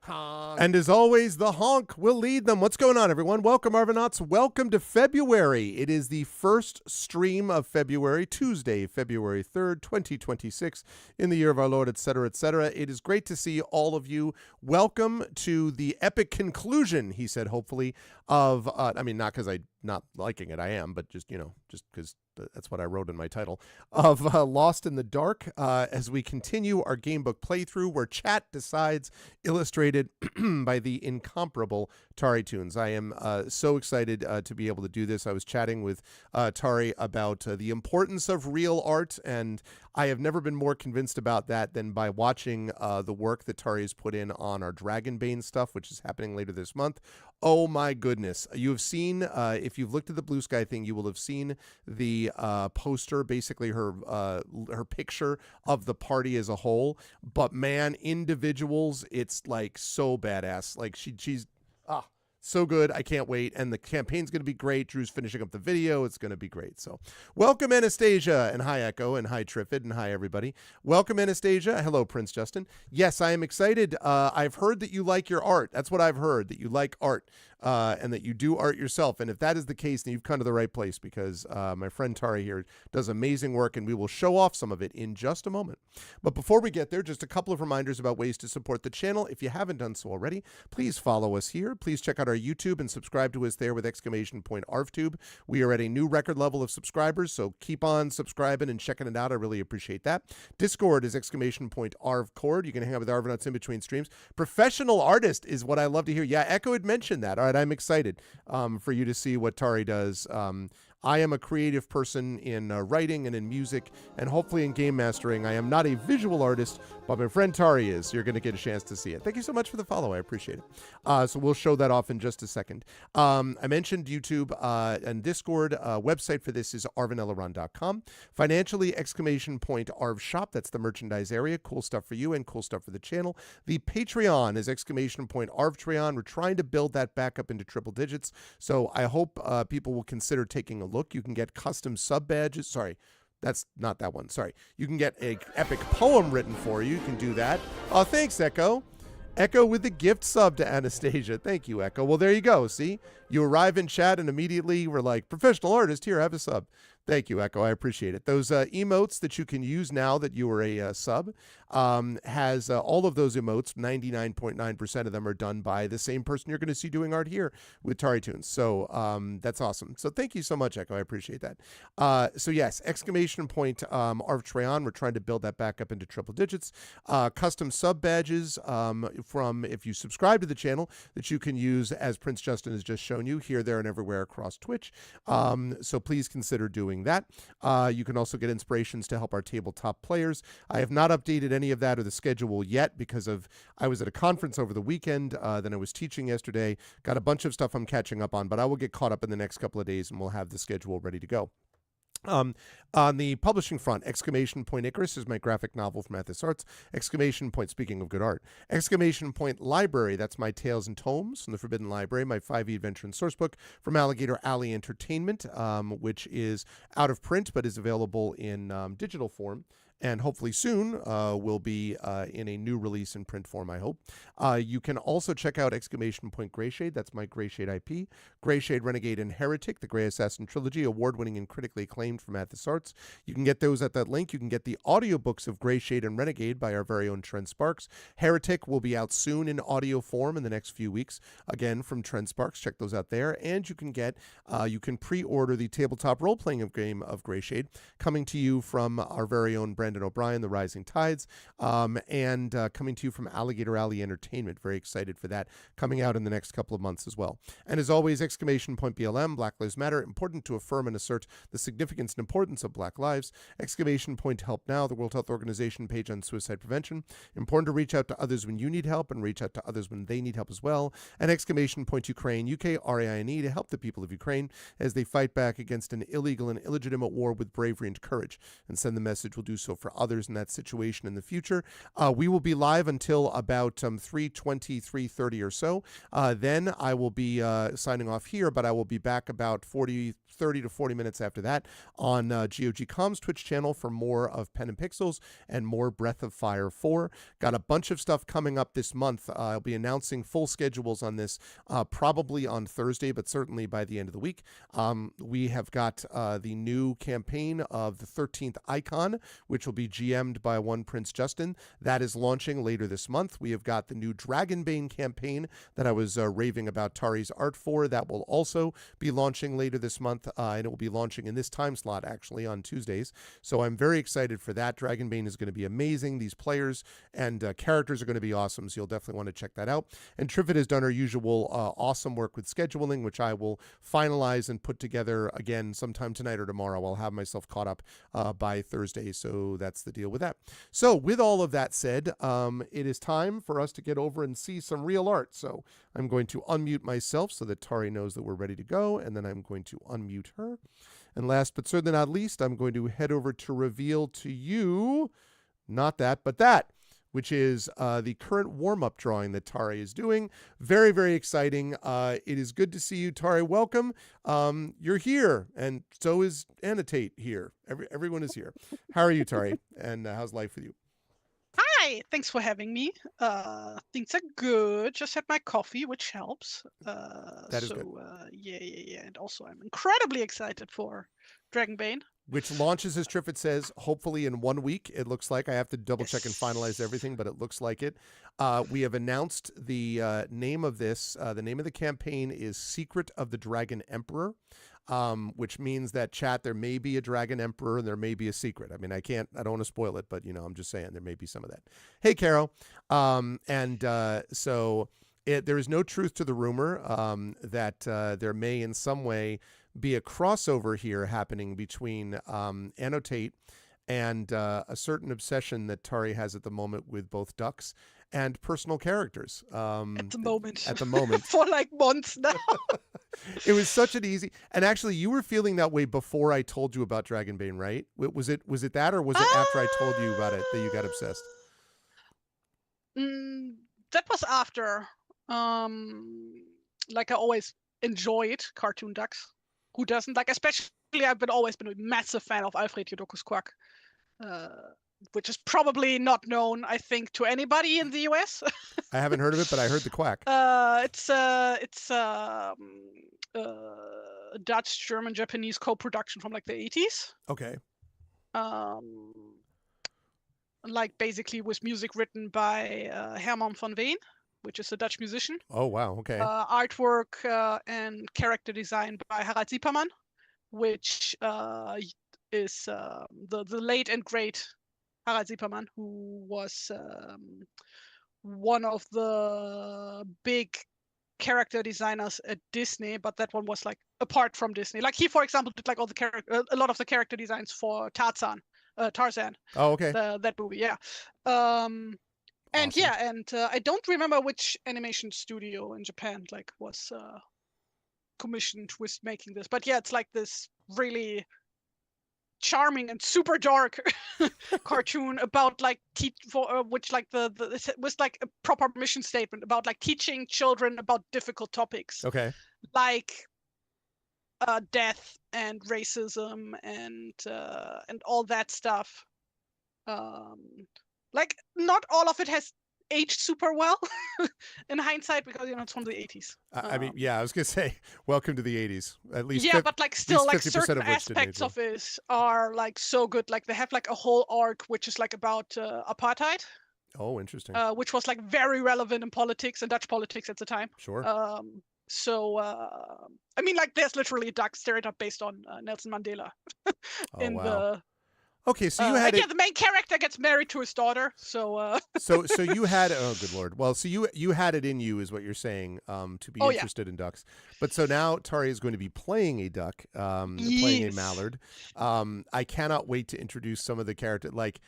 Honk. And as always, the honk will lead them. What's going on, everyone? Welcome, Arvanauts. Welcome to February. It is the first stream of February, Tuesday, February 3rd, 2026, in the year of our Lord, etc., etc. It is great to see all of you. Welcome to the epic conclusion, he said, hopefully, of, not because I'm not liking it, I am, but just because that's what I wrote in my title, of Lost in the Dark, as we continue our gamebook playthrough where chat decides, illustrated by the incomparable TariToons. I am so excited to be able to do this. I was chatting with Tari about the importance of real art, and I have never been more convinced about that than by watching the work that Tari has put in on our Dragonbane stuff, which is happening later this month. Oh my goodness. You have seen, if you've looked at the Blue Sky thing, you will have seen the poster, basically her picture of the party as a whole. But man, individuals, it's like so badass. Like she's so good. I can't wait. And the campaign's going to be great. Drew's finishing up the video. It's going to be great. So welcome, Anastasia. And hi, Echo. And hi, Triffid. And hi, everybody. Welcome, Anastasia. Hello, Prince Justin. Yes, I am excited. I've heard that you like your art. That's what I've heard, that you like art. And that you do art yourself. And if that is the case, then you've come to the right place, because my friend Tari here does amazing work, and we will show off some of it in just a moment. But before we get there, just a couple of reminders about ways to support the channel. If you haven't done so already, please follow us here. Please check out our YouTube and subscribe to us there with !ArvTube. We are at a new record level of subscribers, so keep on subscribing and checking it out. I really appreciate that. Discord is !ArvCord. You can hang out with Arvanauts in between streams. Professional artist is what I love to hear. Yeah, Echo had mentioned that. All right, I'm excited for you to see what Tari does. I am a creative person in writing and in music and hopefully in game mastering. I am not a visual artist, but my friend Tari is. You're going to get a chance to see it. Thank you so much for the follow. I appreciate it. So we'll show that off in just a second. I mentioned YouTube and Discord. Website for this is arvanelaron.com. Financially, !Arv Shop. That's the merchandise area. Cool stuff for you and cool stuff for the channel. The Patreon is !ArvTreon. We're trying to build that back up into triple digits. So I hope people will consider taking a look. You can get custom sub badges. Sorry, that's not that one. Sorry. You can get an epic poem written for you. You can do that. Oh, thanks, Echo. Echo with the gift sub to Anastasia. Thank you, Echo. Well, there you go. See, you arrive in chat and immediately we're like, professional artist, here, have a sub. Thank you, Echo. I appreciate it. Those emotes that you can use now that you are a sub has all of those emotes. 99.9% of them are done by the same person you're going to see doing art here with TariToons. So that's awesome. So thank you so much, Echo. I appreciate that. So yes, !Arvtreon. We're trying to build that back up into triple digits. Custom sub badges from, if you subscribe to the channel, that you can use, as Prince Justin has just shown you, here, there, and everywhere across Twitch. So please consider doing that. You can also get inspirations to help our tabletop players. I have not updated any of that or the schedule yet because I was at a conference over the weekend, then I was teaching yesterday, got a bunch of stuff I'm catching up on, but I will get caught up in the next couple of days and we'll have the schedule ready to go. On the publishing front, Icarus is my graphic novel from Athos Arts. Speaking of good art, Library, that's my Tales and Tomes from the Forbidden Library, my 5e adventure and source book from Alligator Alley Entertainment, which is out of print but is available in digital form. And hopefully soon will be in a new release in print form, I hope. You can also check out Greyshade. That's my Greyshade IP. Greyshade, Renegade, and Heretic, the Grey Assassin Trilogy, award-winning and critically acclaimed from Athos Arts. You can get those at that link. You can get the audiobooks of Greyshade and Renegade by our very own Trent Sparks. Heretic will be out soon in audio form in the next few weeks, again, from Trent Sparks. Check those out there. And you can pre-order the tabletop role-playing game of Greyshade, coming to you from our very own Brandon O'Brien, The Rising Tides, and coming to you from Alligator Alley Entertainment. Very excited for that, coming out in the next couple of months as well. And as always, BLM, Black Lives Matter, important to affirm and assert the significance and importance of Black lives. Help Now, the World Health Organization page on suicide prevention. Important to reach out to others when you need help and reach out to others when they need help as well. And Ukraine, UKRAINE, to help the people of Ukraine as they fight back against an illegal and illegitimate war with bravery and courage. And send the message, we'll do so for others in that situation in the future. We will be live until about 3:20, 3:30 or so. Then I will be signing off here, but I will be back about 30 to 40 minutes after that on GOG.com's Twitch channel for more of Pen and Pixels and more Breath of Fire 4. Got a bunch of stuff coming up this month. I'll be announcing full schedules on this probably on Thursday, but certainly by the end of the week. We have got the new campaign of the 13th Icon, which will be GM'd by one Prince Justin. That is launching later this month. We have got the new Dragonbane campaign that I was raving about Tari's art for. That will also be launching later this month. And it will be launching in this time slot, actually, on Tuesdays. So I'm very excited for that. Dragonbane is going to be amazing. These players and characters are going to be awesome, so you'll definitely want to check that out. And Triffid has done her usual awesome work with scheduling, which I will finalize and put together again sometime tonight or tomorrow. I'll have myself caught up by Thursday, so that's the deal with that. So with all of that said, it is time for us to get over and see some real art. So I'm going to unmute myself so that Tari knows that we're ready to go, and then I'm going to unmute her. And last but certainly not least, I'm going to head over to reveal to you, not that, but that, which is the current warm-up drawing that Tari is doing. Very, very exciting. It is good to see you, Tari. Welcome. You're here, and so is Annotate here. Everyone is here. How are you, Tari? And how's life with you? Hi, thanks for having me. Things are good. Just had my coffee, which helps. That is good. Yeah. And also, I'm incredibly excited for Dragonbane, which launches, as Triffid says, hopefully in 1 week. It looks like. I have to double check and finalize everything, but it looks like it. We have announced the name of this. The name of the campaign is Secret of the Dragon Emperor. Which means that, chat, there may be a Dragon Emperor and there may be a secret. I mean, I don't want to spoil it, but, I'm just saying there may be some of that. Hey, Caro. So there is no truth to the rumor that there may in some way be a crossover here happening between Annotate and a certain obsession that Tari has at the moment with both ducks and personal characters. At the moment. For like months now. It was such an easy, and actually you were feeling that way before I told you about Dragonbane, right? Was it that, or was it after I told you about it that you got obsessed? That was after. Like I always enjoyed cartoon ducks. Who doesn't? Like, especially I've always been a massive fan of Alfred Jodokus Quack. Which is probably not known, I think, to anybody in the US. I haven't heard of it, but I heard the Quack. It's a Dutch, German, Japanese co-production from like the 80s. Okay. Like basically was music written by Herman van Veen, which is a Dutch musician. Oh wow, okay. Artwork and character design by Harald Zieperman, which is the late and great Harald Zieperman, who was one of the big character designers at Disney, but that one was like apart from Disney. Like he, for example, did like all the a lot of the character designs for Tarzan. Oh, okay. That movie, yeah. Awesome. And yeah, and I don't remember which animation studio in Japan like was commissioned with making this, but yeah, it's like this really charming and super dark cartoon about like which like it was like a proper mission statement about like teaching children about difficult topics. Okay. Like death and racism and all that stuff. Like not all of it has aged super well in hindsight because it's from the 80s. I mean, yeah, I was gonna say, welcome to the 80s. At least but like still like certain aspects of it are like so good. Like they have like a whole arc which is like about apartheid. Oh, interesting. Which was like very relevant in politics and Dutch politics at the time. Sure. I mean, like there's literally a duck stereotype based on Nelson Mandela. Okay, so you had the main character gets married to his daughter. So so you had good lord. Well, so you had it in you, is what you're saying, to be interested in ducks. But so now Tari is going to be playing a duck, playing a mallard. I cannot wait to introduce some of the character. Like,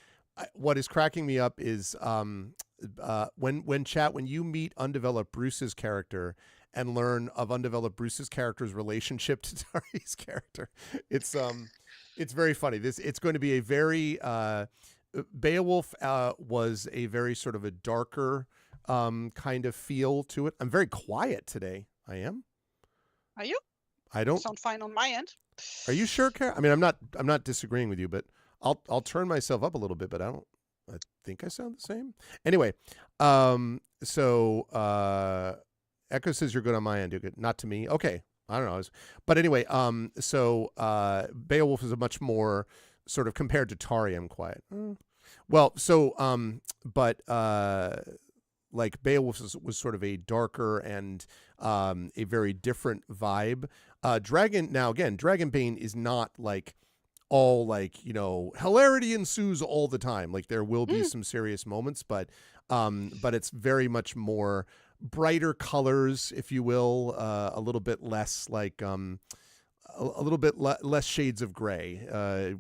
what is cracking me up is when you meet undeveloped Bruce's character and learn of undeveloped Bruce's character's relationship to Tari's character. It's very funny. It's going to be a very Beowulf was a very sort of a darker kind of feel to it. I'm very quiet today. I am. Are you? I don't. Sound fine on my end. Are you sure, Kara? I mean, I'm not disagreeing with you, but I'll turn myself up a little bit, but I think I sound the same. Anyway, so Echo says you're good on my end. You're good. Not to me. Okay. I don't know. But anyway, so Beowulf is a much more sort of compared to Tari, I'm quiet. Well, so but like Beowulf was sort of a darker and a very different vibe. Dragonbane is not like all like, you know, hilarity ensues all the time. Like there will be some serious moments, but it's very much more brighter colors, if you will, a little bit less like a little bit less shades of gray,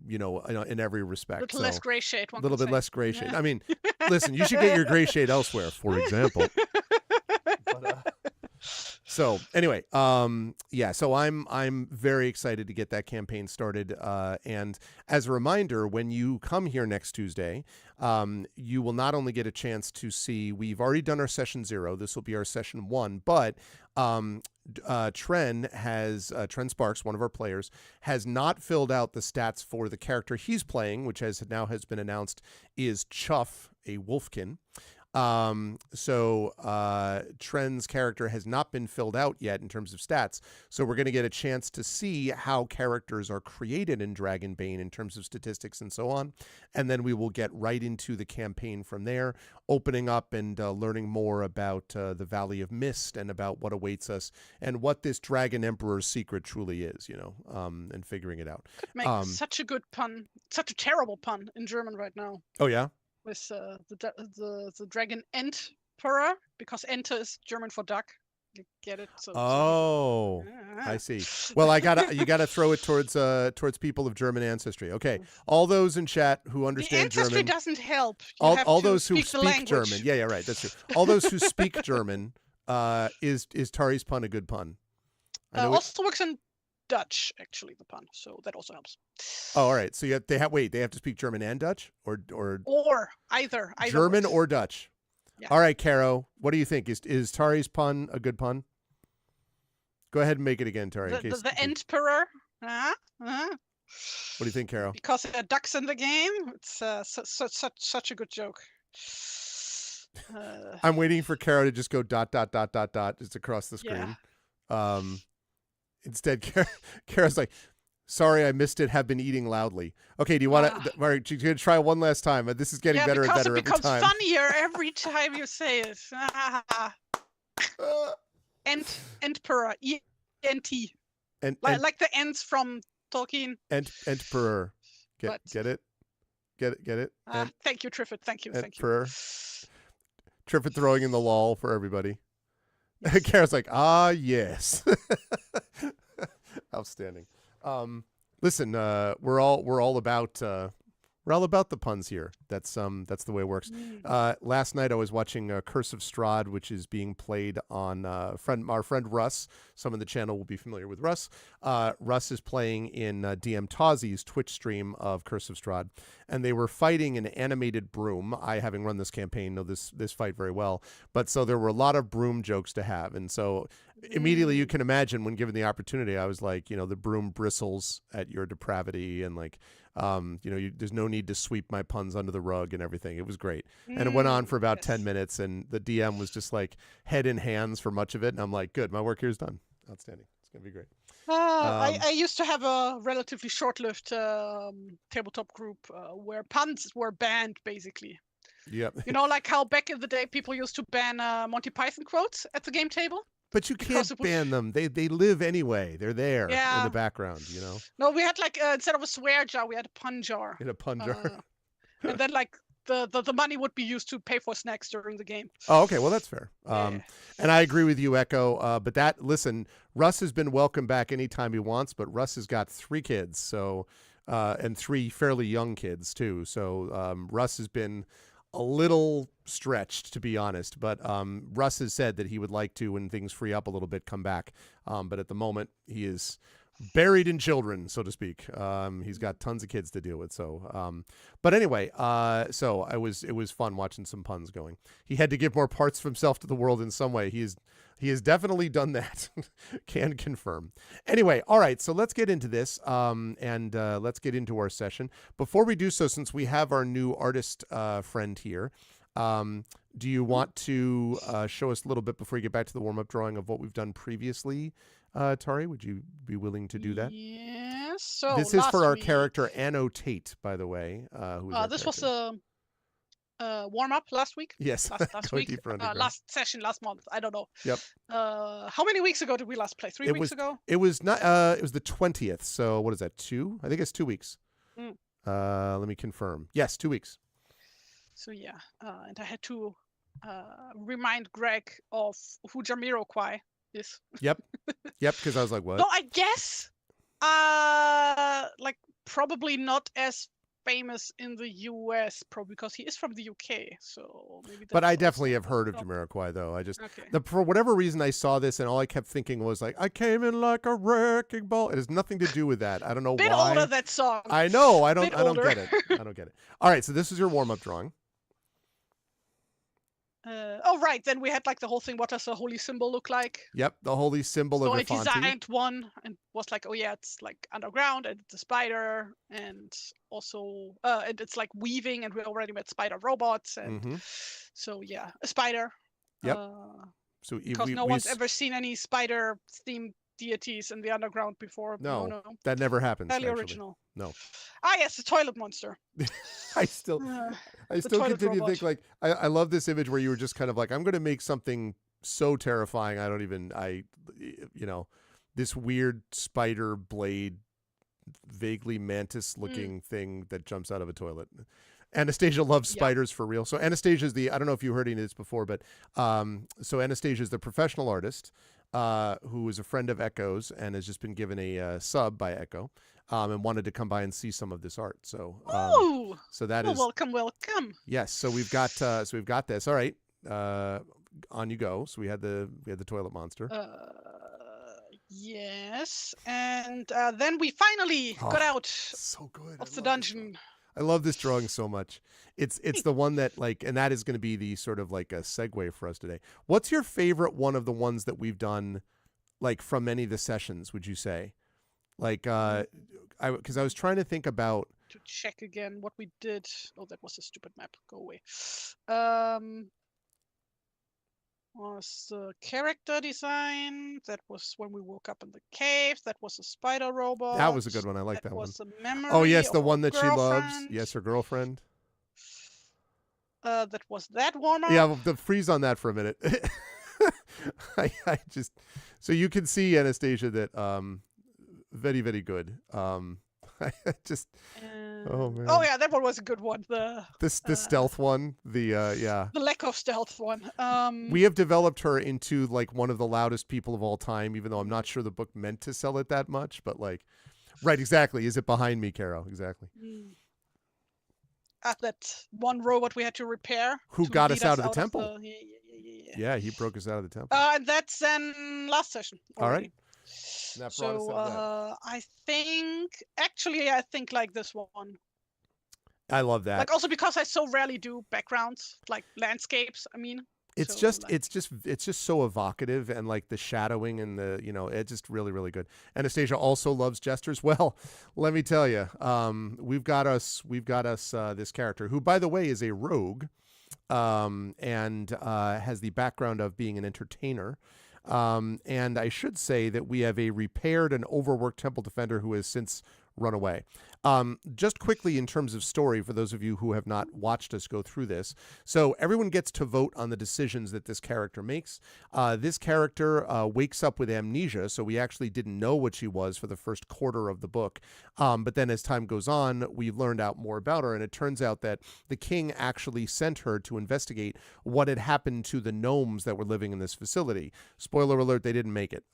you know, in every respect. A little less gray shade. A little bit less gray shade. I mean, listen, you should get your gray shade elsewhere, for example. But, so anyway, yeah, so I'm very excited to get that campaign started. And as a reminder, when you come here next Tuesday, you will not only get a chance to see, we've already done our session 0. This will be our session 1, but Tren Sparks, one of our players, has not filled out the stats for the character he's playing, which has been announced is Chuff, a wolfkin. So Tren's character has not been filled out yet in terms of stats. So we're going to get a chance to see how characters are created in Dragonbane in terms of statistics and so on. And then we will get right into the campaign from there, opening up and learning more about the Valley of Mist and about what awaits us and what this Dragon Emperor's secret truly is, you know, and figuring it out. Could make such a good pun, such a terrible pun in German right now. Oh, yeah? With the dragon Emperor, because enter is German for duck. You get it? So, I see. Well, you gotta throw it towards people of German ancestry. Okay, all those in chat who understand the ancestry German doesn't help. All those who speak German. Yeah, right. That's true. All those who speak German, is Tari's pun a good pun? Also works in Dutch, actually, the pun, so that also helps. Oh, all right. So they have to speak German and Dutch, or either German works. or Dutch. Yeah. All right, Caro, what do you think? Is Tari's pun a good pun? Go ahead and make it again, Tari. The Emperor. What do you think, Caro? Because there are ducks in the game. It's such a good joke. I'm waiting for Caro to just go ... just across the screen. Yeah. Instead, Kara's like, sorry, I missed it. Have been eating loudly. Okay, do you want to? All right, she's gonna try one last time. This is getting better and better every time. It becomes funnier every time you say it. Emperor, E-N-T. Like the ends from Tolkien. Emperor. Get it? Thank you, Triffid. Thank you. Triffid throwing in the lol for everybody. Yes. Kara's like, yes. Outstanding. Listen, we're all about the puns here. That's the way it works. Last night I was watching Curse of Strahd, which is being played on our friend Russ. Some of the channel will be familiar with Russ. Russ is playing in DM Tazi's Twitch stream of Curse of Strahd, and they were fighting an animated broom. I, having run this campaign, know this fight very well. But so there were a lot of broom jokes to have, and so immediately you can imagine when given the opportunity, I was like, the broom bristles at your depravity, and like, there's no need to sweep my puns under the rug and everything. It was great. And it went on for about 10 minutes, and the DM was just like head in hands for much of it. And I'm like, good, my work here is done. Outstanding. It's going to be great. I used to have a relatively short-lived tabletop group where puns were banned, basically. Yep. Like how back in the day people used to ban Monty Python quotes at the game table. But you can't ban them. They live anyway. They're there in the background, No, we had instead of a swear jar, we had a pun jar. In a pun jar. And then the money would be used to pay for snacks during the game. Oh, okay. Well, that's fair. Yeah. And I agree with you, Echo. But listen, Russ has been welcome back anytime he wants, but Russ has got 3 kids, so and 3 fairly young kids too. So Russ has been a little stretched, to be honest, but Russ has said that he would like to, when things free up a little bit, come back. But at the moment, he is buried in children, so to speak. He's got tons of kids to deal with. So, but anyway, so it was fun watching some puns going. He had to give more parts of himself to the world in some way. He has definitely done that. Can confirm. Anyway, all right. So let's get into this, and let's get into our session. Before we do so, since we have our new artist friend here, do you want to show us a little bit before we get back to the warm-up drawing of what we've done previously? Tari, would you be willing to do that? Yes. So this is for our week, character Annotate, by the way. This was a warm-up last week. Yes, last week. Last session, last month. I don't know. Yep. How many weeks ago did we last play? 3 weeks ago? It was not. It was the 20th. So what is that? 2? I think it's 2 weeks. Let me confirm. Yes, 2 weeks. So yeah, and I had to remind Greg of who Jamiroquai is. Yep, because I was like, what? No, I guess, like probably not as famous in the US, probably because he is from the UK. So maybe. But I definitely have heard of Jamiroquai, though. I just for whatever reason I saw this and all I kept thinking was like, I came in like a wrecking ball. It has nothing to do with that. I don't know why. Bit older, that song. I know. I don't get it. I don't get it. All right, so this is your warm-up drawing. Right. Then we had like the whole thing. What does a holy symbol look like? Yep, the holy symbol of Irfanti. So I designed one and was like, oh yeah, it's like underground and it's a spider, and also and it's like weaving, and we already met spider robots, and so yeah, a spider. Yep. So because no one's ever seen any spider themed deities in the underground before. No, that never happens. Fairly original. No. Ah, yes, the toilet monster. I still continue to think like I love this image where you were just kind of like, I'm going to make something so terrifying. This weird spider blade, vaguely mantis looking thing that jumps out of a toilet. Anastasia loves spiders for real. So Anastasia is I don't know if you heard any of this before, but so Anastasia is the professional artist who is a friend of Echo's and has just been given a sub by Echo and wanted to come by and see some of this art. So so that is welcome. Yes, so we've got this. All right. On you go. So we had the toilet monster. Yes, and then we finally got out so good. of the dungeon. I love this drawing so much. It's the one that and that is going to be the sort of like a segue for us today. What's your favorite one of the ones that we've done, like from any of the sessions? Would you say, like, because I was trying to think about to check again what we did. Oh, that was a stupid map. Go away. Was the character design. That was when we woke up in the cave. That was a spider robot. That was a good one. I like that one. Was a memory. Oh yes, the one that she loves. Yes, her girlfriend. That was that warm-up. Yeah, the freeze on that for a minute. I just so you can see Anastasia that very very good. I just oh man. Oh yeah, that one was a good one. The stealth one. The lack of stealth one. We have developed her into like one of the loudest people of all time, even though I'm not sure the book meant to sell it that much. But like, right, exactly. Is it behind me, Caro? Exactly. At that one robot we had to repair. Who got us out of the temple? Yeah, he broke us out of the temple. And that's then last session. Already. All right. So I think like this one. I love that. Like also because I so rarely do backgrounds, like landscapes. I mean, it's just so evocative, and like the shadowing and the it's just really really good. Anastasia also loves jesters. Well, let me tell you, we've got us this character who, by the way, is a rogue, and has the background of being an entertainer. And I should say that we have a repaired and overworked temple defender who has since run away. Just quickly in terms of story, for those of you who have not watched us go through this. So everyone gets to vote on the decisions that this character makes. This character wakes up with amnesia, so we actually didn't know what she was for the first quarter of the book. But then as time goes on, we've learned out more about her, and it turns out that the king actually sent her to investigate what had happened to the gnomes that were living in this facility. Spoiler alert, they didn't make it.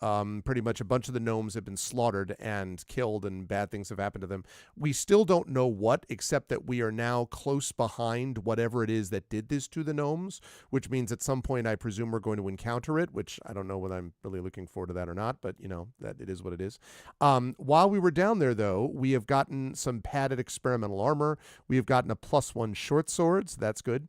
Pretty much a bunch of the gnomes have been slaughtered and killed, and bad things have happened to them. We still don't know what, except that we are now close behind whatever it is that did this to the gnomes, which means at some point I presume we're going to encounter it, which I don't know whether I'm really looking forward to that or not, but that it is what it is. While we were down there, though, we have gotten some padded experimental armor. We have gotten a +1 short swords. That's good.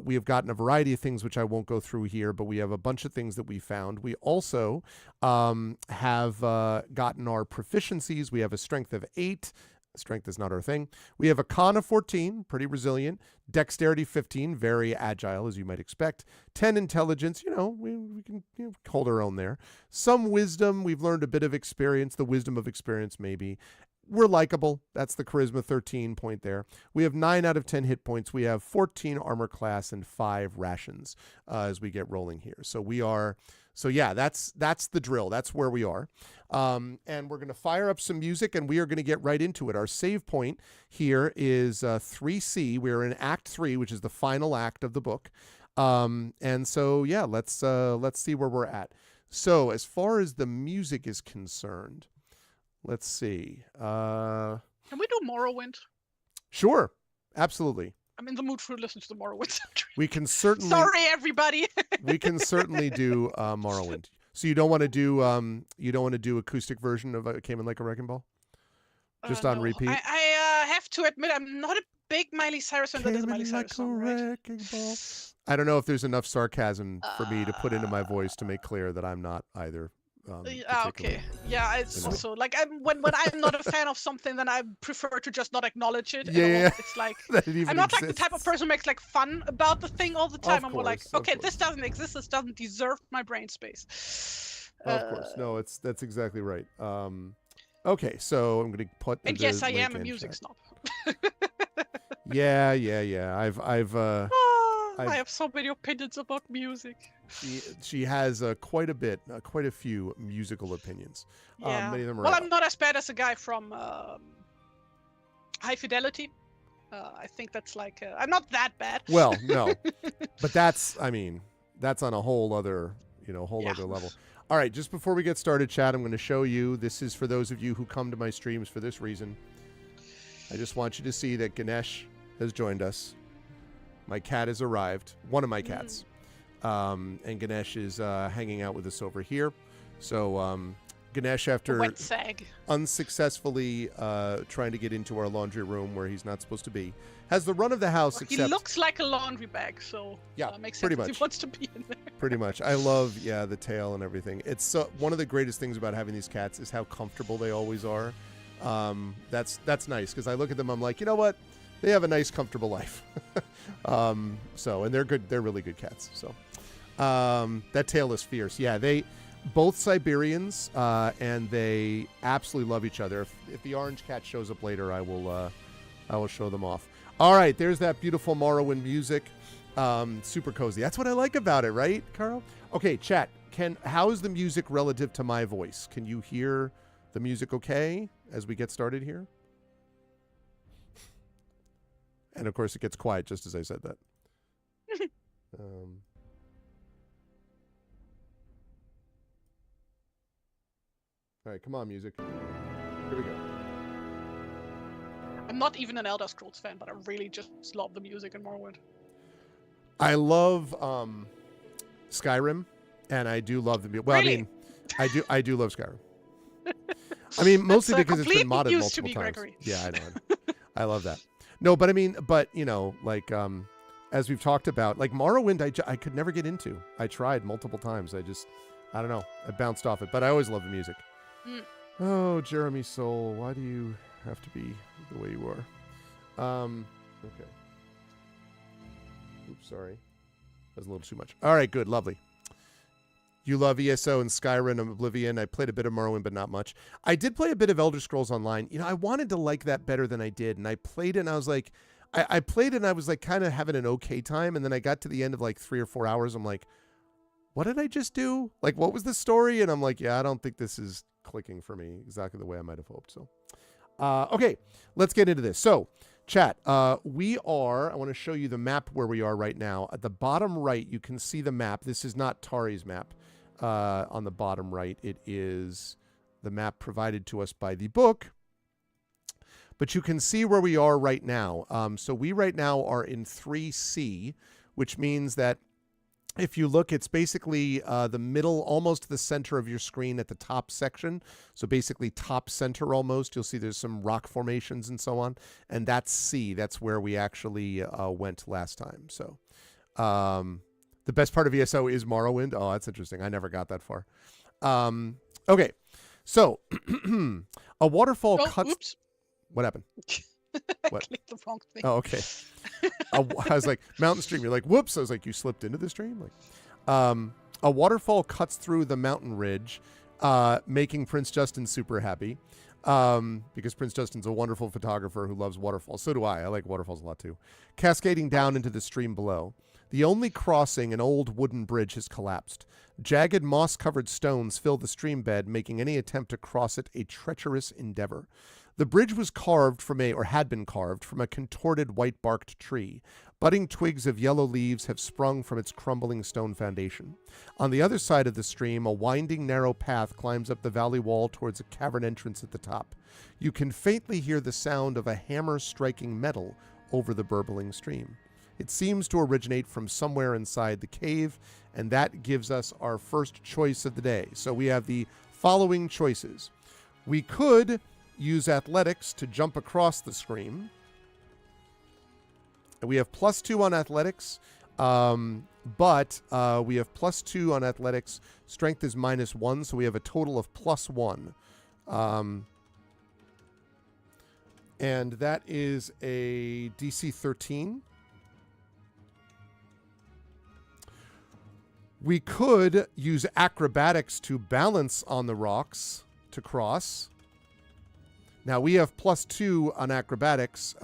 We have gotten a variety of things, which I won't go through here, but we have a bunch of things that we found. We also have gotten our proficiencies. We have a strength of 8. Strength is not our thing. We have a con of 14, pretty resilient. Dexterity 15, very agile, as you might expect. 10 intelligence, we can hold our own there. Some wisdom. We've learned a bit of experience, the wisdom of experience, maybe. We're likable. That's the charisma 13 point there. We have 9 out of 10 hit points. We have 14 armor class and 5 rations as we get rolling here. So yeah, that's the drill. That's where we are. And we're going to fire up some music, and we are going to get right into it. Our save point here is 3C. We're in Act 3, which is the final act of the book. And so, yeah, let's see where we're at. So as far as the music is concerned, let's see. Can we do Morrowind? Sure, absolutely. I'm in the mood for listening to the Morrowind soundtrack. We can certainly. Sorry, everybody. We can certainly do Morrowind. So you don't want to do acoustic version of It Came in Like a Wrecking Ball? Just on repeat? I have to admit, I'm not a big Miley Cyrus fan. That is a Miley Cyrus song, right? Ball. I don't know if there's enough sarcasm for me to put into my voice to make clear that I'm not either. Okay. Yeah, it's also like when I'm not a fan of something, then I prefer to just not acknowledge it. Yeah. It's like I'm not like the type of person who makes like fun about the thing all the time. I'm more like, okay, this doesn't exist. This doesn't deserve my brain space. Of course, no, that's exactly right. Okay, so I'm going to put. And yes, I am a music snob. Yeah. I have so many opinions about music. She has quite a few musical opinions. Yeah. Many of them are I'm not as bad as a guy from High Fidelity. I think that's like I'm not that bad. Well, no, but that's on a whole other other level. All right, just before we get started, chat, I'm going to show you. This is for those of you who come to my streams for this reason. I just want you to see that Ganesh has joined us. My cat has arrived. One of my cats. And Ganesh is hanging out with us over here. So Ganesh, after unsuccessfully trying to get into our laundry room where he's not supposed to be, has the run of the house. He looks like a laundry bag, so yeah, makes pretty sense much. He wants to be in there. Pretty much. I love the tail and everything. It's one of the greatest things about having these cats is how comfortable they always are. That's nice because I look at them, I'm like, you know what? They have a nice, comfortable life. And they're good. They're really good cats. So that tail is fierce. Yeah, they both Siberians, and they absolutely love each other. If the orange cat shows up later, I will show them off. All right, there's that beautiful Morrowind music. Super cozy. That's what I like about it, right, Carl? Okay, chat. How is the music relative to my voice? Can you hear the music okay as we get started here? And, of course, it gets quiet just as I said that. All right, come on, music. Here we go. I'm not even an Elder Scrolls fan, but I really just love the music in Morrowind. I love Skyrim, and I do love the music. Well, really? I do love Skyrim. I mean, mostly because it's been modded multiple times. Gregory. Yeah, I know. I love that. No, but like as we've talked about, like Morrowind, I could never get into. I tried multiple times. I don't know. I bounced off it, but I always love the music. Oh, Jeremy Soul, why do you have to be the way you are? Okay. Oops, sorry. That was a little too much. All right, good, lovely. You love ESO and Skyrim and Oblivion. I played a bit of Morrowind, but not much. I did play a bit of Elder Scrolls Online. I wanted to like that better than I did, and I played it, and I was like, I played it, and I was like kind of having an okay time, and then I got to the end of like 3 or 4 hours. I'm like, what did I just do? Like, what was the story? And I'm like, yeah, I don't think this is clicking for me exactly the way I might have hoped. So, okay, let's get into this. So, chat, I want to show you the map where we are right now. At the bottom right, you can see the map. This is not Tari's map. On the bottom right, it is the map provided to us by the book. but you can see where we are right now. So we right now are in 3C, which means that if you look, it's basically the middle, almost the center of your screen at the top section. So basically top center almost. You'll see there's some rock formations and so on. And that's C. That's where we actually went last time. So the best part of ESO is Morrowind. Oh, that's interesting. I never got that far. Okay. So a waterfall cuts... Oops. What happened? I What? clicked the wrong thing. Oh, okay. I was like, mountain stream. You're like, whoops. I was like, you slipped into the stream? Like, a waterfall cuts through the mountain ridge, making Prince Justin super happy. Because Prince Justin's a wonderful photographer who loves waterfalls. So do I. I like waterfalls a lot too. Cascading down into the stream below. The only crossing, an old wooden bridge, has collapsed. Jagged moss-covered stones fill the stream bed, making any attempt to cross it a treacherous endeavor. The bridge was carved from had been carved from a contorted white-barked tree. Budding twigs of yellow leaves have sprung from its crumbling stone foundation. On the other side of the stream, a winding, narrow path climbs up the valley wall towards a cavern entrance at the top. You can faintly hear the sound of a hammer striking metal over the burbling stream. It seems to originate from somewhere inside the cave, and that gives us our first choice of the day. So we have the following choices. We could use athletics to jump across the stream. We have +2 on athletics, but we have +2 on athletics. Strength is -1, so we have a total of +1. And that is a DC 13. We could use acrobatics to balance on the rocks to cross. Now, we have +2 on acrobatics,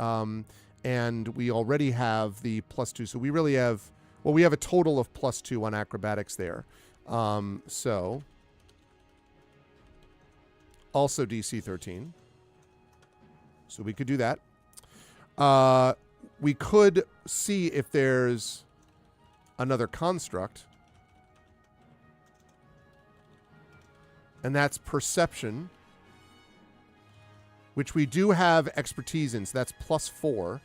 and we already have the +2. So we really have, well, we have a total of +2 on acrobatics there. So, also DC 13. So we could do that. We could see if there's another construct. And that's perception, which we do have expertise in, so that's +4.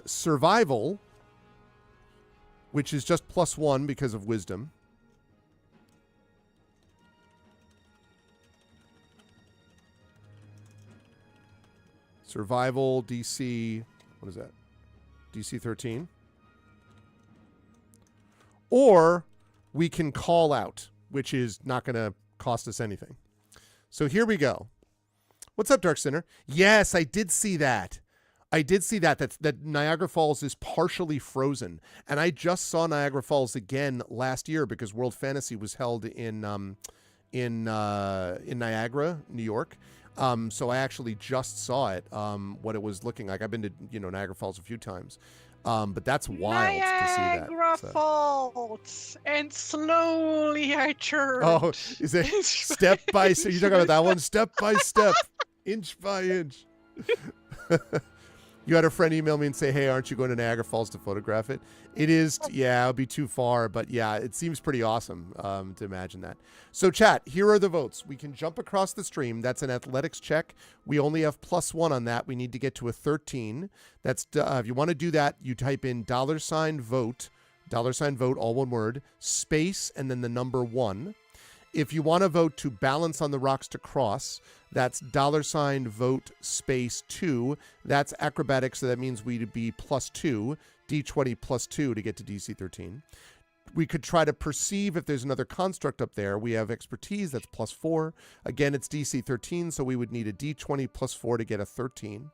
Survival, which is just +1 because of wisdom. Survival, DC, what is that? DC 13. Or we can call out, which is not going to cost us anything. So here we go. What's up, Dark Sinner? Yes, I did see that. That Niagara Falls is partially frozen. And I just saw Niagara Falls again last year because World Fantasy was held in Niagara, New York. So I actually just saw it, what it was looking like. I've been to, Niagara Falls a few times. But that's wild to see that. Niagara Falls, and slowly I turned. Oh, is it step by step? You're talking about that one? Step by step, inch by inch. You had a friend email me and say, hey, aren't you going to Niagara Falls to photograph it? It is, yeah, it'll be too far, but yeah, it seems pretty awesome to imagine that. So chat, here are the votes. We can jump across the stream. That's an athletics check. We only have +1 on that. We need to get to a 13. That's if you want to do that, you type in $vote, $vote, all one word, space, and then the number 1. If you want to vote to balance on the rocks to cross, that's $vote space 2. That's acrobatics, so that means we'd be +2, D20 +2 to get to DC 13. We could try to perceive if there's another construct up there. We have expertise, that's +4. Again, it's DC 13, so we would need a D20 +4 to get a 13.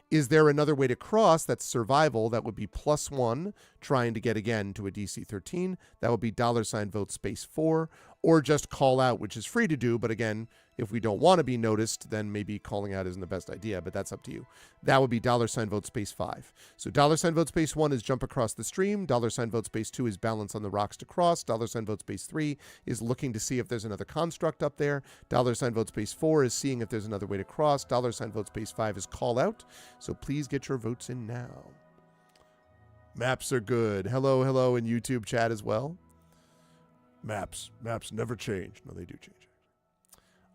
Is there another way to cross? That's survival. That would be +1, trying to get again to a DC 13. That would be $vote space 4, or just call out, which is free to do. But again, if we don't want to be noticed, then maybe calling out isn't the best idea, but that's up to you. That would be $vote space 5. So $vote space 1 is jump across the stream. $vote space 2 is balance on the rocks to cross. $vote space 3 is looking to see if there's another construct up there. $vote space 4 is seeing if there's another way to cross. $vote space 5 is call out. So please get your votes in now. Maps are good. Hello in YouTube chat as well. Maps never change. No, they do change.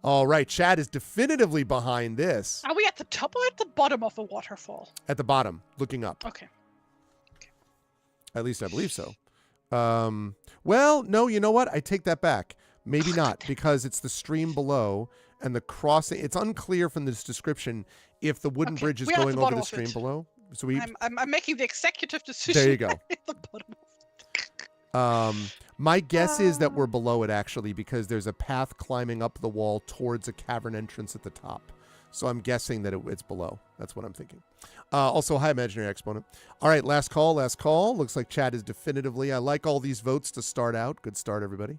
All right, Chad is definitively behind this. Are we at the top or at the bottom of the waterfall? At the bottom, looking up. Okay. At least I believe so. Well, no, you know what? I take that back. Maybe not, because it's the stream below and the crossing. It's unclear from this description if the wooden bridge is going over the stream below. So I'm making the executive decision. There you go. At the bottom. My guess is that we're below it, actually, because there's a path climbing up the wall towards a cavern entrance at the top. So I'm guessing that it's below. That's what I'm thinking. Also, hi, Imaginary Exponent. All right, last call. Looks like Chad is definitively. I like all these votes to start out. Good start, everybody.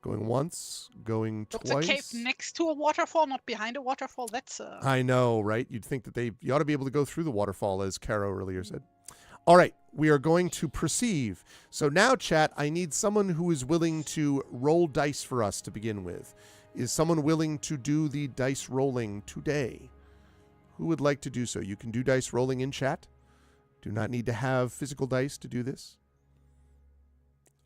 Going once, going twice. It's a cave next to a waterfall, not behind a waterfall. That's I know, right? You'd think that you ought to be able to go through the waterfall, as Caro earlier said. All right, we are going to perceive. So now, chat, I need someone who is willing to roll dice for us to begin with. Is someone willing to do the dice rolling today? Who would like to do so? You can do dice rolling in chat. Do not need to have physical dice to do this.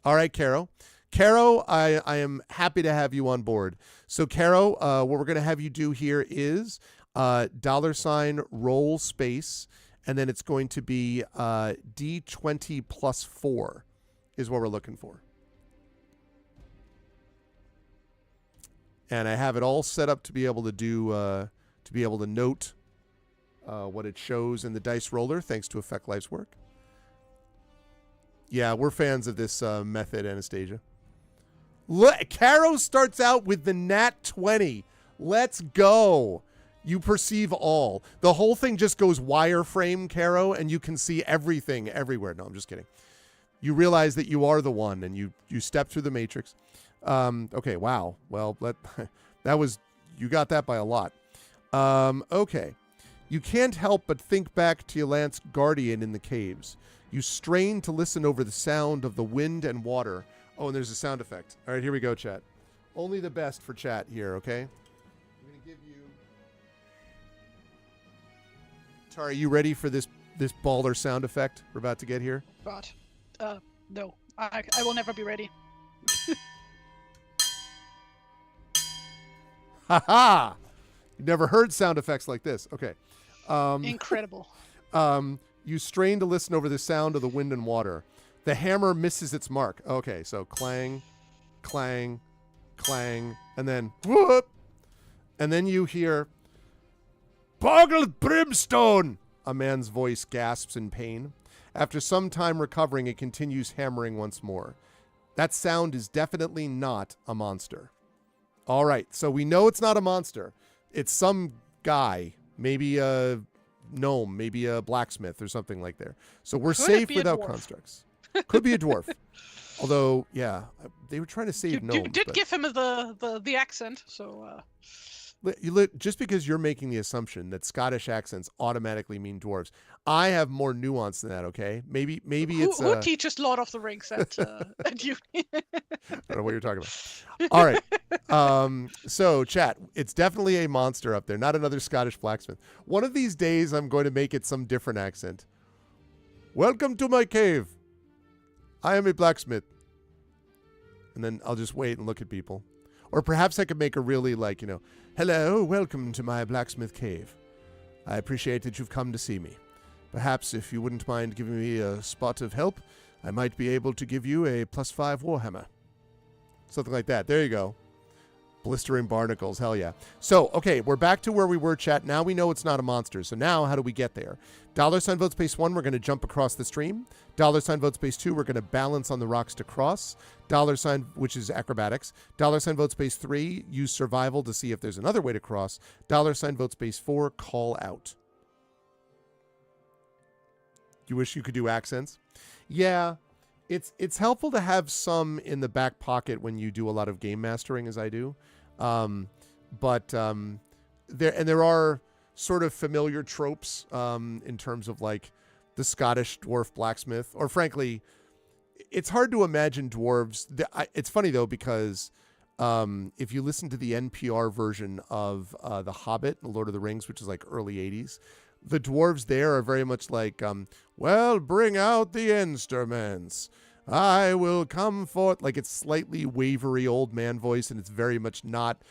All right, Caro. Caro, I am happy to have you on board. So, Caro, what we're going to have you do here is $ roll space, and then it's going to be D20 plus 4 is what we're looking for. And I have it all set up to be able to do, to be able to note what it shows in the dice roller, thanks to Effect Life's work. Yeah, we're fans of this method, Anastasia. Look, Caro starts out with the nat 20. Let's go. You perceive all. The whole thing just goes wireframe, Caro, and you can see everything everywhere. No, I'm just kidding. You realize that you are the one, and you step through the matrix. Okay, wow. Well, that was, you got that by a lot. Okay. You can't help but think back to your lance guardian in the caves. You strain to listen over the sound of the wind and water. Oh, and there's a sound effect. All right, here we go, chat. Only the best for chat here, okay? I'm going to give you... Tara, you ready for this baller sound effect we're about to get here? God. No. I will never be ready. Ha-ha! You've never heard sound effects like this. Okay. Incredible. You strain to listen over the sound of the wind and water. The hammer misses its mark. Okay, so clang, clang, clang, and then whoop. And then you hear, "Boggled brimstone!" A man's voice gasps in pain. After some time recovering, it continues hammering once more. That sound is definitely not a monster. All right, so we know it's not a monster. It's some guy, maybe a gnome, maybe a blacksmith or something like that. So we're safe without constructs. Could be a dwarf. Although, yeah, they were trying to save gnomes. You did give him the accent, so... Just because you're making the assumption that Scottish accents automatically mean dwarves, I have more nuance than that, okay? Maybe it's... Who teaches Lord of the Rings at uni? I don't know what you're talking about. All right. So, chat, it's definitely a monster up there, not another Scottish blacksmith. One of these days, I'm going to make it some different accent. Welcome to my cave. I am a blacksmith. And then I'll just wait and look at people. Or perhaps I could make a really, like, hello, welcome to my blacksmith cave. I appreciate that you've come to see me. Perhaps if you wouldn't mind giving me a spot of help, I might be able to give you a +5 warhammer. Something like that. There you go. Blistering barnacles. Hell yeah. So, okay, we're back to where we were, chat. Now we know it's not a monster. So now how do we get there? $ vote space 1, we're going to jump across the stream. $ vote space 2, we're going to balance on the rocks to cross. $, which is acrobatics. $ vote space 3, use survival to see if there's another way to cross. $ vote space 4, call out. You wish you could do accents? Yeah, it's helpful to have some in the back pocket when you do a lot of game mastering, as I do. But there are sort of familiar tropes in terms of like the Scottish dwarf blacksmith, or frankly, it's hard to imagine dwarves. It's funny though, because if you listen to the NPR version of The Hobbit, The Lord of the Rings, which is like early 80s, the dwarves there are very much like, well, bring out the instruments. I will come forth. Like, it's slightly wavery old man voice, and it's very much not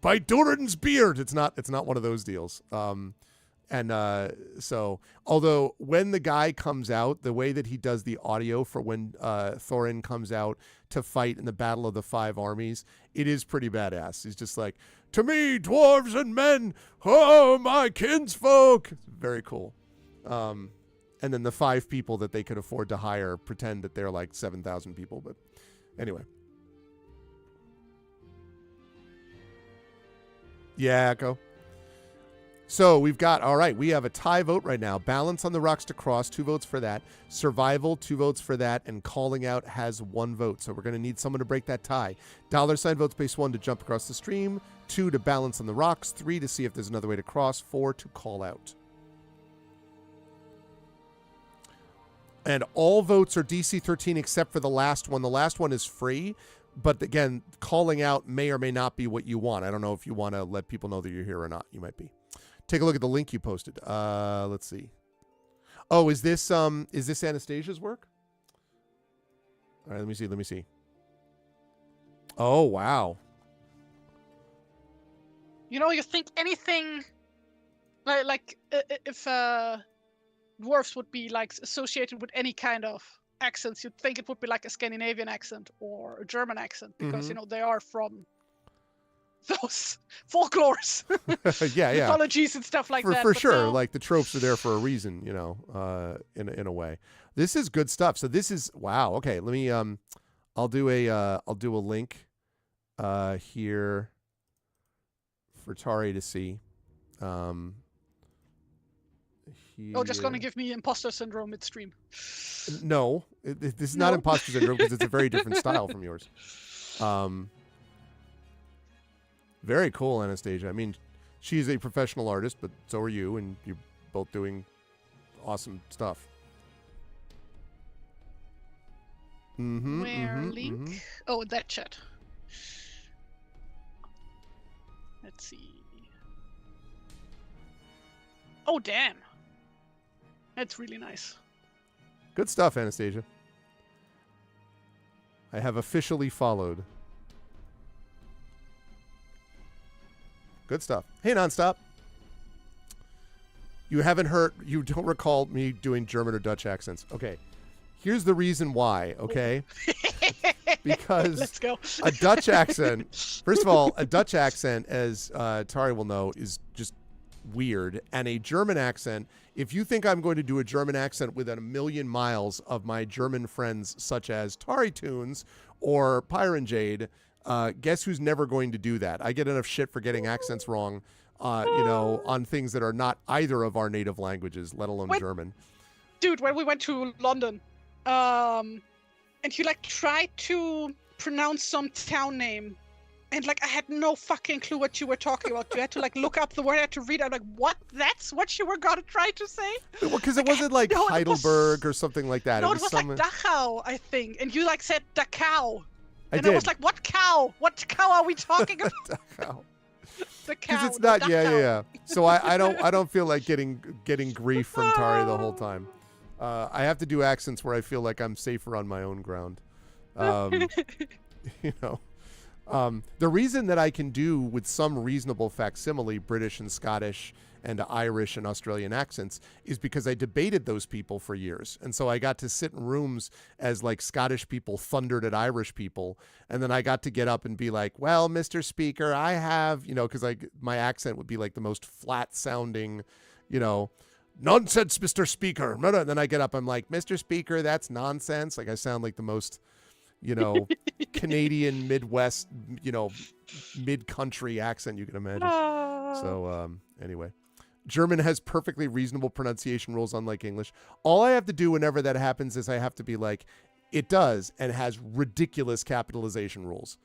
by Durin's beard. It's not one of those deals. So although when the guy comes out, the way that he does the audio for when Thorin comes out to fight in the Battle of the Five Armies, it is pretty badass. He's just like, to me, dwarves and men, oh, my kinsfolk. Very cool. And then the 5 people that they could afford to hire pretend that they're like 7,000 people. But anyway. Yeah, Echo. So we have a tie vote right now. Balance on the rocks to cross, 2 votes for that. Survival, 2 votes for that. And calling out has 1 vote. So we're going to need someone to break that tie. $ vote space 1 to jump across the stream. 2 to balance on the rocks. 3 to see if there's another way to cross. 4 to call out. And all votes are DC 13 except for the last one. The last one is free. But again, calling out may or may not be what you want. I don't know if you want to let people know that you're here or not. You might be. Take a look at the link you posted. Let's see. Oh, is this Anastasia's work? All right, let me see. Oh, wow. You know, you think anything like if dwarves would be like associated with any kind of accents, you'd think it would be like a Scandinavian accent or a German accent because, you know, they are from those folklores, yeah, mythologies and stuff like that. For sure, no. Like the tropes are there for a reason, you know, in a way. This is good stuff. So this is wow. Okay, let me I'll do a link here for Tari to see. Oh, just gonna give me imposter syndrome midstream. No, this is not imposter syndrome because it's a very different style from yours. Very cool, Anastasia. I mean, she's a professional artist, but so are you, and you're both doing awesome stuff. Link? Oh, that chat. Let's see. Oh, damn. That's really nice. Good stuff, Anastasia. I have officially followed. Good stuff. Hey, Nonstop. You don't recall me doing German or Dutch accents. Okay. Here's the reason why, okay? Because let's go. A Dutch accent, first of all, a Dutch accent, as Tari will know, is just weird. And a German accent, if you think I'm going to do a German accent within a million miles of my German friends such as TariToons or Pyronjade, guess who's never going to do that? I get enough shit for getting accents wrong, on things that are not either of our native languages, let alone German. Dude, when we went to London, and you like tried to pronounce some town name, and like I had no fucking clue what you were talking about. You had to like look up the word, I had to read it. I'm like, what? That's what you were gonna try to say? Well, because it wasn't like Heidelberg or something like that. No, it was like Dachau, I think. And you like said Dachau. I was like, what cow? What cow are we talking about? The cow. Because it's not, yeah. So I don't feel like getting grief from Tari the whole time. I have to do accents where I feel like I'm safer on my own ground. You know, the reason that I can do with some reasonable facsimile British and Scottish and Irish and Australian accents is because I debated those people for years. And so I got to sit in rooms as like Scottish people thundered at Irish people. And then I got to get up and be like, well, Mr. Speaker, I have, you know, because my accent would be like the most flat sounding, you know, nonsense, Mr. Speaker. And then I get up, I'm like, Mr. Speaker, that's nonsense. Like I sound like the most, you know, Canadian Midwest, you know, mid-country accent you can imagine. So anyway. German has perfectly reasonable pronunciation rules, unlike English. All I have to do whenever that happens is I have to be like, it does, and has ridiculous capitalization rules.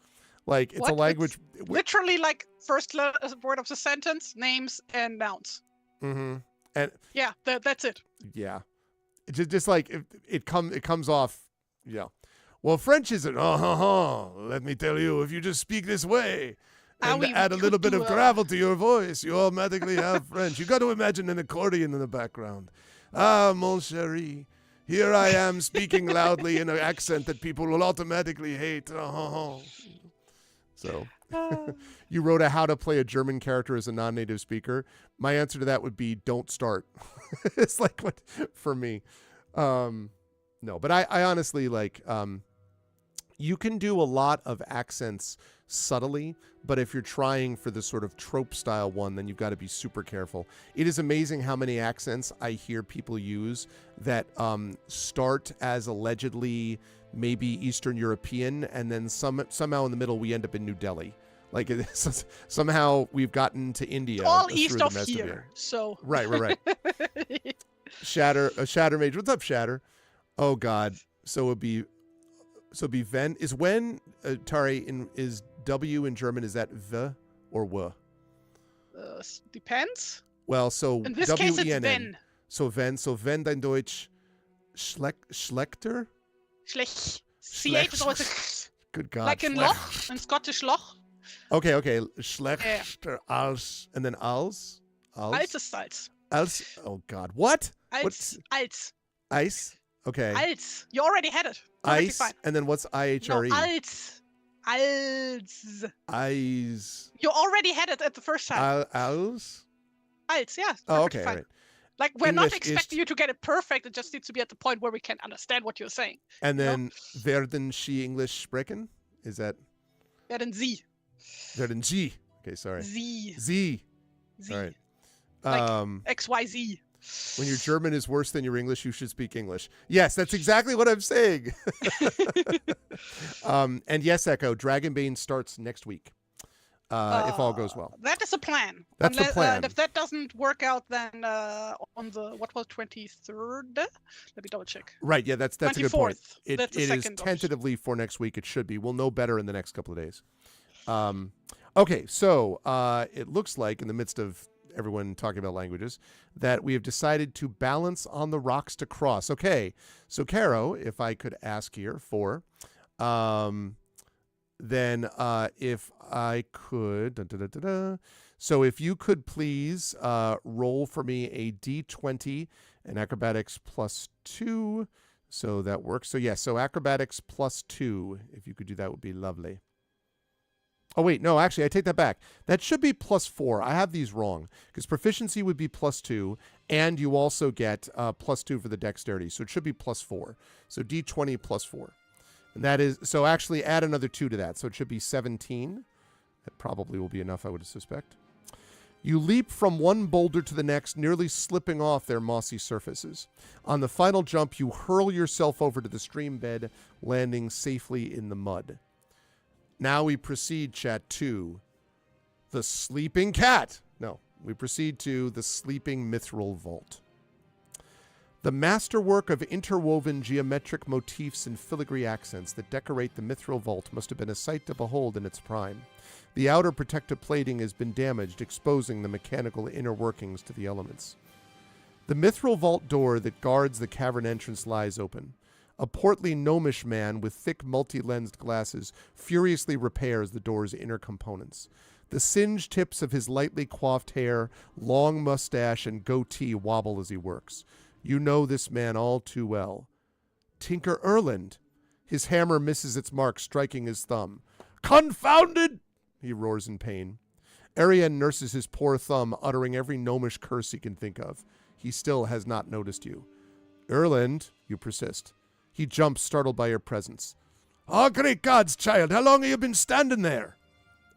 Like, it's a language... It's literally like first word of the sentence, names, and nouns. Mm-hmm. And yeah, that's it. Yeah. Just like, it comes off, you know. Well, French isn't, let me tell you, if you just speak this way... and add a little bit of gravel to your voice, you automatically have French. You got to imagine an accordion in the background. Ah, mon chéri, here I am speaking loudly in an accent that people will automatically hate. So You wrote a how to play a German character as a non-native speaker. My answer to that would be don't start. It's like what for me. No, but I honestly like you can do a lot of accents subtly, but if you're trying for the sort of trope style one, then you've got to be super careful. It is amazing how many accents I hear people use that start as allegedly maybe Eastern European, and then somehow in the middle we end up in New Delhi. Like somehow we've gotten to India. All east of here. So right. Shatter Mage. What's up, Shatter? Oh God. So it'd be Ven. Is when Tari is W in German? Is that V or W? Depends. Well, so in this W-E-N-N. case it's Ven. So Ven dein Deutsch Schlechter? Schlech. CH is always a Good God. like in Loch, in Scottish Loch. Okay. Schlechter als and then als. Als ist Salz. Als. Oh God. What? Als. Ice. Okay. Als. You already had it. Ice. Fine. And then what's IHRE? No, als. Eyes. You already had it at the first time. Als? Als, yeah. Oh, okay. Fine. Right. Like, we're English not expecting you to get it perfect. It just needs to be at the point where we can understand what you're saying. And then, werden Sie English sprechen? Is that? Werden Sie. Werden Sie. Okay, sorry. Sie. Sie. Sie. All right. Like XYZ. When your German is worse than your English, you should speak English. Yes, that's exactly what I'm saying. And yes, Echo, Dragonbane starts next week. If all goes well. That is a plan. That's the plan. And if that doesn't work out, then on the, 23rd? Let me double check. Right, yeah, that's a good point. It is second tentatively for next week. It should be. We'll know better in the next couple of days. Okay, so it looks like in the midst of everyone talking about languages that we have decided to balance on the rocks to cross. Okay, so Caro, if I could ask here for... Then if I could, so if you could please roll for me a D20 and acrobatics +2, so that works. So yes, so acrobatics +2, if you could do that would be lovely. Oh wait, no, actually I take that back. That should be +4. I have these wrong because proficiency would be +2, and you also get +2 for the dexterity, so it should be +4. So D20 +4. And that is, so actually add another 2 to that. So it should be 17. That probably will be enough, I would suspect. You leap from one boulder to the next, nearly slipping off their mossy surfaces. On the final jump, you hurl yourself over to the stream bed, landing safely in the mud. Now we proceed, chat, to the sleeping cat. No, we proceed to the sleeping mithril vault. The masterwork of interwoven geometric motifs and filigree accents that decorate the mithril vault must have been a sight to behold in its prime. The outer protective plating has been damaged, exposing the mechanical inner workings to the elements. The mithril vault door that guards the cavern entrance lies open. A portly gnomish man with thick multi-lensed glasses furiously repairs the door's inner components. The singed tips of his lightly coiffed hair, long mustache, and goatee wobble as he works. You know this man all too well. Tinker Erland. His hammer misses its mark, striking his thumb. Confounded! He roars in pain. Ariane nurses his poor thumb, uttering every gnomish curse he can think of. He still has not noticed you. Erland, you persist. He jumps, startled by your presence. Oh, great gods, child, how long have you been standing there?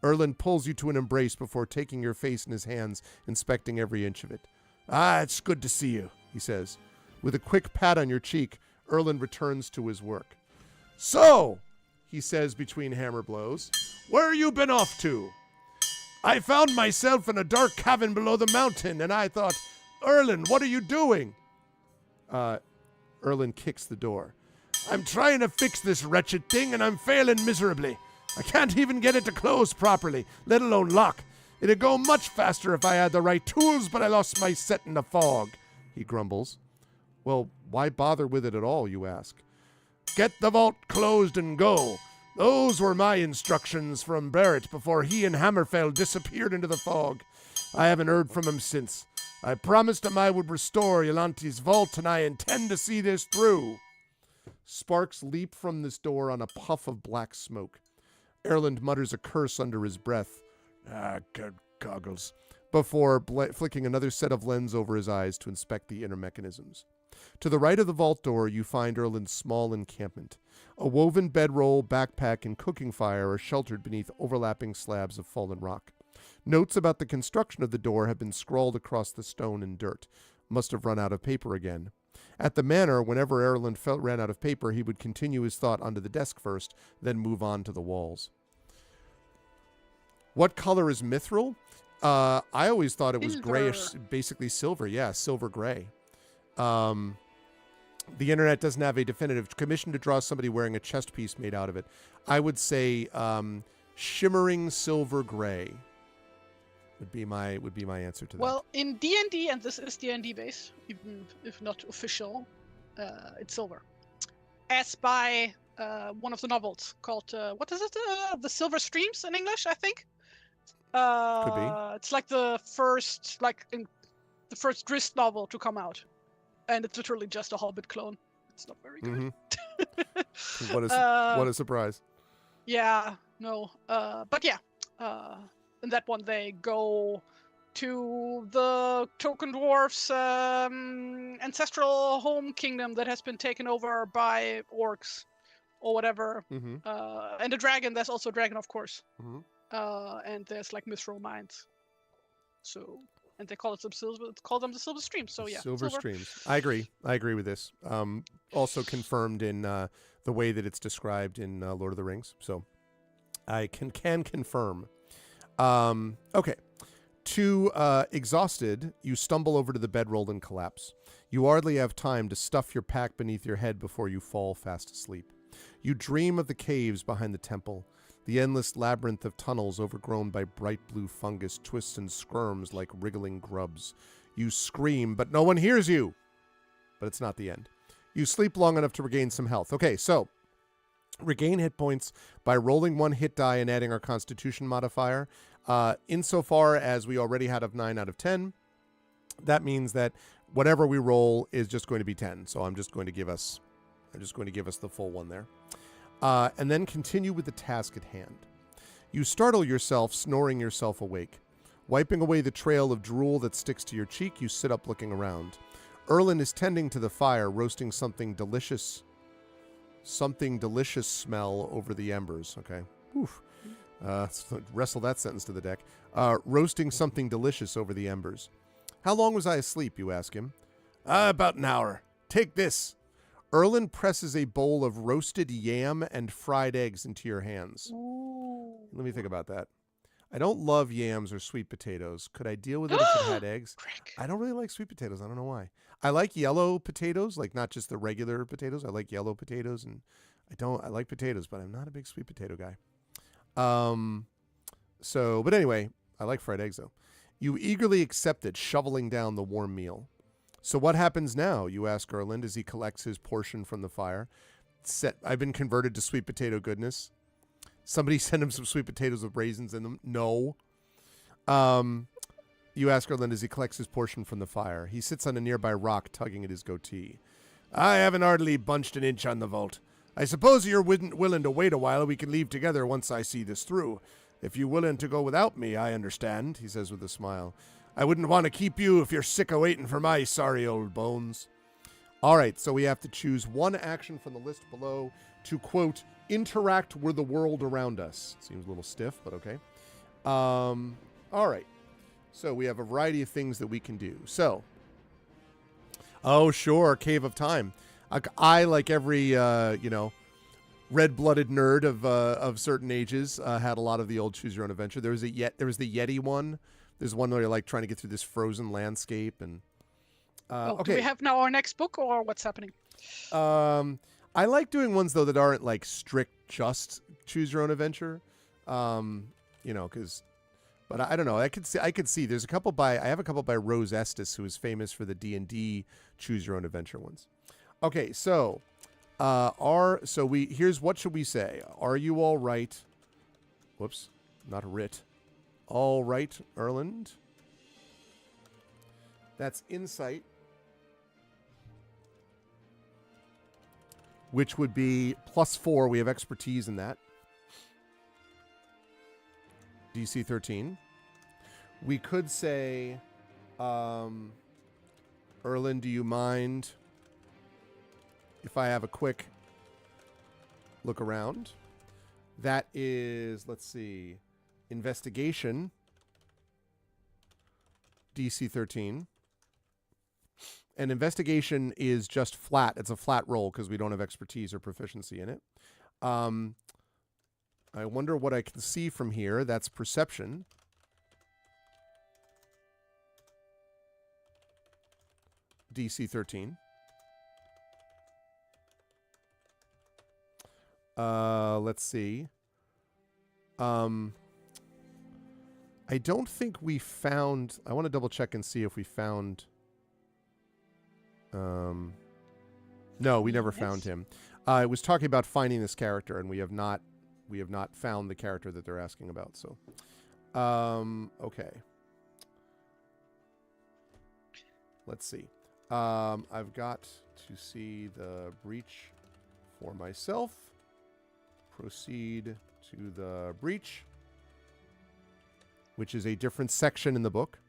Erland pulls you to an embrace before taking your face in his hands, inspecting every inch of it. Ah, it's good to see you, he says. With a quick pat on your cheek, Erland returns to his work. So, he says between hammer blows, where you been off to? I found myself in a dark cavern below the mountain, and I thought, Erland, what are you doing? Erland kicks the door. I'm trying to fix this wretched thing, and I'm failing miserably. I can't even get it to close properly, let alone lock. It'd go much faster if I had the right tools, but I lost my set in the fog, he grumbles. Well, why bother with it at all, you ask? Get the vault closed and go. Those were my instructions from Barrett before he and Hammerfell disappeared into the fog. I haven't heard from him since. I promised him I would restore Yolanti's vault, and I intend to see this through. Sparks leap from this door on a puff of black smoke. Erland mutters a curse under his breath. Good goggles. Before flicking another set of lens over his eyes to inspect the inner mechanisms. To the right of the vault door, you find Erland's small encampment. A woven bedroll, backpack, and cooking fire are sheltered beneath overlapping slabs of fallen rock. Notes about the construction of the door have been scrawled across the stone and dirt. Must have run out of paper again. At the manor, whenever Erland ran out of paper, he would continue his thought onto the desk first, then move on to the walls. What color is mithril? I always thought it was grayish, basically silver. Yeah, silver gray. The internet doesn't have a definitive commission to draw somebody wearing a chest piece made out of it. I would say shimmering silver gray would be my answer to that. Well, in D&D, and this is D&D based, even if not official, it's silver. As by one of the novels called what is it? The Silver Streams in English, I think. Could be. It's like the first Grist novel to come out, and it's literally just a Hobbit clone. It's not very good. Mm-hmm. What a surprise! Yeah, no, but yeah, in that one they go to the Token Dwarfs' ancestral home kingdom that has been taken over by orcs or whatever, and a dragon. There's also a dragon, of course. Mm-hmm. And there's like mithril mines. So, and they call them the Silver Streams. So yeah, Silver Streams. I agree with this. Also confirmed in the way that it's described in Lord of the Rings. So I can confirm. Okay. Too exhausted, you stumble over to the bedroll and collapse. You hardly have time to stuff your pack beneath your head before you fall fast asleep. You dream of the caves behind the temple. The endless labyrinth of tunnels overgrown by bright blue fungus twists and squirms like wriggling grubs. You scream, but no one hears you. But it's not the end. You sleep long enough to regain some health. Okay, so regain hit points by rolling one hit die and adding our Constitution modifier. Insofar as we already had a 9 out of 10, that means that whatever we roll is just going to be 10. So I'm just going to give us the full one there. And then continue with the task at hand. You startle yourself, snoring yourself awake. Wiping away the trail of drool that sticks to your cheek, you sit up looking around. Erland is tending to the fire, roasting something delicious smell over the embers. Okay. Oof. Wrestle that sentence to the deck. Roasting something delicious over the embers. How long was I asleep, you ask him. About an hour. Take this. Erland presses a bowl of roasted yam and fried eggs into your hands. Ooh. Let me think about that. I don't love yams or sweet potatoes. Could I deal with it if it had eggs? I don't really like sweet potatoes. I don't know why. I like yellow potatoes, like not just the regular potatoes. I like yellow potatoes, and I like potatoes, but I'm not a big sweet potato guy. But anyway, I like fried eggs though. You eagerly accept it, shoveling down the warm meal. So what happens now, you ask Erland as he collects his portion from the fire. I've been converted to sweet potato goodness. Somebody send him some sweet potatoes with raisins in them. No. You ask Erland as he collects his portion from the fire. He sits on a nearby rock, tugging at his goatee. I haven't hardly bunched an inch on the vault. I suppose you're willing to wait a while. We can leave together once I see this through. If you're willing to go without me, I understand, he says with a smile. I wouldn't want to keep you if you're sick of waiting for my sorry old bones. All right, so we have to choose one action from the list below to, quote, interact with the world around us. Seems a little stiff, but okay. All right. So we have a variety of things that we can do. So, oh, sure, Cave of Time. I like every, red-blooded nerd of certain ages, had a lot of the old Choose Your Own Adventure. There was the Yeti one. There's one where you're like trying to get through this frozen landscape, and okay. Do we have now our next book, or what's happening? I like doing ones though that aren't like strict just Choose Your Own Adventure, because. But I don't know. I could see. There's a couple I have a couple by Rose Estes, who is famous for the D&D Choose Your Own Adventure ones. Okay, so here's what should we say? Are you all right? Whoops, not a writ. All right, Erland. That's insight, which would be +4. We have expertise in that. DC 13. We could say, Erlen, do you mind if I have a quick look around? That is, let's see, investigation, DC 13. And investigation is just flat. It's a flat roll because we don't have expertise or proficiency in it. I wonder what I can see from here. That's perception. DC 13. Let's see. I don't think we found... I want to double check and see if we found... No, we never found him. I was talking about finding this character, and we have not found the character that they're asking about. So, okay. Let's see. I've got to see the breach for myself. Proceed to the breach, which is a different section in the book.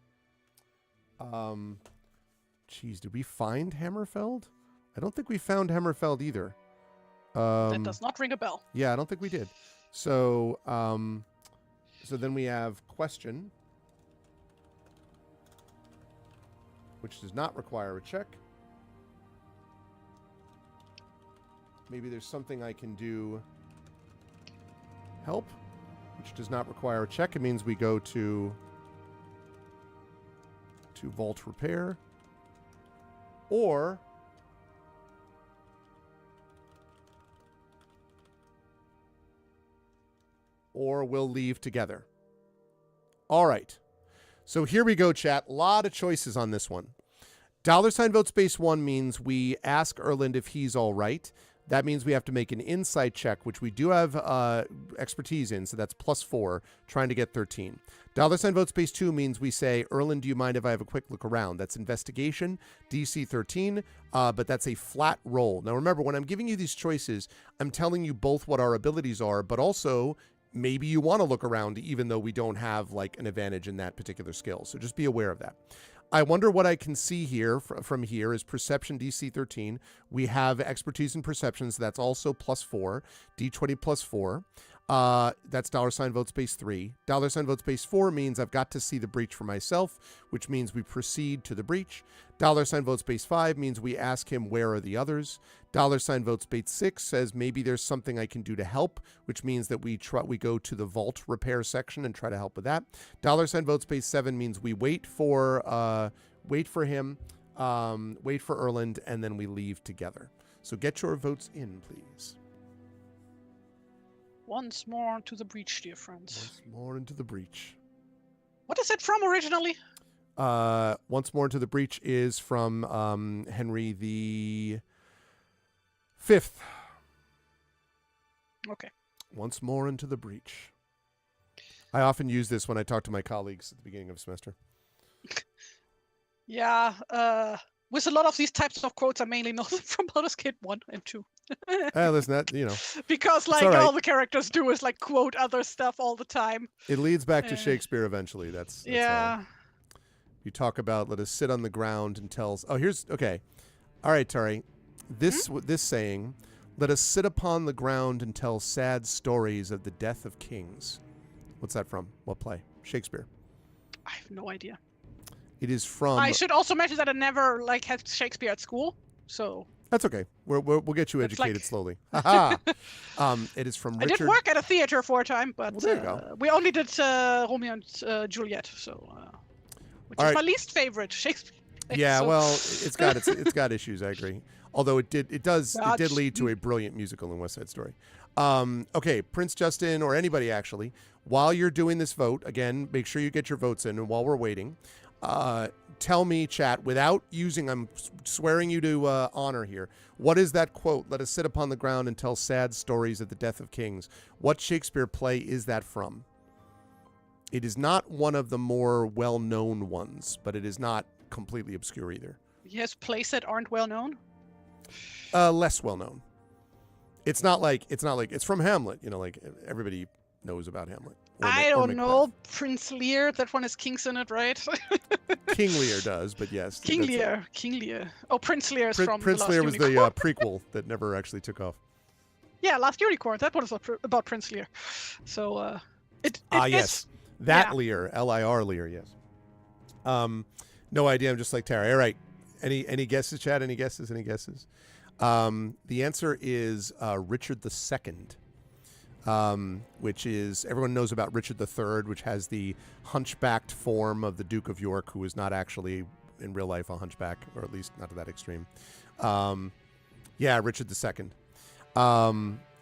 Geez, did we find Hammerfeld? I don't think we found Hammerfeld either. That does not ring a bell. Yeah, I don't think we did. So, so then we have question, which does not require a check. Maybe there's something I can do. Help, which does not require a check. It means we go to vault repair, or we'll leave together. All right. So here we go, chat. A lot of choices on this one. $ vote space 1 means we ask Erland if he's all right. That means we have to make an insight check, which we do have expertise in, so that's +4, trying to get 13. $ vote space 2 means we say, Erland, do you mind if I have a quick look around? That's investigation, DC 13, but that's a flat roll. Now remember, when I'm giving you these choices, I'm telling you both what our abilities are, but also maybe you want to look around even though we don't have like an advantage in that particular skill. So just be aware of that. I wonder what I can see here from here is perception DC 13. We have expertise in perception, so that's also +4. D20 +4. That's $ vote space 3. $ vote space 4 means I've got to see the breach for myself, which means we proceed to the breach. $ vote space 5 means we ask him where are the others. $ vote space 6 says maybe there's something I can do to help, which means that we go to the vault repair section and try to help with that. $ vote space 7 means we wait for him, wait for Erland, and then we leave together. So get your votes in, please. Once more to the breach, dear friends. Once more into the breach. What is it from originally? Once more into the breach is from Henry the Fifth. Okay. Once more into the breach. I often use this when I talk to my colleagues at the beginning of a semester. Yeah, with a lot of these types of quotes, I mainly know them from Baldur's Gate 1 and 2. Listen, that, because like all the characters do is like quote other stuff all the time. It leads back to Shakespeare eventually. That's yeah. You talk about let us sit on the ground and tell. Oh, here's okay. All right, Tari. This saying, let us sit upon the ground and tell sad stories of the death of kings. What's that from? What play? Shakespeare. I have no idea. It is from. I should also mention that I never had Shakespeare at school, so. That's okay. We'll get you educated slowly. Haha. It is from Richard. I did work at a theater for a time, but well, there you go. We only did Romeo and Juliet, so which is my least favorite Shakespeare. Yeah, so. Well, it's got issues. I agree. Although it did lead to a brilliant musical in West Side Story. Okay, Prince Justin or anybody actually, while you're doing this vote, again, make sure you get your votes in, and while we're waiting. Tell me, chat, without using, I'm swearing you to honor here. What is that quote? Let us sit upon the ground and tell sad stories of the death of kings. What Shakespeare play is that from? It is not one of the more well-known ones, but it is not completely obscure either. He has plays that aren't well-known? Less well-known. It's not like it's from Hamlet, like everybody knows about Hamlet. I don't Macbeth. know. Prince Lear. That one has kings in it, right? King Lear does, but yes. King Lear. Oh, Prince Lear is from Prince The Last Lear was Unicorn. the prequel that never actually took off. Yeah, Last Unicorn. That one is about Prince Lear. So it yes. That Lear, L-I-R Lear, yes. No idea. I'm just like Tara. All right. Any guesses, Chad? Any guesses? The answer is Richard II, which is, everyone knows about Richard III, which has the hunchbacked form of the Duke of York, who is not actually in real life a hunchback, or at least not to that extreme. Richard II.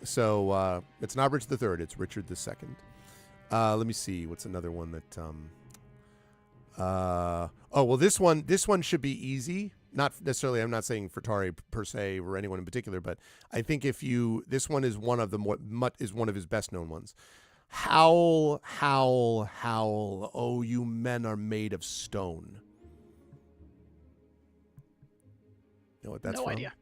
So it's not Richard III, it's Richard II. Let me see. What's another one that... this one should be easy. Not necessarily, I'm not saying for Tari per se or anyone in particular, but I think this one is one of his best known ones. Howl, howl, howl, oh, you men are made of stone. You know what that's from? No idea.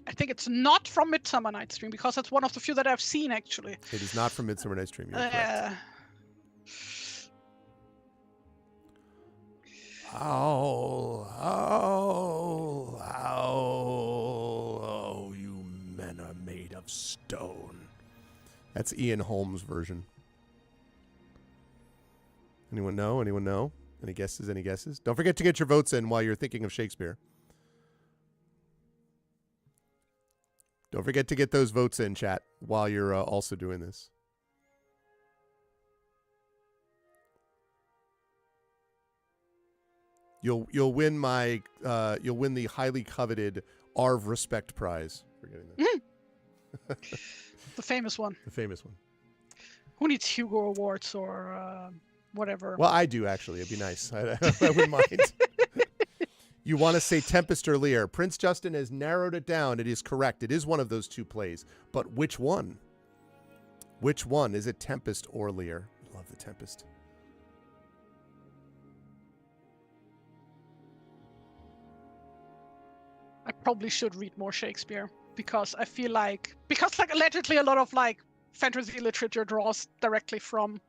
I think it's not from Midsummer Night's Dream, because that's one of the few that I've seen, actually. It is not from Midsummer Night's Dream. You're correct. Howl, howl, howl, oh, you men are made of stone. That's Ian Holmes' version. Anyone know? Any guesses? Don't forget to get your votes in while you're thinking of Shakespeare. Don't forget to get those votes in, chat, while you're also doing this. You'll win the highly coveted Arv Respect Prize for getting that. The famous one. The famous one. Who needs Hugo Awards or whatever? Well, I do, actually. It'd be nice. I wouldn't mind. You want to say Tempest or Lear. Prince Justin has narrowed it down. It is correct. It is one of those two plays. But which one? Which one? Is it Tempest or Lear? I love the Tempest. I probably should read more Shakespeare, because I feel like allegedly a lot of fantasy literature draws directly from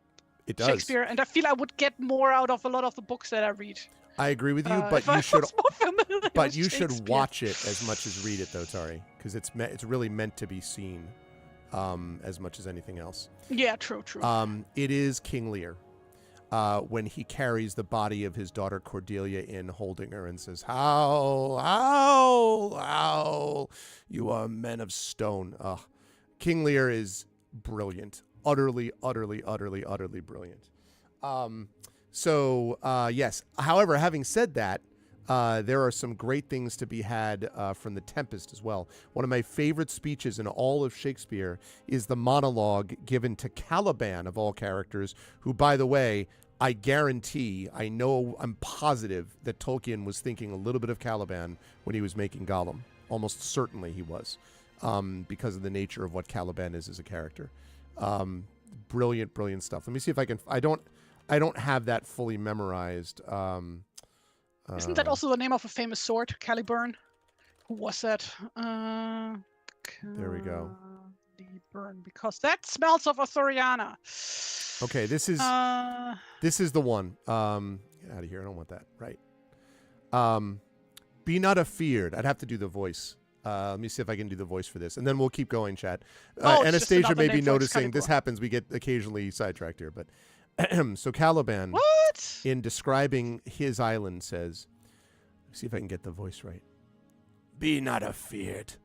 Shakespeare, and I feel I would get more out of a lot of the books that I read. I agree with you, but you should watch it as much as read it, though, Tari, because it's really meant to be seen as much as anything else. Yeah, true. It is King Lear. When he carries the body of his daughter Cordelia in, holding her, and says, howl, howl, howl, you are men of stone. King Lear is brilliant. Utterly, utterly, utterly, utterly brilliant. Yes. However, having said that, there are some great things to be had from The Tempest as well. One of my favorite speeches in all of Shakespeare is the monologue given to Caliban, of all characters, who, by the way, I'm positive that Tolkien was thinking a little bit of Caliban when he was making Gollum. Almost certainly he was, because of the nature of what Caliban is as a character. Brilliant, brilliant stuff. Let me see if I can... I don't have that fully memorized. Isn't that also the name of a famous sword, Caliburn? Who was that? There we go. Caliburn, because that smells of Arthuriana. Okay, this is the one. Get out of here. I don't want that. Right. Be not afeared. I'd have to do the voice. Let me see if I can do the voice for this, and then we'll keep going, chat. Anastasia may be noticing this happens. We get occasionally sidetracked here, but so Caliban, in describing his island, says, see if I can get the voice right. Be not afeared.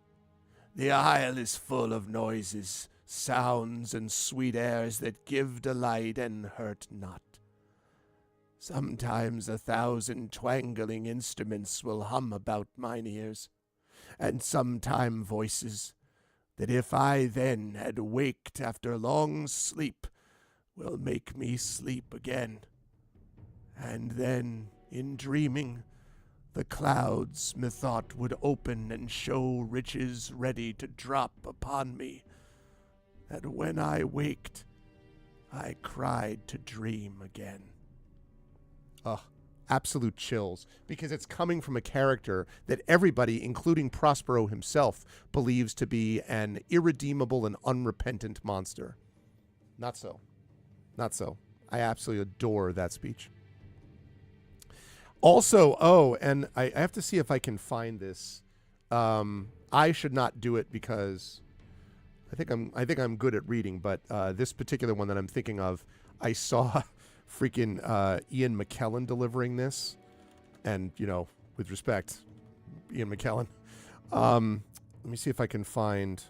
The isle is full of noises, sounds, and sweet airs that give delight and hurt not. Sometimes 1,000 twangling instruments will hum about mine ears, and sometime voices that if I then had waked after long sleep will make me sleep again. And then, in dreaming, the clouds, methought, would open and show riches ready to drop upon me, that when I waked, I cried to dream again. Absolute chills, because it's coming from a character that everybody, including Prospero himself, believes to be an irredeemable and unrepentant monster. Not so. not so. I absolutely adore that speech. Also, and I have to see if I can find this. I should not do it because I think I'm good at reading, but this particular one that I'm thinking of, I saw freaking Ian McKellen delivering this, and with respect, Ian McKellen. Let me see if I can find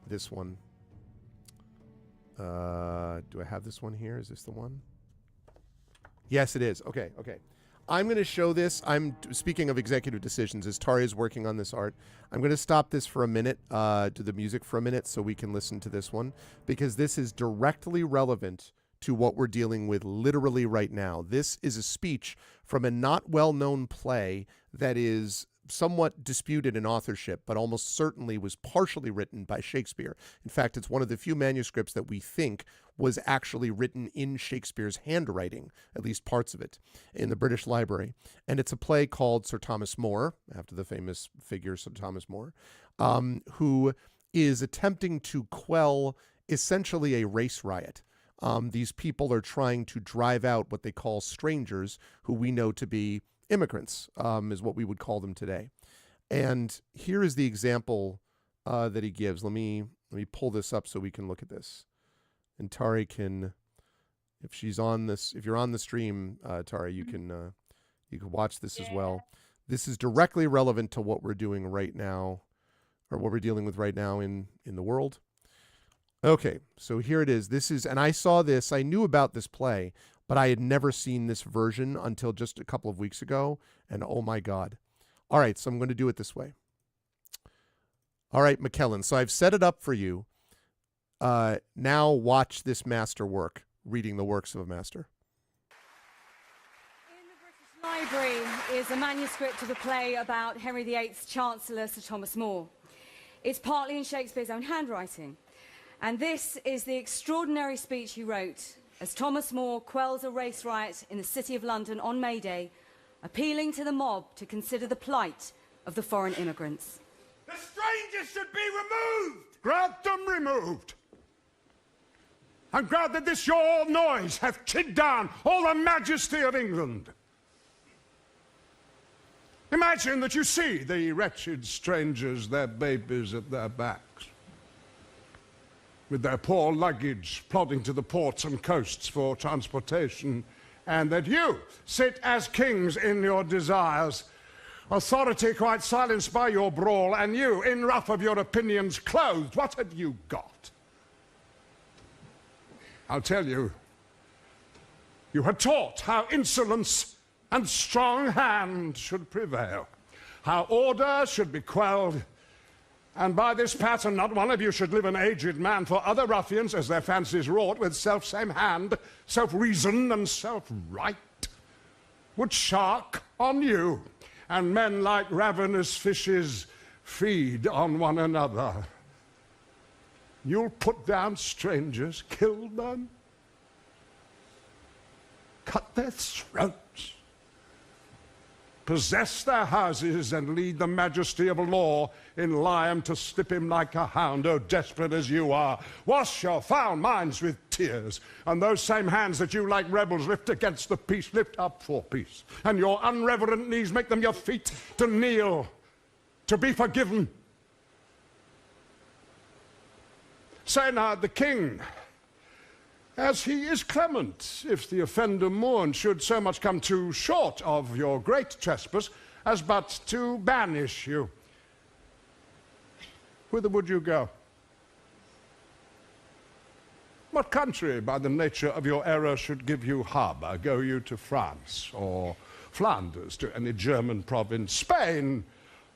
this one. Do I have this one here? Is this the one? Yes, it is. Okay. I'm going to show this. I'm speaking of executive decisions, as Tari is working on this art. I'm going to stop this for a minute, do the music for a minute, so we can listen to this one, because this is directly relevant to what we're dealing with literally right now. This is a speech from a not well-known play that is somewhat disputed in authorship, but almost certainly was partially written by Shakespeare. In fact, it's one of the few manuscripts that we think was actually written in Shakespeare's handwriting, at least parts of it, in the British Library. And it's a play called Sir Thomas More, after the famous figure Sir Thomas More, who is attempting to quell essentially a race riot. These people are trying to drive out what they call strangers, who we know to be immigrants, is what we would call them today. And here is the example that he gives. Let me pull this up so we can look at this. And Tari can, if you're on the stream, Tari, you can watch this as well. This is directly relevant to what we're doing right now, or what we're dealing with right now in the world. Okay, so here it is. And I saw this, I knew about this play, but I had never seen this version until just a couple of weeks ago, and oh my God. All right, so I'm going to do it this way. All right, McKellen, so I've set it up for you. Now watch this master work, reading the works of a master. In the British Library is a manuscript of a play about Henry VIII's Chancellor, Sir Thomas More. It's partly in Shakespeare's own handwriting. And this is the extraordinary speech he wrote as Thomas More quells a race riot in the City of London on May Day, appealing to the mob to consider the plight of the foreign immigrants. The strangers should be removed! Grant them removed. I'm glad that this your noise hath chid down all the majesty of England. Imagine that you see the wretched strangers, their babies at their backs, with their poor luggage plodding to the ports and coasts for transportation, and that you sit as kings in your desires, authority quite silenced by your brawl, and you, in ruff of your opinions, clothed. What have you got? I'll tell you, you had taught how insolence and strong hand should prevail, how order should be quelled, and by this pattern not one of you should live an aged man, for other ruffians, as their fancies wrought with self-same hand, self-reason and self-right, would shark on you, and men like ravenous fishes feed on one another. You'll put down strangers, kill them, cut their throats, possess their houses, and lead the majesty of law in Liam to slip him like a hound. Oh, desperate as you are, wash your foul minds with tears, and those same hands that you like rebels lift against the peace, lift up for peace, and your unreverent knees make them your feet to kneel, to be forgiven. Say now, the king, as he is clement, if the offender mourn, should so much come too short of your great trespass as but to banish you. Whither would you go? What country, by the nature of your error, should give you harbour? Go you to France, or Flanders, to any German province, Spain,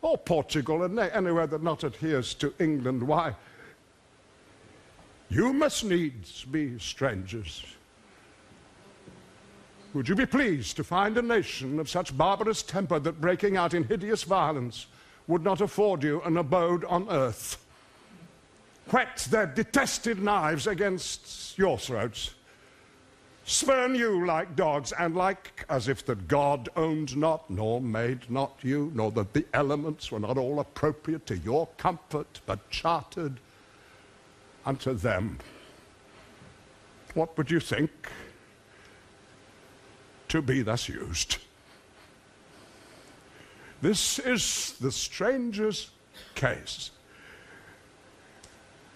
or Portugal, and anywhere that not adheres to England? Why, you must needs be strangers. Would you be pleased to find a nation of such barbarous temper that breaking out in hideous violence would not afford you an abode on earth? Whet their detested knives against your throats, spurn you like dogs, and like as if that God owned not, nor made not you, nor that the elements were not all appropriate to your comfort, but chartered unto them. what would you think to be thus used? This is the stranger's case.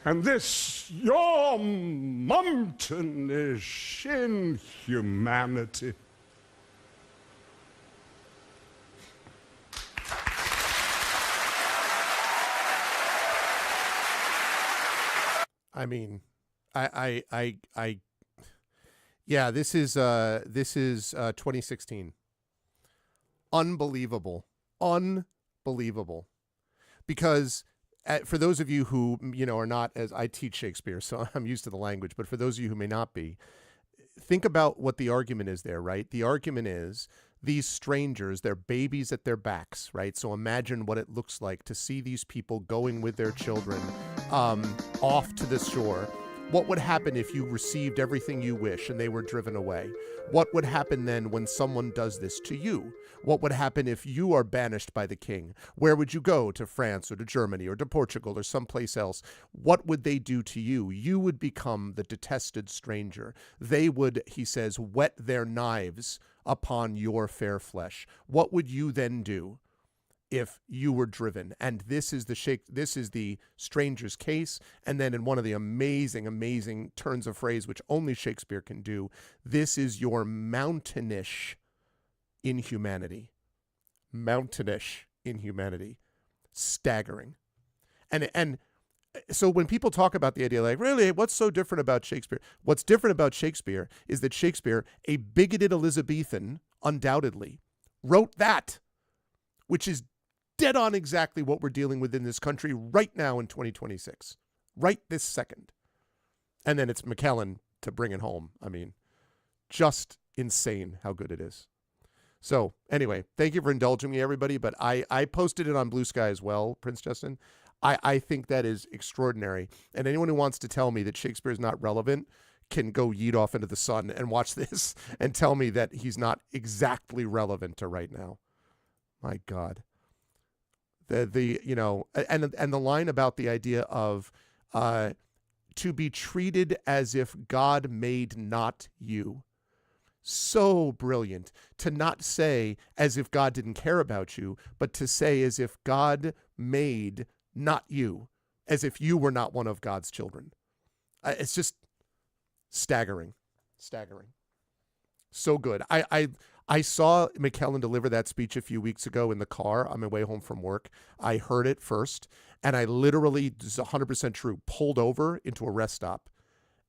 And this, your mountainish inhumanity. I mean, yeah, this is 2016. Unbelievable. Because for those of you who, are not, as I teach Shakespeare, so I'm used to the language, but for those of you who may not be, think about what the argument is there, right? The argument is these strangers, they're babies at their backs, right? So imagine what it looks like to see these people going with their children off to the shore. What would happen if you received everything you wish and they were driven away? What would happen then when someone does this to you? What would happen if you are banished by the king? Where would you go? To France or to Germany or to Portugal or someplace else? What would they do to you? You would become the detested stranger. They would, he says, whet their knives upon your fair flesh. What would you then do if you were driven? And this is the stranger's case. And then in one of the amazing turns of phrase, which only Shakespeare can do, this is your mountainish inhumanity. Mountainish inhumanity. Staggering. And so when people talk about the idea, like, really, what's so different about Shakespeare? What's different about Shakespeare is that Shakespeare, a bigoted Elizabethan, undoubtedly, wrote that, which is dead on exactly what we're dealing with in this country right now in 2026, right this second. And then it's McKellen to bring it home. I mean, just insane how good it is. So anyway, thank you for indulging me, everybody. But I posted it on Blue Sky as well, Prince Justin. I think that is extraordinary. And anyone who wants to tell me that Shakespeare is not relevant can go yeet off into the sun and watch this and tell me that he's not exactly relevant to right now. My God. And the line about the idea of to be treated as if God made not you. So brilliant. To not say as if God didn't care about you, but to say as if God made not you, as if you were not one of God's children. It's just staggering. So good. I saw McKellen deliver that speech a few weeks ago in the car on my way home from work. I heard it first, and I literally, this is 100% true, pulled over into a rest stop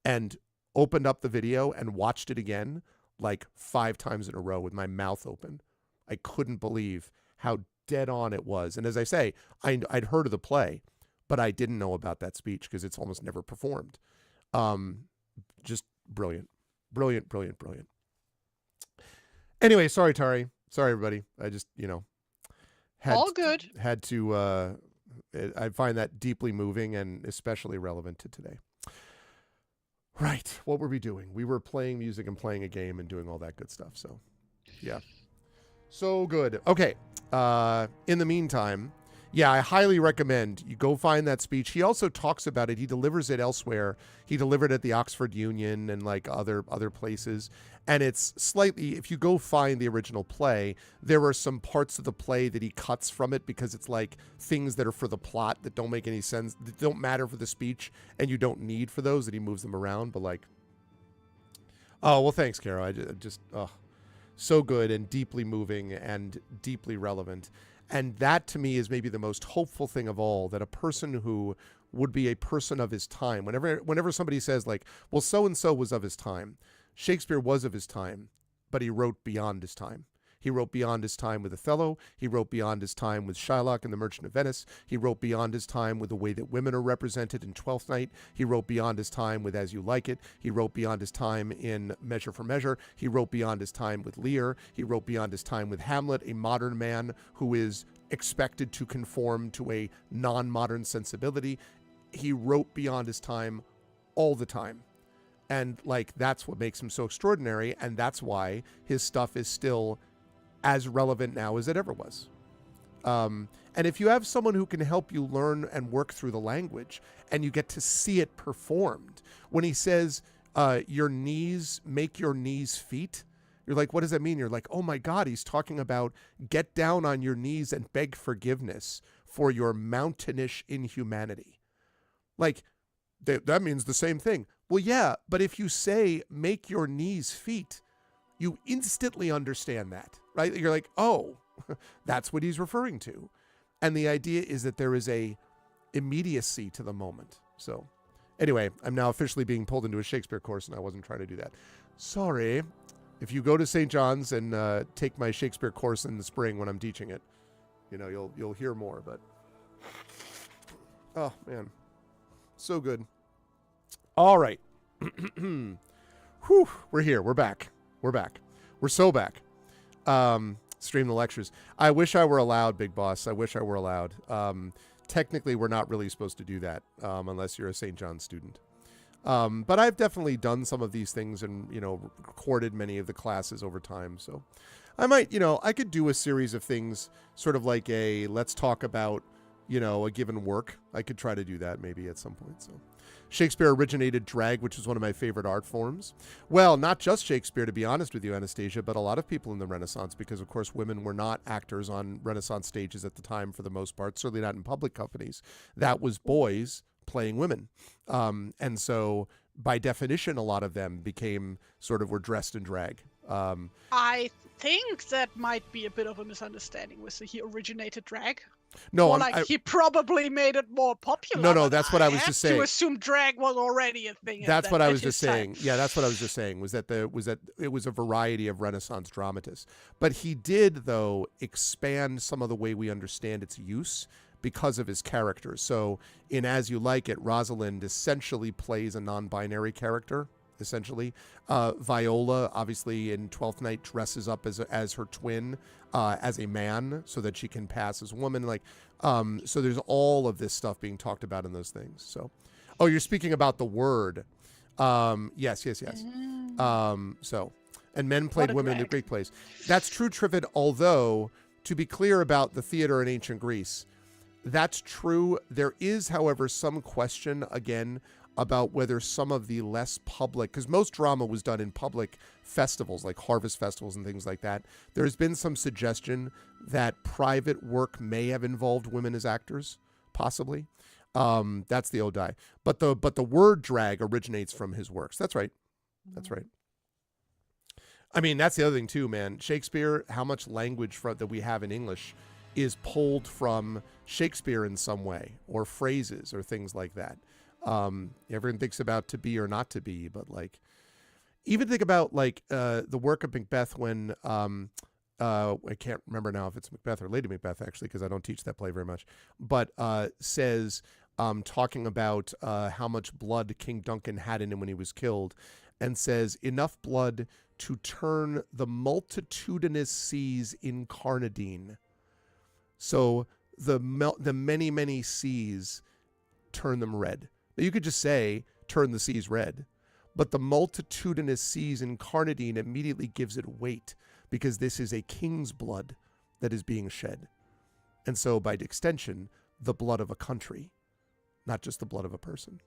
and opened up the video and watched it again like 5 times in a row with my mouth open. I couldn't believe how dead on it was. And as I say, I'd heard of the play, but I didn't know about that speech because it's almost never performed. Just brilliant. Anyway, sorry, Tari. Sorry, everybody. I just, all good. Had to, I find that deeply moving and especially relevant to today. Right. What were we doing? We were playing music and playing a game and doing all that good stuff. So, yeah. So good. Okay. In the meantime, yeah, I highly recommend you go find that speech. He also talks about it. He delivers it elsewhere. He delivered it at the Oxford Union and like other places. And it's slightly, if you go find the original play, there are some parts of the play that he cuts from it because it's like things that are for the plot that don't make any sense, that don't matter for the speech, and you don't need for those, that he moves them around. But like, oh, well, thanks, Carol. I just so good and deeply moving and deeply relevant. And that to me is maybe the most hopeful thing of all, that a person who would be a person of his time, whenever somebody says like, well, so-and-so was of his time, Shakespeare was of his time, but he wrote beyond his time. He wrote beyond his time with Othello. He wrote beyond his time with Shylock and the Merchant of Venice. He wrote beyond his time with the way that women are represented in Twelfth Night. He wrote beyond his time with As You Like It. He wrote beyond his time in Measure for Measure. He wrote beyond his time with Lear. He wrote beyond his time with Hamlet, a modern man who is expected to conform to a non-modern sensibility. He wrote beyond his time all the time. And like, that's what makes him so extraordinary. And that's why his stuff is still as relevant now as it ever was. And if you have someone who can help you learn and work through the language and you get to see it performed, when he says, your knees make your knees feet. You're like, what does that mean? You're like, oh my God, he's talking about get down on your knees and beg forgiveness for your mountainish inhumanity. Like, that means the same thing. Well, yeah, but if you say make your knees feet, you instantly understand that, right? You're like, oh, that's what he's referring to. And the idea is that there is a immediacy to the moment. So anyway, I'm now officially being pulled into a Shakespeare course, and I wasn't trying to do that. Sorry. If you go to St. John's and take my Shakespeare course in the spring when I'm teaching it, you'll hear more. But oh man, so good. All right, whew, we're here. We're back. We're so back. Stream the lectures. I wish I were allowed, Big Boss. I wish I were allowed. Technically, we're not really supposed to do that unless you're a St. John's student. But I've definitely done some of these things and, recorded many of the classes over time. So I might, I could do a series of things sort of like let's talk about, a given work. I could try to do that maybe at some point. So Shakespeare originated drag, which is one of my favorite art forms. Well, not just Shakespeare, to be honest with you, Anastasia, but a lot of people in the Renaissance, because of course women were not actors on Renaissance stages at the time for the most part, certainly not in public companies. That was boys playing women. And so by definition, a lot of them became were dressed in drag. I think that might be a bit of a misunderstanding with he originated drag. No, he probably made it more popular. No, that's what I was just saying. To assume drag was already a thing. That's what I was just saying. Yeah, that's what I was just saying. Was that it was a variety of Renaissance dramatists, but he did though expand some of the way we understand its use because of his character. So in As You Like It, Rosalind essentially plays a non-binary character. Essentially, Viola, obviously in Twelfth Night, dresses up as her twin, as a man, so that she can pass as a woman. So there's all of this stuff being talked about in those things. So, oh, you're speaking about the word. Yes. So, and men played women in Greek plays. That's true, Trivid. Although, to be clear about the theater in ancient Greece, that's true. There is, however, some question again about whether some of the less public, because most drama was done in public festivals like harvest festivals and things like that. There's been some suggestion that private work may have involved women as actors, possibly. That's the Odai. But the word drag originates from his works. That's right. That's right. I mean, that's the other thing too, man. Shakespeare, how much language that we have in English is pulled from Shakespeare in some way, or phrases or things like that. Everyone thinks about to be or not to be, but even think about the work of Macbeth when I can't remember now if it's Macbeth or Lady Macbeth actually, because I don't teach that play very much, but says talking about how much blood King Duncan had in him when he was killed, and says enough blood to turn the multitudinous seas incarnadine. So the many seas turn them red. You could just say, turn the seas red. But the multitudinous seas incarnadine immediately gives it weight, because this is a king's blood that is being shed. And so, by extension, the blood of a country, not just the blood of a person.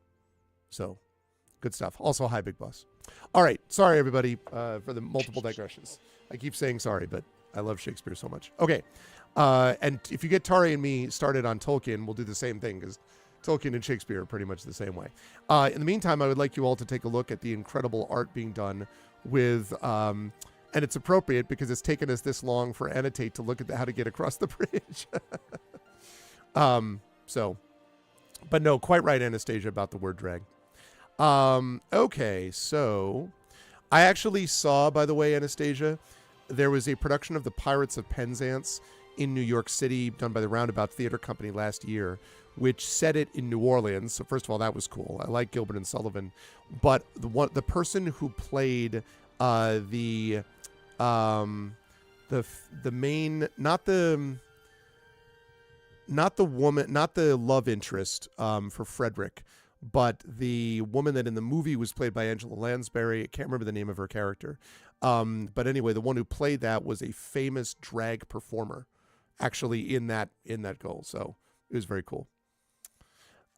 So, good stuff. Also, hi, Big Boss. All right. Sorry, everybody, for the multiple digressions. I keep saying sorry, but I love Shakespeare so much. Okay. And if you get Tari and me started on Tolkien, we'll do the same thing, because Tolkien and Shakespeare are pretty much the same way. In the meantime, I would like you all to take a look at the incredible art being done with, and it's appropriate because it's taken us this long for Annotate to look at how to get across the bridge. But no, quite right, Anastasia, about the word drag. Okay, so I actually saw, by the way, Anastasia, there was a production of The Pirates of Penzance in New York City done by the Roundabout Theater Company last year, which set it in New Orleans. So first of all, that was cool. I like Gilbert and Sullivan, but the person who played the main, not the woman, not the love interest for Frederick, but the woman that in the movie was played by Angela Lansbury. I can't remember the name of her character. But anyway, the one who played that was a famous drag performer, actually in that goal. So it was very cool.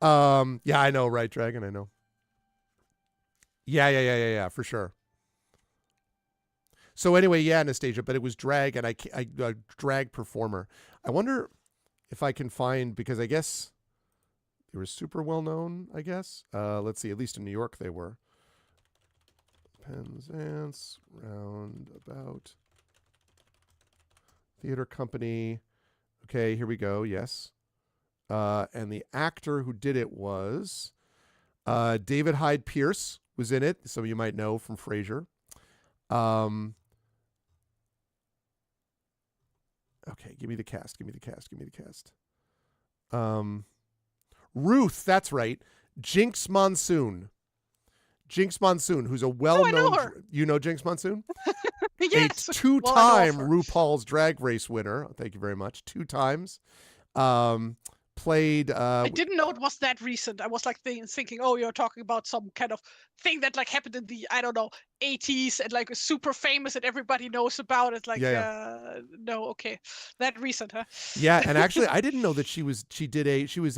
Yeah, I know, right, Dragon? I know. Yeah, for sure. So anyway, yeah, Anastasia, but it was drag, and I drag performer. I wonder if I can find, because I guess they were super well known. I guess. Let's see. At least in New York, they were. Penzance Roundabout Theater Company. Okay, here we go. Yes. And the actor who did it was David Hyde Pierce was in it. Some of you might know from Frasier. Okay, give me the cast. Ruth, that's right. Jinx Monsoon. Who's a well-known... I know her. You know Jinx Monsoon? Yes. A two-time RuPaul's Drag Race winner. Thank you very much. 2 times. Played... I didn't know it was that recent. I was like thinking, oh, you're talking about some kind of thing that like happened in the, I don't know, 80s and like was super famous and everybody knows about it. Like, no, okay. That recent, huh? Yeah, and actually I didn't know that she was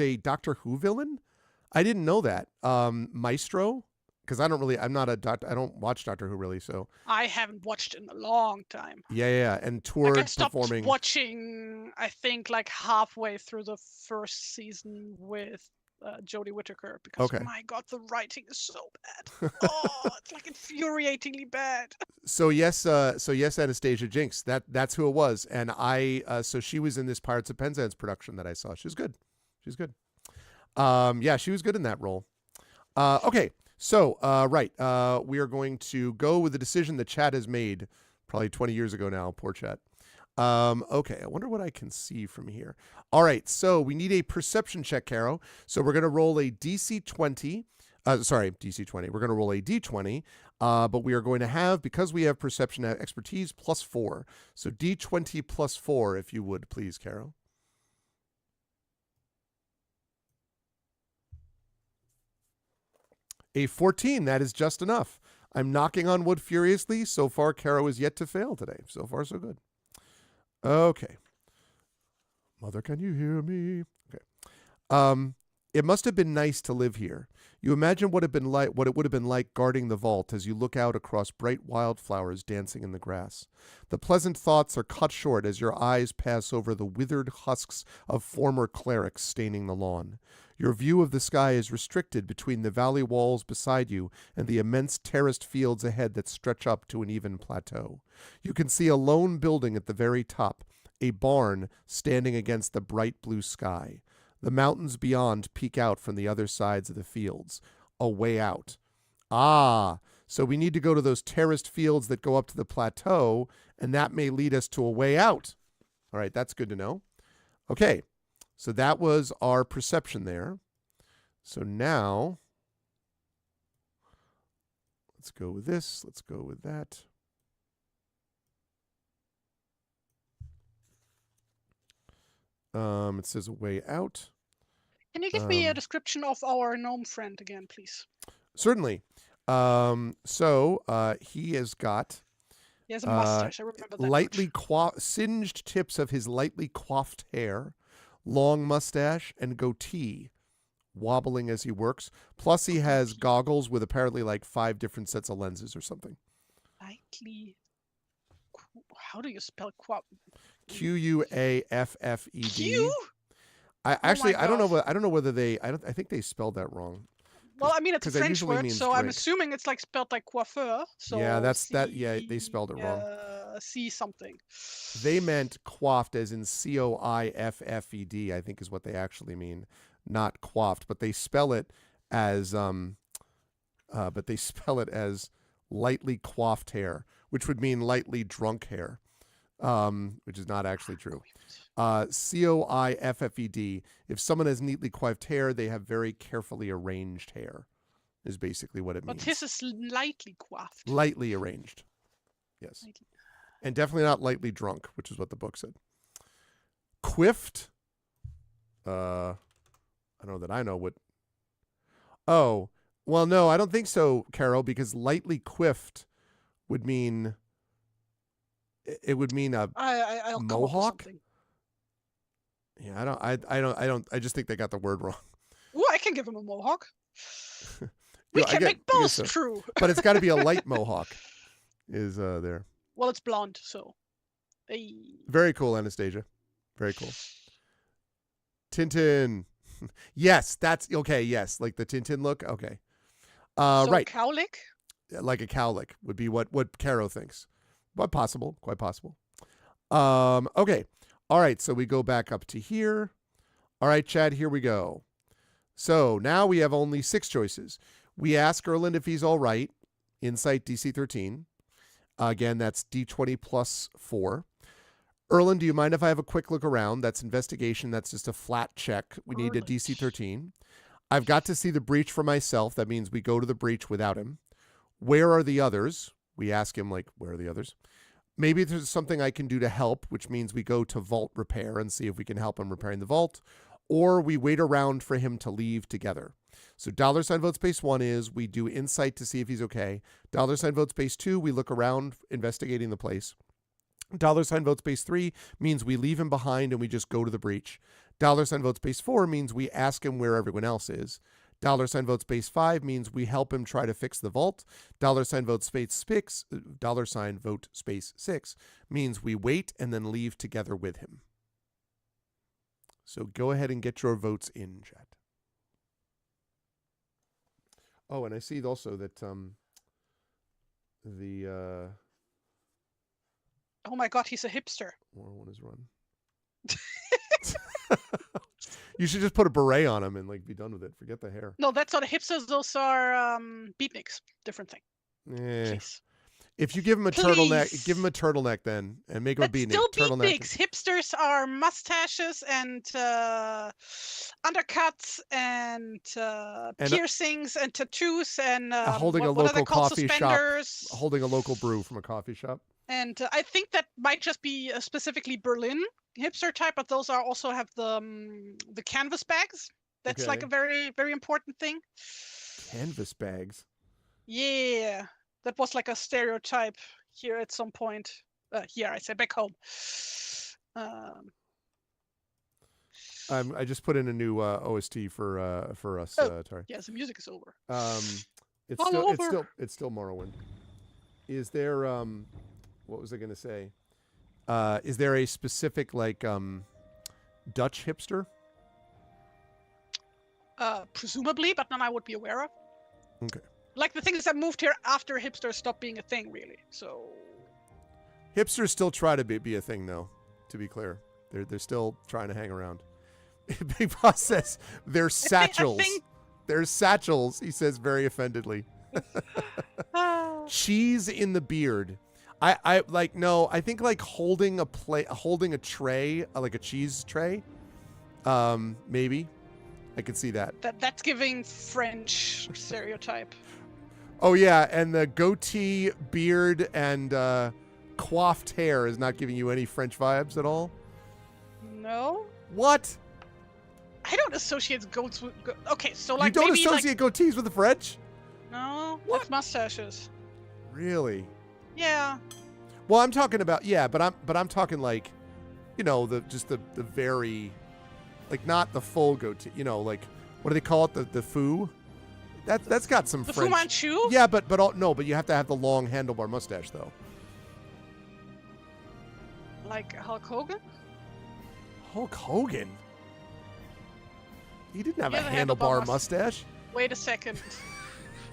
a Doctor Who villain. I didn't know that. Maestro, because I'm not a doctor. I don't watch Doctor Who really, so I haven't watched in a long time. Yeah, and toured like I stopped performing. Watching, I think, like halfway through the first season with Jodie Whittaker because my God, the writing is so bad. Oh, it's like infuriatingly bad. So yes, Anastasia Jinx. That's who it was, and so she was in this Pirates of Penzance production that I saw. She was good. Yeah, she was good in that role. Okay. So, we are going to go with the decision that Chat has made probably 20 years ago now. Poor Chat. Okay, I wonder what I can see from here. All right, so we need a perception check, Caro. So we're going to roll a DC 20. DC 20. We're going to roll a D20, but we are going to have, because we have perception expertise, +4. So D20 +4, if you would, please, Caro. A 14, that is just enough. I'm knocking on wood furiously. So far, Caro is yet to fail today. So far, so good. Okay. Mother, can you hear me? Okay. It must have been nice to live here. You imagine what it would have been like guarding the vault as you look out across bright wildflowers dancing in the grass. The pleasant thoughts are cut short as your eyes pass over the withered husks of former clerics staining the lawn. Your view of the sky is restricted between the valley walls beside you and the immense terraced fields ahead that stretch up to an even plateau. You can see a lone building at the very top, a barn standing against the bright blue sky. The mountains beyond peek out from the other sides of the fields. A way out. Ah, so we need to go to those terraced fields that go up to the plateau, and that may lead us to a way out. All right, that's good to know. Okay. So that was our perception there. So now, let's go with this. Let's go with that. It says a way out. Can you give me a description of our gnome friend again, please? Certainly. So he has got... He has a mustache, I remember that lightly singed tips of his lightly coiffed hair. Long mustache and goatee, wobbling as he works. Plus, he has goggles with apparently like 5 different sets of lenses or something. Lightly. How do you spell quaff? Quaffed. Q? I don't know whether they. I think they spelled that wrong. Well, I mean, it's a French word, so I'm assuming it's like spelled like coiffeur. So yeah, that. Yeah, they spelled it wrong. C something. They meant coiffed as in COIFFED, I think is what they actually mean, not coiffed. But they spell it as lightly coiffed hair, which would mean lightly drunk hair, which is not actually true. COIFFED. If someone has neatly coiffed hair, they have very carefully arranged hair, is basically what it means. But his is lightly coiffed. Lightly arranged. Yes. Lightly. And definitely not lightly drunk, which is what the book said. Quiffed. I don't know that I know what. Oh, well, no, I don't think so, Carol, because lightly quiffed would mean. It would mean a I'll mohawk. Yeah, I just think they got the word wrong. Ooh, I can give him a mohawk. We You know, can make I guess both so. true. But it's got to be a light mohawk. Is there? Well, it's blonde, so. Hey. Very cool, Anastasia. Very cool. Tintin. Yes, that's okay. Yes, like the Tintin look. Okay. So Right. cowlick? Like a cowlick would be what Caro thinks. But possible, quite possible. Okay. All right, so we go back up to here. All right, Chad, here we go. So now we have only 6 choices. We ask Erland if he's all right. Insight DC 13. Again, that's D20 plus 4. Erland, do you mind if I have a quick look around? That's investigation. That's just a flat check. We need a DC 13. I've got to see the breach for myself. That means we go to the breach without him. Where are the others? We ask him, like, where are the others? Maybe there's something I can do to help, which means we go to vault repair and see if we can help him repairing the vault. Or we wait around for him to leave together. So $ vote space 1 is we do insight to see if he's okay. $ vote space 2, we look around investigating the place. $ vote space 3 means we leave him behind and we just go to the breach. $ vote space 4 means we ask him where everyone else is. $ vote space 5 means we help him try to fix the vault. $ vote space 6, $ vote space 6 means we wait and then leave together with him. So go ahead and get your votes in, chat. Oh, and I see also that Oh my god, he's a hipster. one is run. You should just put a beret on him and like be done with it. Forget the hair. No, that's not a hipsters. Those are beatniks. Different thing. Please. If you give him a turtleneck, give him a turtleneck then, and make him a beatnik. Still Turtleneck. beatniks. Hipsters are mustaches and undercuts and piercings and tattoos and holding a what are they local called? coffee Suspenders. shop, holding a local brew from a coffee shop. And I think that might just be specifically Berlin hipster type, but those are also have the canvas bags. That's like a very, very important thing. Canvas bags. Yeah, that was like a stereotype here at some point. Here, I say back home. I just put in a new OST for us, Tari. Yes, the music is over. It's still Morrowind. Is there what was I going to say? Is there a specific like Dutch hipster? Presumably, but none I would be aware of. Okay. Like the things that moved here after hipsters stopped being a thing, really. So hipsters still try to be a thing, though. To be clear, they're still trying to hang around. Big Boss says they're satchels. They're satchels. He says very offendedly. Cheese in the beard. I like no. I think like holding a tray, like a cheese tray. Maybe. I could see that. That's giving French stereotype. Oh yeah, and the goatee, beard, and coiffed hair is not giving you any French vibes at all. No. What? I don't associate goats with. Okay, so like you don't maybe associate goatees with the French? No, what? That's mustaches. Really? Yeah. Well, I'm talking about but I'm talking like, you know, the very, like not the full goatee. You know, like what do they call it? The foo. That's got some the French. Fu Manchu? Yeah, but you have to have the long handlebar mustache though. Like Hulk Hogan? Hulk Hogan? He didn't have a handlebar handlebar mustache. Wait a second.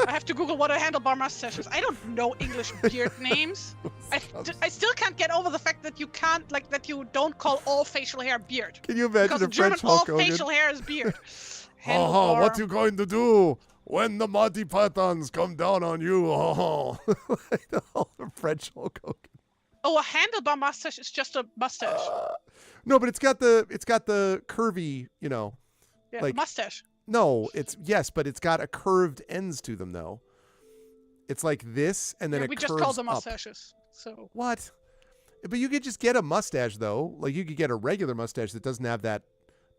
I have to Google what a handlebar mustache is. I don't know English beard names. I still can't get over the fact that you can't, like, that you don't call all facial hair beard. Can you imagine because a in German, French Hulk all Hogan? facial hair is beard. Oh, what you going to do when the Monty Pythons come down on you? Oh, like the French Hulk Hogan. Oh, a handlebar mustache is just a mustache. No, but it's got the curvy, you know. Yeah, like mustache. No, but it's got a curved ends to them though. It's like this, and then it we curves just call them up. mustaches. So What? But you could just get a mustache though. Like you could get a regular mustache that doesn't have that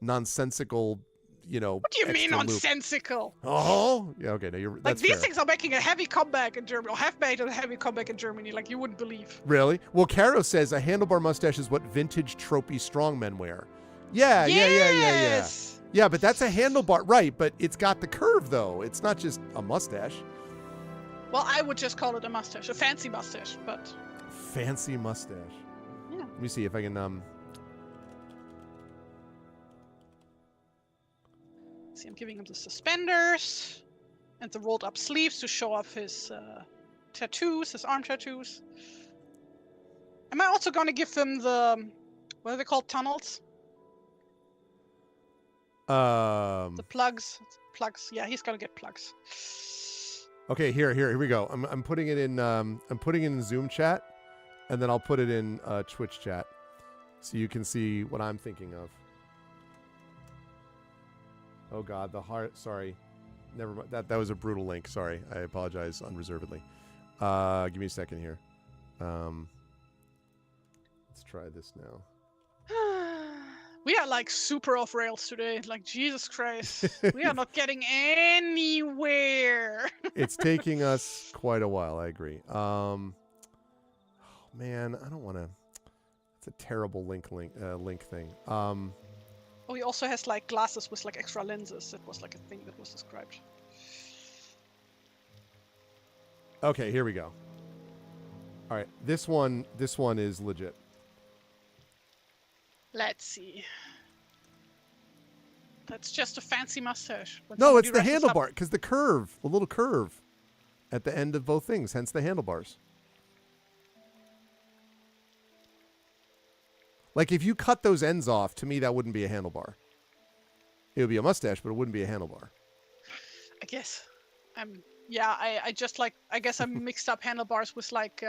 nonsensical, you know. What do you mean extra loop. nonsensical? Oh, yeah. Okay, no, Like that's these fair. things are making a heavy comeback in Germany, or have made a heavy comeback in Germany, like you wouldn't believe. Really? Well, Caro says a handlebar mustache is what vintage tropey strongmen wear. Yeah. Yes! Yeah, but that's a handlebar. Right, but it's got the curve, though. It's not just a mustache. Well, I would just call it a mustache, a fancy mustache, but... Fancy mustache. Yeah. Let me see if I can... See, I'm giving him the suspenders and the rolled up sleeves to show off his tattoos, his arm tattoos. Am I also going to give him the... What are they called? Tunnels? The plugs. Plugs. Yeah, he's going to get plugs. Okay, here we go. I'm putting it in Zoom chat, and then I'll put it in Twitch chat, so you can see what I'm thinking of. Oh God, the heart. Sorry, never mind. That was a brutal link. Sorry, I apologize unreservedly. Give me a second here. Let's try this now. We are like super off rails today. Like, Jesus Christ. We are not getting anywhere. It's taking us quite a while. I agree. Oh, man, I don't want to. It's a terrible link thing. Oh, he also has like glasses with like extra lenses. That was like a thing that was described. Okay, here we go. All right, this one is legit. Let's see. That's just a fancy mustache. No, it's the handlebar, because the curve, the little curve at the end of both things, hence the handlebars. Like, if you cut those ends off, to me, that wouldn't be a handlebar. It would be a mustache, but it wouldn't be a handlebar. I guess. Yeah, I just like, I guess I mixed up handlebars with like,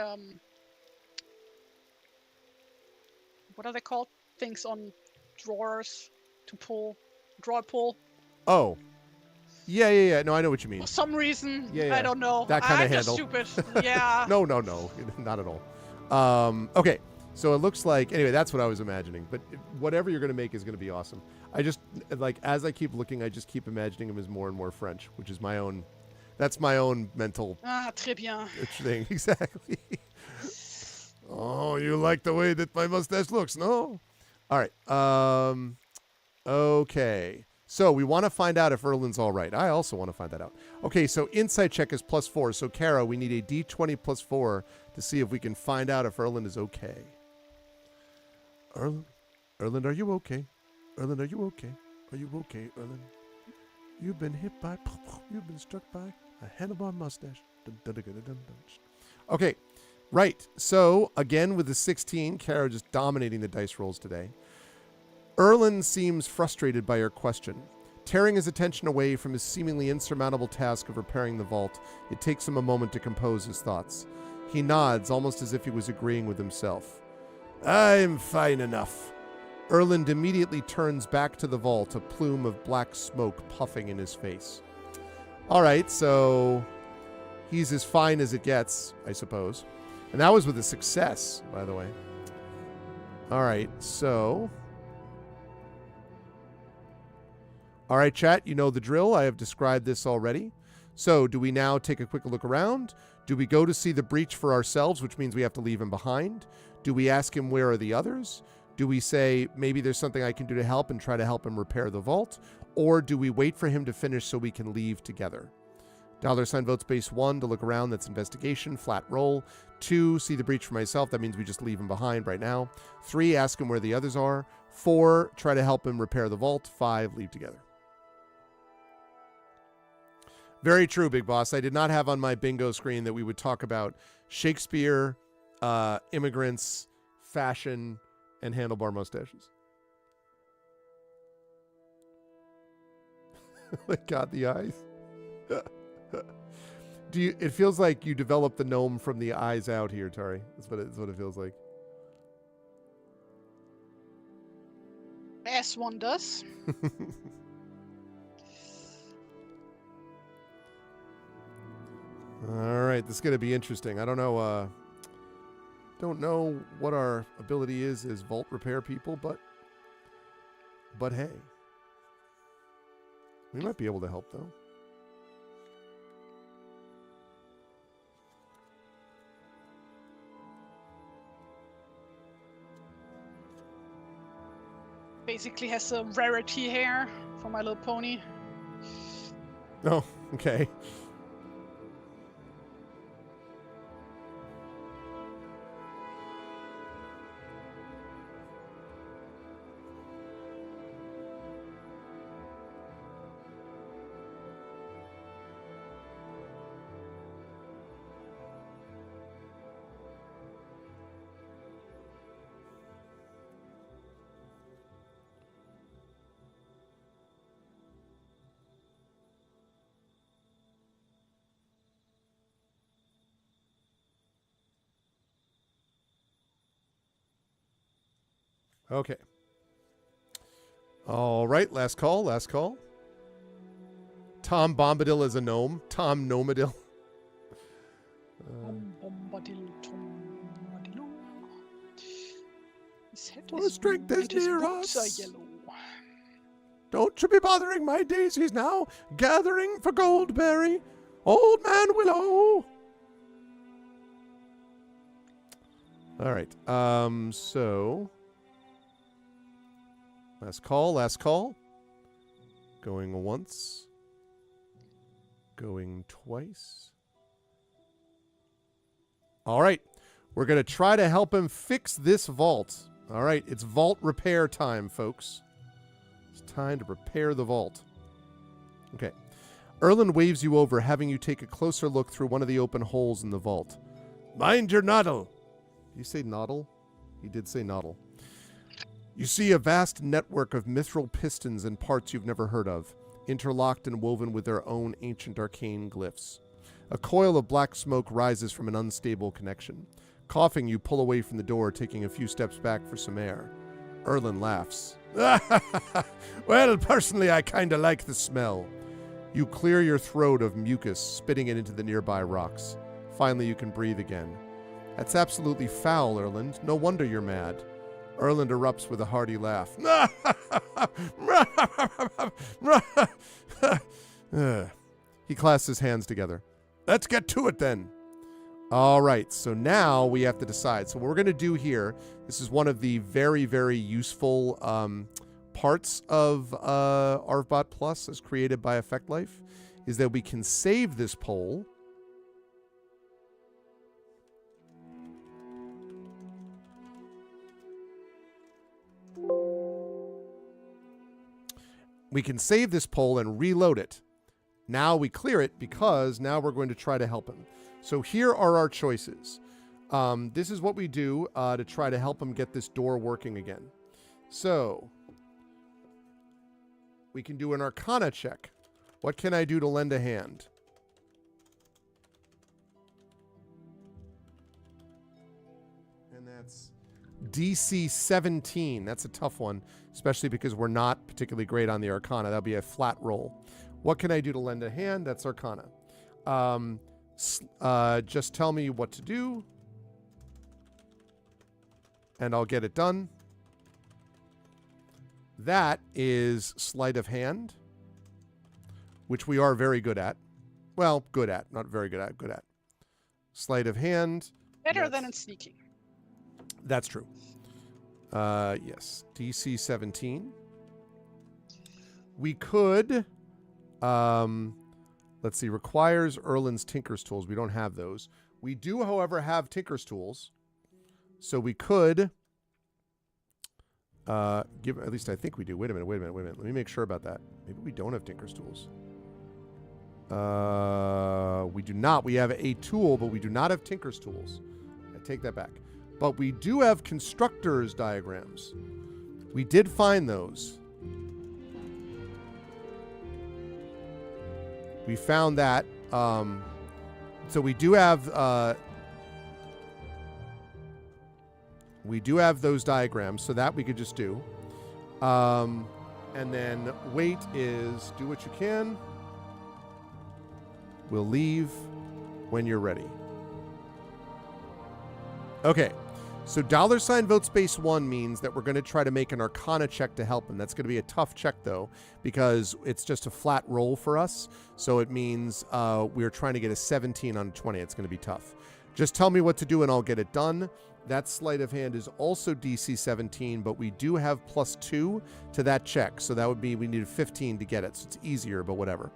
what are they called? Things on drawers to pull, drawer pull. Oh. Yeah. No, I know what you mean. For some reason, Yeah. I don't know. That kind of I'm just handle. stupid. Yeah. No, not at all. Okay, so it looks like, anyway, that's what I was imagining. But whatever you're going to make is going to be awesome. I just, like, as I keep looking, I just keep imagining him as more and more French, which is my own, that's my own mental très bien. thing. Exactly. Oh, you like the way that my mustache looks, no? All right. Okay. So we want to find out if Erlen's all right. I also want to find that out. Okay, so insight check is +4. So, Kara, we need a D20 +4 to see if we can find out if Erlen is okay. Erlen, are you okay? Erlen, are you okay? Are you okay, Erlen? You've been hit by, you've been struck by a handlebar mustache. Dun, dun, dun, dun, dun, dun. Okay, right. So, again, with the 16, Kara just dominating the dice rolls today. Erlen seems frustrated by her question. Tearing his attention away from his seemingly insurmountable task of repairing the vault, it takes him a moment to compose his thoughts. He nods, almost as if he was agreeing with himself. I'm fine enough. Erlen immediately turns back to the vault, a plume of black smoke puffing in his face. All right, so he's as fine as it gets, I suppose. And that was with a success, by the way. All right, so... All right, chat, you know the drill. I have described this already. So do we now take a quick look around? Do we go to see the breach for ourselves, which means we have to leave him behind? Do we ask him where are the others? Do we say maybe there's something I can do to help and try to help him repair the vault? Or do we wait for him to finish so we can leave together? $ vote space 1 to look around. That's investigation, flat roll. 2, see the breach for myself. That means we just leave him behind right now. 3, ask him where the others are. 4, try to help him repair the vault. 5, leave together. Very true, Big Boss. I did not have on my bingo screen that we would talk about Shakespeare, immigrants, fashion, and handlebar mustaches. God, the eyes. It feels like you developed the gnome from the eyes out here, Tari. That's what it feels like. As one does. All right, this is going to be interesting. I don't know what our ability is as vault repair people, but hey. We might be able to help, though. Basically has a rarity here for My Little Pony. Oh, okay. Okay. All right, last call, last call. Tom Bombadil is a gnome. Tom Gnomadil. Bombadil, Tombadillo. His head Our is strength blue is and his near boots us. are yellow. Don't you be bothering my daisies now. Gathering for Goldberry. Old Man Willow. All right. So last call, last call. Going once. Going twice. All right. We're going to try to help him fix this vault. All right. It's vault repair time, folks. It's time to repair the vault. Okay. Erland waves you over, having you take a closer look through one of the open holes in the vault. Mind your noddle. Did you say noddle? He did say noddle. You see a vast network of mithril pistons and parts you've never heard of, interlocked and woven with their own ancient arcane glyphs. A coil of black smoke rises from an unstable connection. Coughing, you pull away from the door, taking a few steps back for some air. Erland laughs. Well, personally, I kinda like the smell. You clear your throat of mucus, spitting it into the nearby rocks. Finally, you can breathe again. That's absolutely foul, Erland. No wonder you're mad. Erland erupts with a hearty laugh. He clasps his hands together. Let's get to it then. All right, so now we have to decide. So what we're going to do here, this is one of the very, very useful parts of ARVBot Plus as created by Effect Life, is that we can save this poll. We can save this poll and reload it. Now we clear it because now we're going to try to help him. So here are our choices. This is what we do to try to help him get this door working again. So we can do an Arcana check. What can I do to lend a hand? And that's DC 17. That's a tough one, especially because we're not particularly great on the Arcana. That'll be a flat roll. What can I do to lend a hand? That's Arcana. Just tell me what to do, and I'll get it done. That is Sleight of Hand, which we are very good at. Well, good at. Not very good at. Good at. Sleight of Hand. Better than in sneaking. That's true. Yes. DC 17. We could... let's see. Requires Erland's Tinker's Tools. We don't have those. We do, however, have Tinker's Tools. So we could... give, at least I think we do. Wait a minute. Let me make sure about that. Maybe we don't have Tinker's Tools. We do not. We have a tool, but we do not have Tinker's Tools. I take that back. But we do have Constructor's Diagrams. We did find those. We found that. So we do have those diagrams, so that we could just do. And then wait is do what you can. We'll leave when you're ready. Okay. So $vote space 1 means that we're going to try to make an Arcana check to help him. That's going to be a tough check, though, because it's just a flat roll for us. So it means we're trying to get a 17 on a 20. It's going to be tough. Just tell me what to do, and I'll get it done. That sleight of hand is also DC 17, but we do have +2 to that check. So that would be, we needed 15 to get it. So it's easier, but whatever.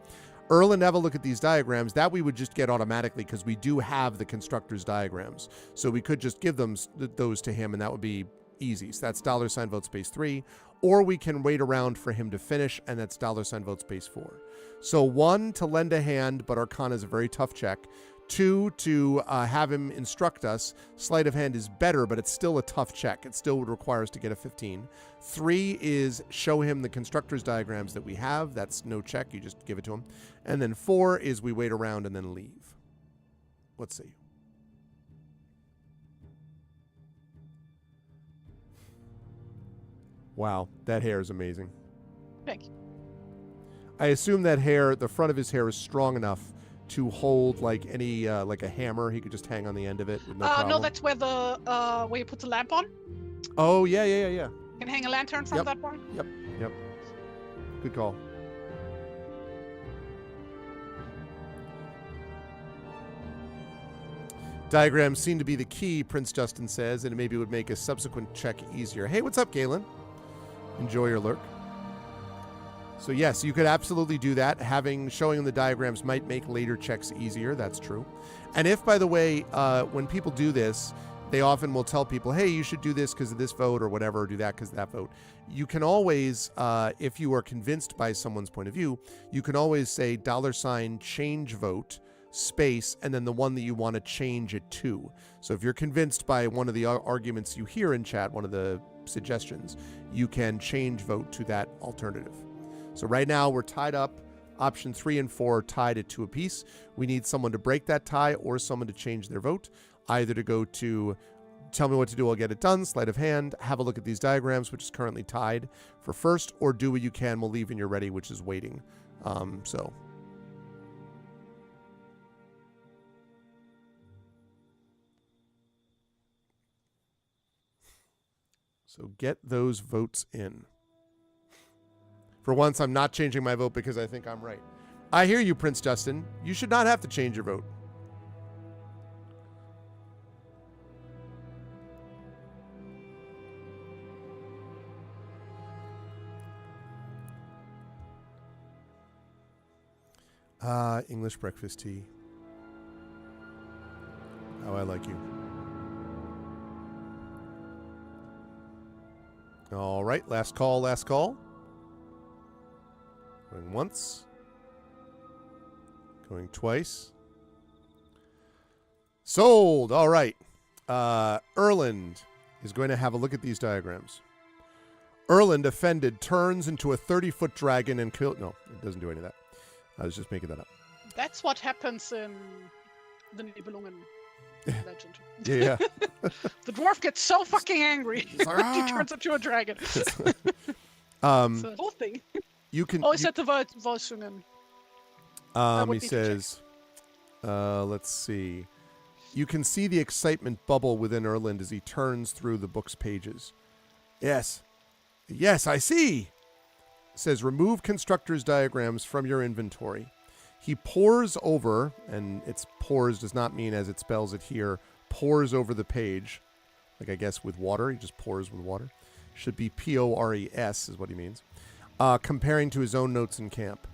Erland, have a look at these diagrams. That we would just get automatically because we do have the constructor's diagrams. So we could just give them those to him, and that would be easy. So that's $ vote space 3. Or we can wait around for him to finish, and that's $ vote space 4. So 1, to lend a hand, but Arcana is a very tough check. 2, to have him instruct us. Sleight of hand is better, but it's still a tough check. It still would require us to get a 15. 3 is show him the constructor's diagrams that we have. That's no check. You just give it to him. And then 4 is we wait around and then leave. Let's see. Wow, that hair is amazing. Thank you. I assume that hair, the front of his hair is strong enough to hold like any like a hammer. He could just hang on the end of it with no problem. No, that's where the where you put the lamp on. Oh yeah. You can hang a lantern from that one. Yep. Good call. Diagrams seem to be the key, Prince Justin says, and it maybe would make a subsequent check easier. Hey, what's up, Galen? Enjoy your lurk. So yes, you could absolutely do that. Showing them the diagrams might make later checks easier. That's true. And if, by the way, when people do this, they often will tell people, hey, you should do this because of this vote or whatever, or do that because of that vote. You can always, if you are convinced by someone's point of view, you can always say $change vote space and then the one that you want to change it to. So if you're convinced by one of the arguments you hear in chat, one of the suggestions, you can change vote to that alternative. So right now we're tied up. Option 3 and 4 are tied at 2 apiece. We need someone to break that tie or someone to change their vote, either to go to tell me what to do, I'll get it done, sleight of hand, have a look at these diagrams, which is currently tied for first, or do what you can, we'll leave when you're ready, which is waiting. So get those votes in. For once, I'm not changing my vote because I think I'm right. I hear you, Prince Justin. You should not have to change your vote. English breakfast tea. How I like you. All right, last call. Going once. Going twice. Sold. All right. Erland is going to have a look at these diagrams. Erland, offended, turns into a 30-foot dragon and kills... No, it doesn't do any of that. I was just making that up. That's what happens in the Nibelungen legend. Yeah. The dwarf gets so fucking angry he turns into a dragon. It's a whole thing. You can. Oh, is that the Volsungen? He says, let's see. You can see the excitement bubble within Erland as he turns through the book's pages. Yes, I see. Says, remove constructor's diagrams from your inventory. He pores over, and it's pores does not mean as it spells it here, pours over the page. Like, I guess with water. He just pours with water. Should be P-O-R-E-S is what he means. Comparing to his own notes in camp.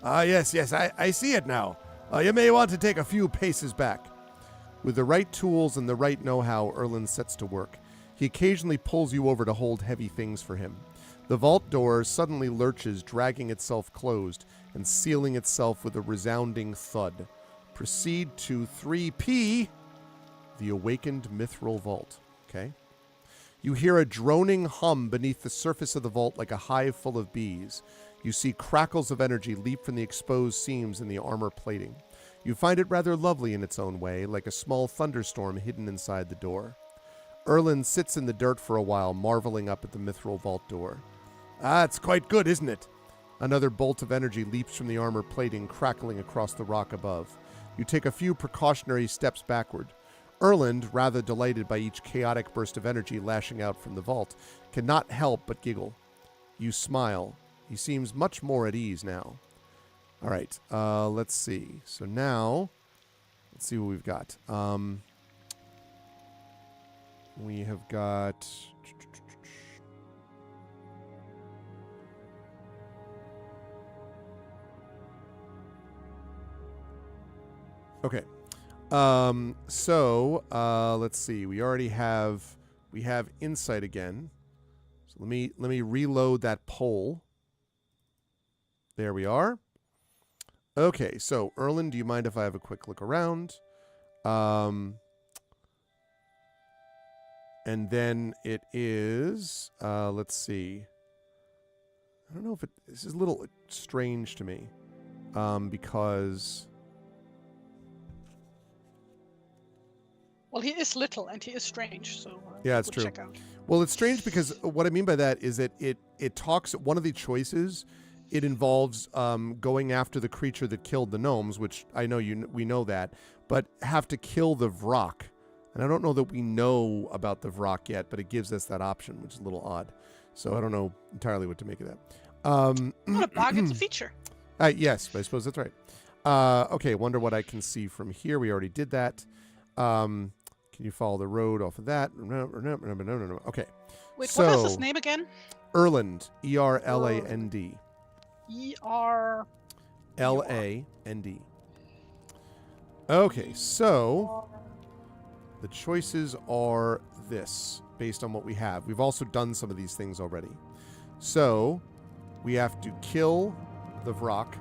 Yes, I see it now. You may want to take a few paces back. With the right tools and the right know-how, Erland sets to work. He occasionally pulls you over to hold heavy things for him. The vault door suddenly lurches, dragging itself closed and sealing itself with a resounding thud. Proceed to 3P, the awakened mithril vault. Okay. You hear a droning hum beneath the surface of the vault like a hive full of bees. You see crackles of energy leap from the exposed seams in the armor plating. You find it rather lovely in its own way, like a small thunderstorm hidden inside the door. Erland sits in the dirt for a while, marveling up at the mithril vault door. It's quite good, isn't it? Another bolt of energy leaps from the armor plating, crackling across the rock above. You take a few precautionary steps backward. Erland, rather delighted by each chaotic burst of energy lashing out from the vault, cannot help but giggle. You smile. He seems much more at ease now. All right, let's see. So now, let's see what we've got. We have got... Okay. Let's see. We have insight again. So let me reload that poll. There we are. Okay, so Erlen, do you mind if I have a quick look around? And then it is, let's see. I don't know if this is a little strange to me, because... Well, he is little and he is strange, so yeah, it's we'll true. check out. Well, it's strange because what I mean by that is that it talks, one of the choices, it involves going after the creature that killed the gnomes, which I know we know that, but have to kill the Vrak. And I don't know that we know about the Vrak yet, but it gives us that option, which is a little odd. So I don't know entirely what to make of that. Not a bug, it's a feature. Yes, I suppose that's right. Okay, wonder what I can see from here. We already did that. Can you follow the road off of that? No. Okay. Wait, so, what is his name again? Erland. E-R-L-A-N-D. E-R-L-A-N-D. Okay, so the choices are this, based on what we have. We've also done some of these things already. So we have to kill the Vrak.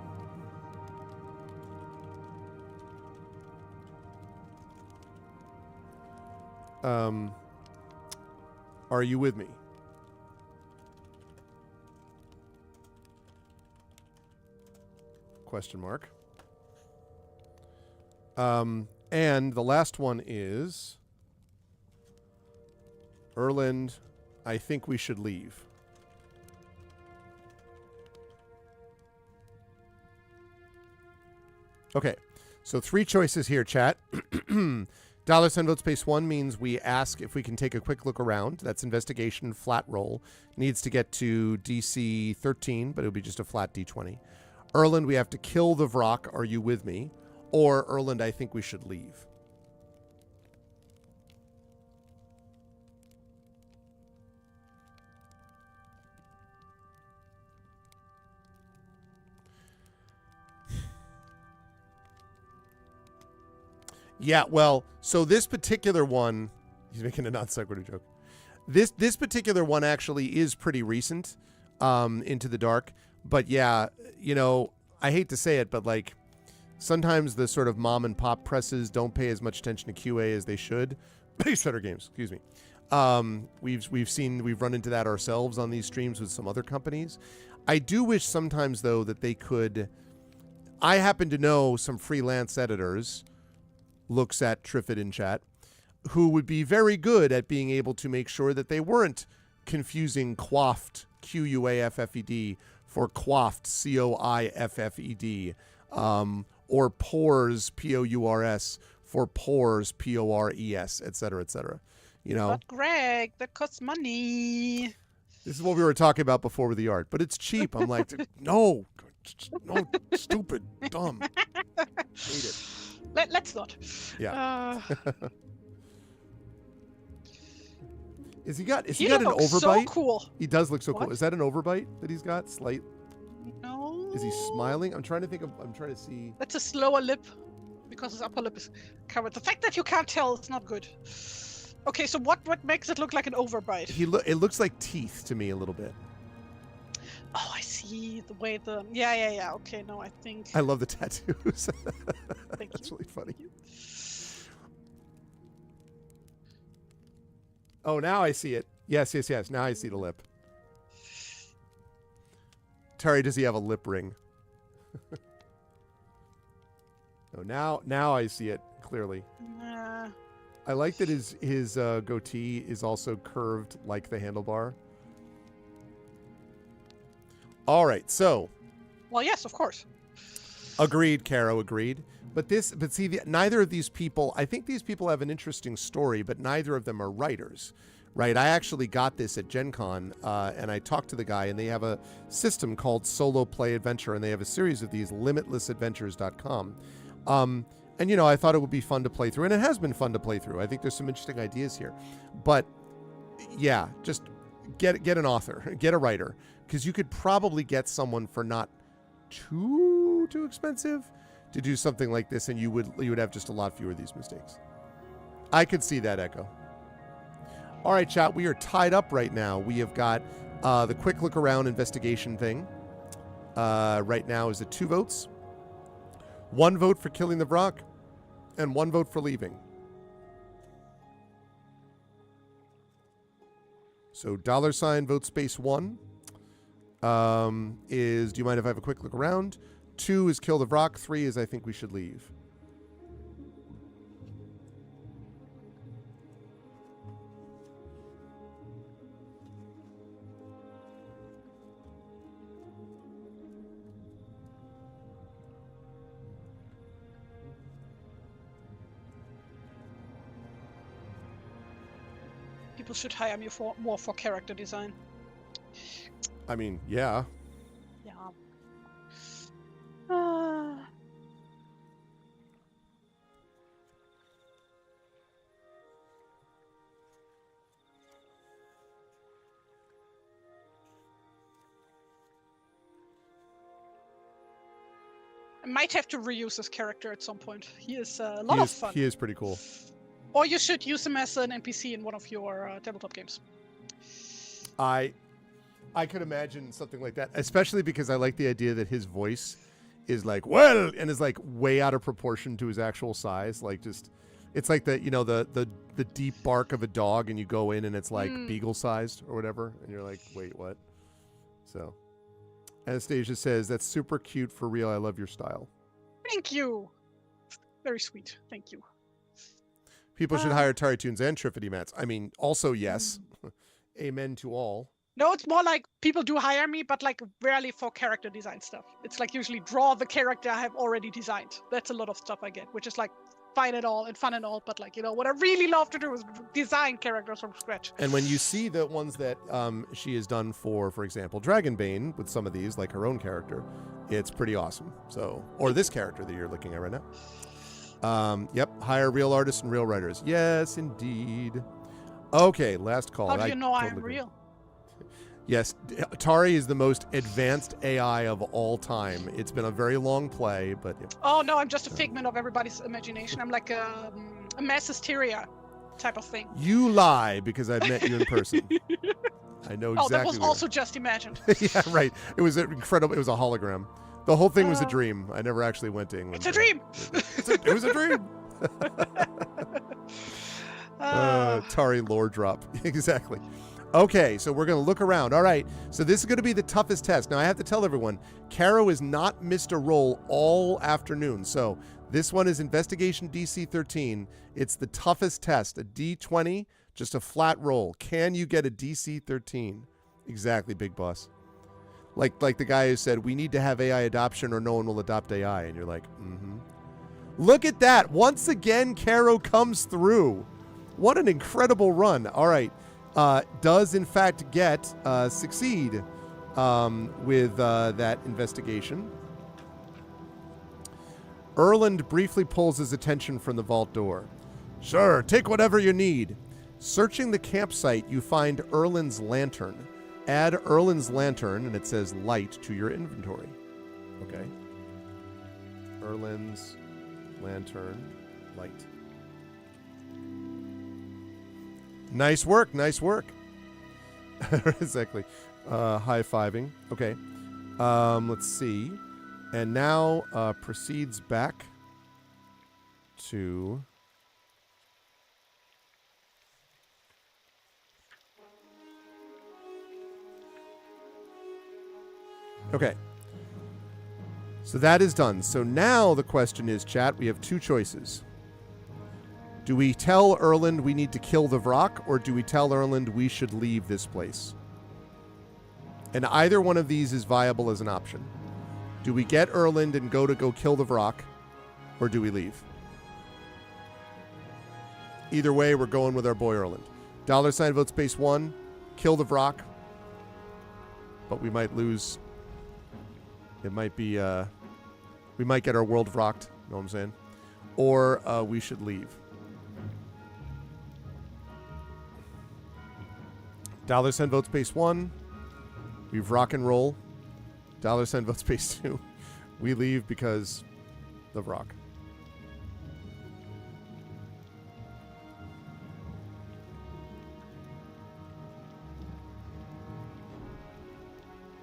Are you with me? Question mark. And the last one is Erland, I think we should leave. Okay. So 3 choices here, chat. $10 vote space 1 means we ask if we can take a quick look around. That's investigation, flat roll. Needs to get to DC 13, but it'll be just a flat D20. Erland, we have to kill the Vrak. Are you with me? Or Erland, I think we should leave. Yeah, well, so this particular one, he's making a non sequitur joke. This particular one actually is pretty recent, Into the Dark. But yeah, you know, I hate to say it, but like sometimes the sort of mom and pop presses don't pay as much attention to QA as they should. Better Games, excuse me. We've run into that ourselves on these streams with some other companies. I do wish sometimes though that they could. I happen to know some freelance editors. Looks at Triffid in chat, who would be very good at being able to make sure that they weren't confusing quaffed, Q-U-A-F-F-E-D, for quaffed, C-O-I-F-F-E-D, or pores, P-O-U-R-S, for pores, P-O-R-E-S, et cetera, you know? But Greg, that costs money. This is what we were talking about before with the art, but it's cheap. I'm like, no, stupid, dumb. Hate it. Let's not. Yeah. Is he got an looks overbite? so cool. He does look so What? cool. Is that an overbite that he's got? Slight. No. Is he smiling? I'm trying to see. That's a slower lip because his upper lip is covered. The fact that you can't tell is not good. Okay, so what makes it look like an overbite? It looks like teeth to me a little bit. Oh, I see the way the yeah. Okay, no, I think. I love the tattoos. Thank That's you. really funny. Oh, now I see it. Yes. Now I see the lip. Terry, does he have a lip ring? Oh, now I see it clearly. I like that his goatee is also curved like the handlebar. All right, so. Well, yes, of course. Agreed, Caro, agreed. But see, neither of these people, I think these people have an interesting story, but neither of them are writers, right? I actually got this at Gen Con, and I talked to the guy, and they have a system called Solo Play Adventure, and they have a series of these, limitlessadventures.com. And, you know, I thought it would be fun to play through, and it has been fun to play through. I think there's some interesting ideas here. But, yeah, just get an author, get a writer, because you could probably get someone for not too expensive to do something like this, and you would have just a lot fewer of these mistakes. I could see that, Echo. All right, chat, we are tied up right now. We have got the quick look around investigation thing. Right now is at 2 votes. 1 vote for killing the Vrock, and 1 vote for leaving. So $ vote space 1 is, do you mind if I have a quick look around? 2 is kill the Vrock. 3 is I think we should leave. People should hire me more for character design. I mean, yeah. Yeah. I might have to reuse this character at some point. He is a lot of fun. He is pretty cool. Or you should use him as an NPC in one of your tabletop games. I could imagine something like that, especially because I like the idea that his voice is like, well, and is like way out of proportion to his actual size. Like just, it's like the, you know, the deep bark of a dog, and you go in and it's like beagle sized or whatever. And you're like, wait, what? So Anastasia says, that's super cute for real. I love your style. Thank you. Very sweet. Thank you. People should hire TariToons and Triffity Mats. I mean, also, yes. Amen to all. No, it's more like people do hire me, but like rarely for character design stuff. It's like usually draw the character I have already designed. That's a lot of stuff I get, which is like fine and all and fun and all. But like, you know, what I really love to do is design characters from scratch. And when you see the ones that she has done for example, Dragonbane with some of these, like her own character, it's pretty awesome. So, or this character that you're looking at right now. Yep, hire real artists and real writers. Yes, indeed. Okay, last call. How do you know I'm real? Yes, Tari is the most advanced AI of all time. It's been a very long play, but... Yeah. Oh, no, I'm just a figment of everybody's imagination. I'm like a mass hysteria type of thing. You lie, because I've met you in person. I know exactly. Oh, that was also just imagined. Yeah, right. It was incredible. It was a hologram. The whole thing was a dream. I never actually went to England. It's a dream! It was a dream! Tari lore drop. Exactly. Okay, so we're going to look around. All right, so this is going to be the toughest test. Now, I have to tell everyone, Caro has not missed a roll all afternoon. So this one is Investigation DC 13. It's the toughest test, a D20, just a flat roll. Can you get a DC 13? Exactly, Big Boss. Like the guy who said, we need to have AI adoption or no one will adopt AI. And you're like, mm-hmm. Look at that. Once again, Caro comes through. What an incredible run. All right. Does, in fact, succeed with that investigation. Erland briefly pulls his attention from the vault door. Sure, take whatever you need. Searching the campsite, you find Erland's lantern. Add Erland's lantern, and it says light, to your inventory. Okay. Erland's lantern, light. Nice work, nice work. Exactly. High-fiving. Okay. Let's see. And now proceeds back to... Okay. So that is done. So now the question is, chat, we have two choices. Do we tell Erland we need to kill the Vrock, or do we tell Erland we should leave this place? And either one of these is viable as an option. Do we get Erland and go kill the Vrock, or do we leave? Either way, we're going with our boy Erland. $ vote space 1, kill the Vrock, but we might lose. It might be, we might get our world Vrocked, you know what I'm saying? or we should leave. $. Vote space 1. We've rock and roll. $. Vote space 2. We leave because of rock.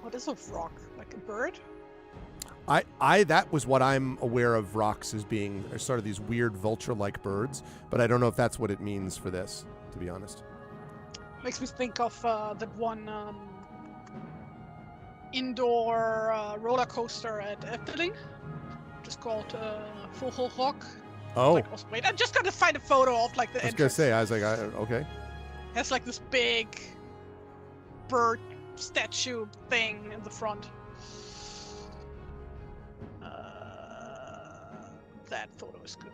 What is a rock? Like a bird? That was what I'm aware of rocks as being, are sort of these weird vulture-like birds, but I don't know if that's what it means for this, to be honest. Makes me think of that one indoor roller coaster at Efteling, just called Vogelrok. Oh. Like, wait, I'm just gonna find a photo of like the I was entrance. gonna say, I was like, okay. It has like this big bird statue thing in the front. That photo is good.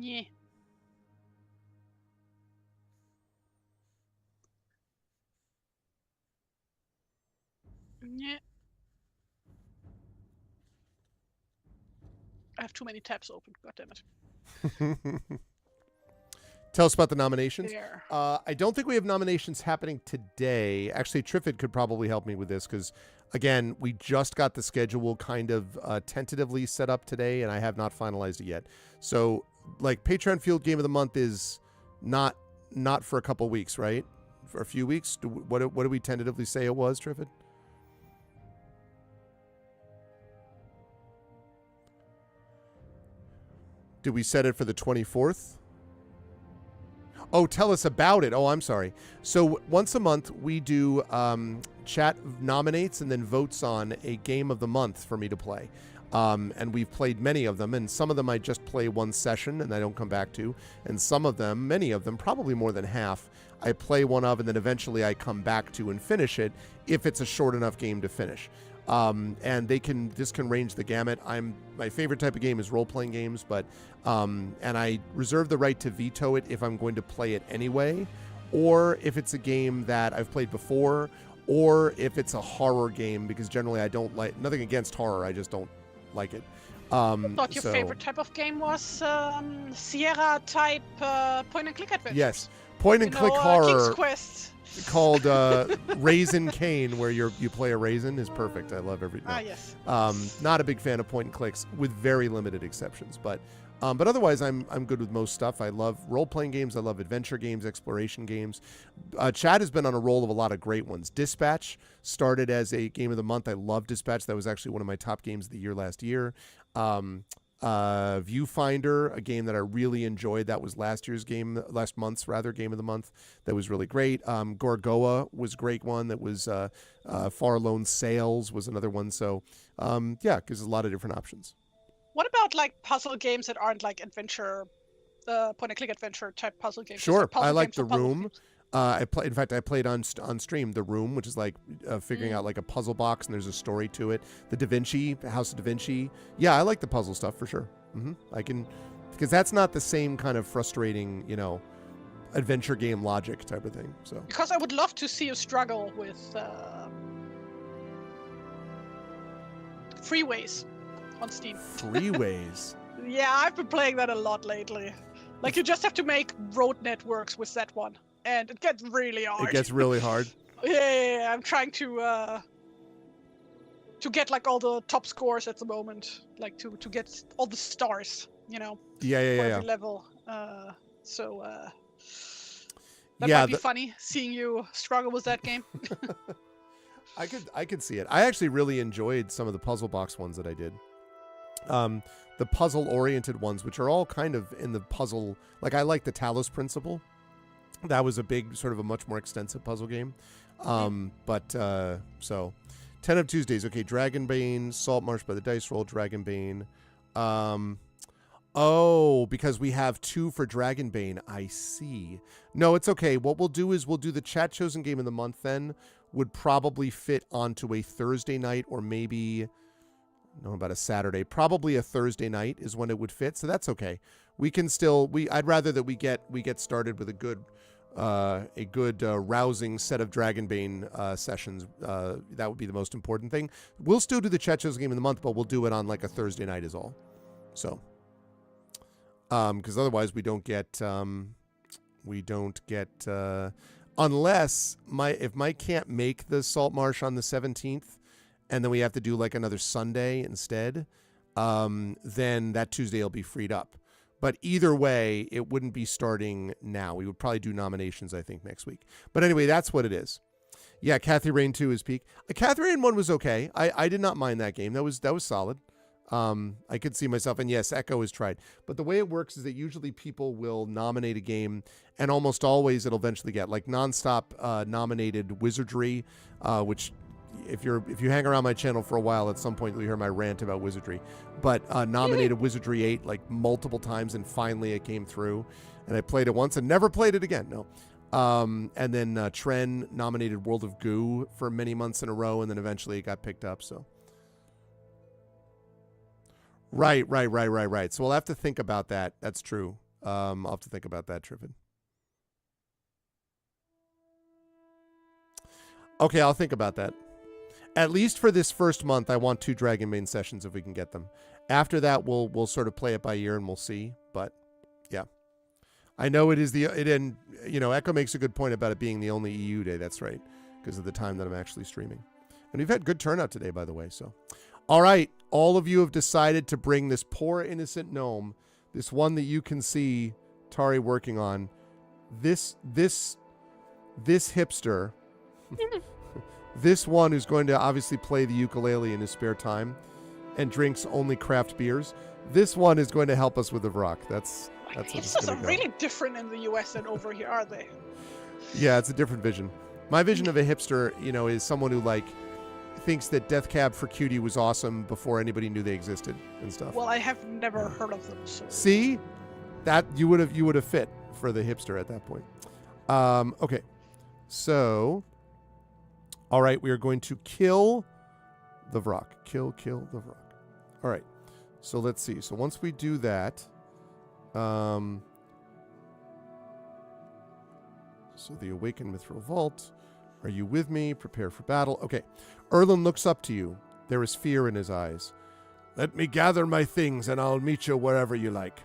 Yeah. Yeah. I have too many tabs open. God damn it. Tell us about the nominations. There. I don't think we have nominations happening today. Actually, Triffid could probably help me with this because, again, we just got the schedule kind of tentatively set up today, and I have not finalized it yet. So, like, Patreon Field Game of the Month is not for a couple weeks, right? For a few weeks. What do we tentatively say it was, Triffid? Did we set it for the 24th? Oh, tell us about it. Oh, I'm sorry. So once a month, we do chat nominates and then votes on a game of the month for me to play. And we've played many of them, and some of them I just play one session and I don't come back to. And some of them, many of them, probably more than half, I play one of and then eventually I come back to and finish it if it's a short enough game to finish. And this can range the gamut. My favorite type of game is role-playing games, but and I reserve the right to veto it if I'm going to play it anyway, or if it's a game that I've played before, or if it's a horror game, because generally I don't like, nothing against horror, I just don't like it. I thought your favorite type of game was Sierra type point and click adventures. Yes, point and click horror. King's Quest. Called Raisin Cane, where you play a raisin, is perfect. I love every. No. Yes. Not a big fan of point and clicks, with very limited exceptions, but otherwise I'm good with most stuff. I love role playing games. I love adventure games, exploration games. Chad has been on a roll of a lot of great ones. Dispatch started as a game of the month. I love Dispatch. That was actually one of my top games of the year last year. Viewfinder, a game that I really enjoyed. That was last month's game of the month. That was really great. Gorgoa was a great one. That was Far Lone Sails was another one. So yeah, gives a lot of different options. What about like puzzle games that aren't like adventure, point and click adventure type puzzle games? Sure, I like The Room. I played on stream The Room, which is like figuring out like a puzzle box and there's a story to it. The House of Da Vinci. Yeah, I like the puzzle stuff for sure. I can, because that's not the same kind of frustrating, adventure game logic type of thing. So because I would love to see you struggle with Freeways on Steam. Freeways. Yeah, I've been playing that a lot lately. Like you just have to make road networks with that one. And it gets really hard. It gets really hard. Yeah, I'm trying to get like all the top scores at the moment, like to get all the stars, for every level. So that might be funny seeing you struggle with that game. I could see it. I actually really enjoyed some of the puzzle box ones that I did. The puzzle oriented ones, which are all kind of in the puzzle. Like I like the Talos Principle. That was a big, sort of a much more extensive puzzle game. So 10 of Tuesdays. Okay, Dragonbane, Saltmarsh by the Dice Roll, Dragonbane. Because we have 2 for Dragonbane. I see. No, it's okay. What we'll do is we'll do the chat chosen game of the month then. Would probably fit onto a Thursday night or maybe know about a Saturday. Probably a Thursday night is when it would fit, so that's okay. We can still I'd rather that we get started with a good rousing set of Dragonbane sessions. That would be the most important thing. We'll still do the Chechos game of the month, but we'll do it on like a Thursday night is all. So, because otherwise we don't get unless if Mike can't make the Salt Marsh on the 17th, and then we have to do like another Sunday instead, then that Tuesday will be freed up. But either way, it wouldn't be starting now. We would probably do nominations, I think, next week. But anyway, that's what it is. Yeah, Kathy Rain 2 is peak. Kathy Rain 1 was okay. I did not mind that game. That was solid. I could see myself, and yes, Echo is tried. But the way it works is that usually people will nominate a game, and almost always it'll eventually get, like Nonstop nominated Wizardry, which if you hang around my channel for a while, at some point you'll hear my rant about Wizardry. But nominated Wizardry 8 like multiple times, and finally it came through, and I played it once and never played it again. No. And then Tren nominated World of Goo for many months in a row, and then eventually it got picked up. So. Right. So we'll have to think about that. That's true. I'll have to think about that, Triffid. Okay, I'll think about that. At least for this first month, I want 2 Dragonbane sessions if we can get them. After that, we'll sort of play it by ear and we'll see. But yeah, I know and Echo makes a good point about it being the only EU day. That's right, because of the time that I'm actually streaming. And we've had good turnout today, by the way. So, all right, all of you have decided to bring this poor innocent gnome, this one that you can see Tari working on, this hipster. This one who's going to obviously play the ukulele in his spare time and drinks only craft beers. This one is going to help us with the Vrock. That's hipsters are really different in the US than over here, are they? Yeah, it's a different vision. My vision of a hipster, is someone who thinks that Death Cab for Cutie was awesome before anybody knew they existed and stuff. Well, I have never heard of them. So. See, that you would have fit for the hipster at that point. Okay, so. All right, we are going to kill the Vrock. Kill the Vrock. All right, so let's see. So once we do that, so the Awakened Mithril Vault. Are you with me? Prepare for battle. Okay, Erlen looks up to you. There is fear in his eyes. Let me gather my things and I'll meet you wherever you like.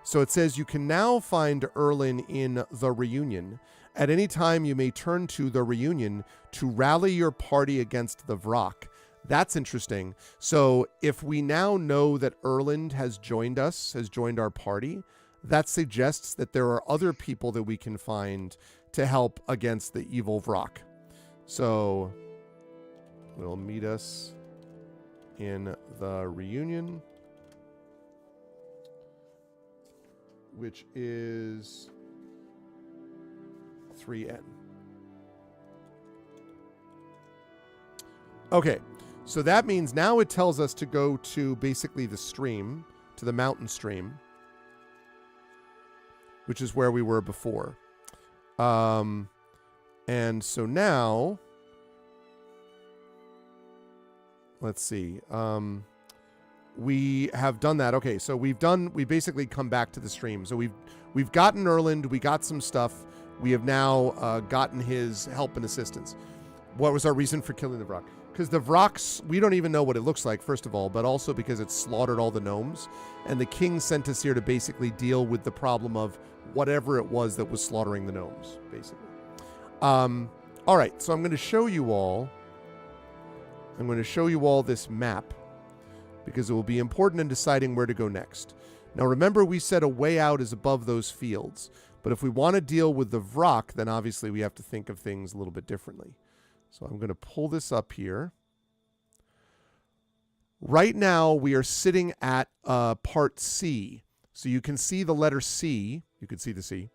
So it says you can now find Erlen in the Reunion. At any time, you may turn to the Reunion to rally your party against the Vrock. That's interesting. So if we now know that Erland has joined us, has joined our party, that suggests that there are other people that we can find to help against the evil Vrock. So we'll meet us in the Reunion, which is 3N. Okay, so that means now it tells us to go to basically the stream, to the mountain stream, which is where we were before. And so now, let's see. We have done that. Okay, so we basically come back to the stream. So we've gotten Erland, we got some stuff. We have now gotten his help and assistance. What was our reason for killing the Vrock? Because the Vrocks, we don't even know what it looks like, first of all, but also because it slaughtered all the gnomes. And the king sent us here to basically deal with the problem of whatever it was that was slaughtering the gnomes, basically. All right, so I'm going to show you all this map because it will be important in deciding where to go next. Now, remember, we said a way out is above those fields. But if we want to deal with the Vrock, then obviously we have to think of things a little bit differently. So I'm going to pull this up here. Right now, we are sitting at part C. So you can see the letter C. You can see the C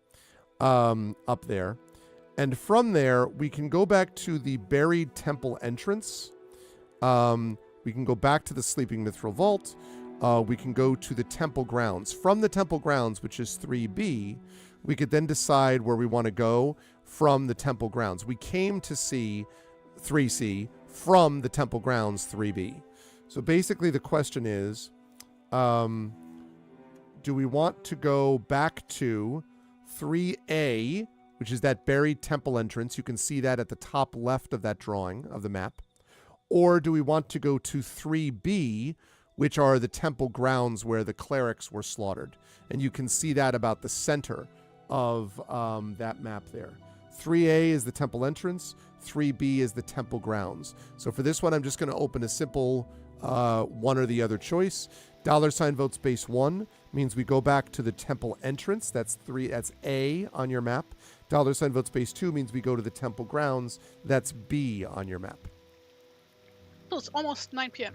up there. And from there, we can go back to the buried temple entrance. We can go back to the Sleeping Mithril Vault. We can go to the temple grounds. From the temple grounds, which is 3B, we could then decide where we want to go from the temple grounds. We came to see 3C from the temple grounds 3B. So basically the question is, do we want to go back to 3A, which is that buried temple entrance? You can see that at the top left of that drawing of the map. Or do we want to go to 3B, which are the temple grounds where the clerics were slaughtered? And you can see that about the center of that map there. 3A is the temple entrance. 3B is the temple grounds. So for this one, I'm just going to open a simple one or the other choice. $ vote space 1 means we go back to the temple entrance. That's A on your map. $ vote space 2 means we go to the temple grounds. That's B on your map. So it's almost 9 p.m.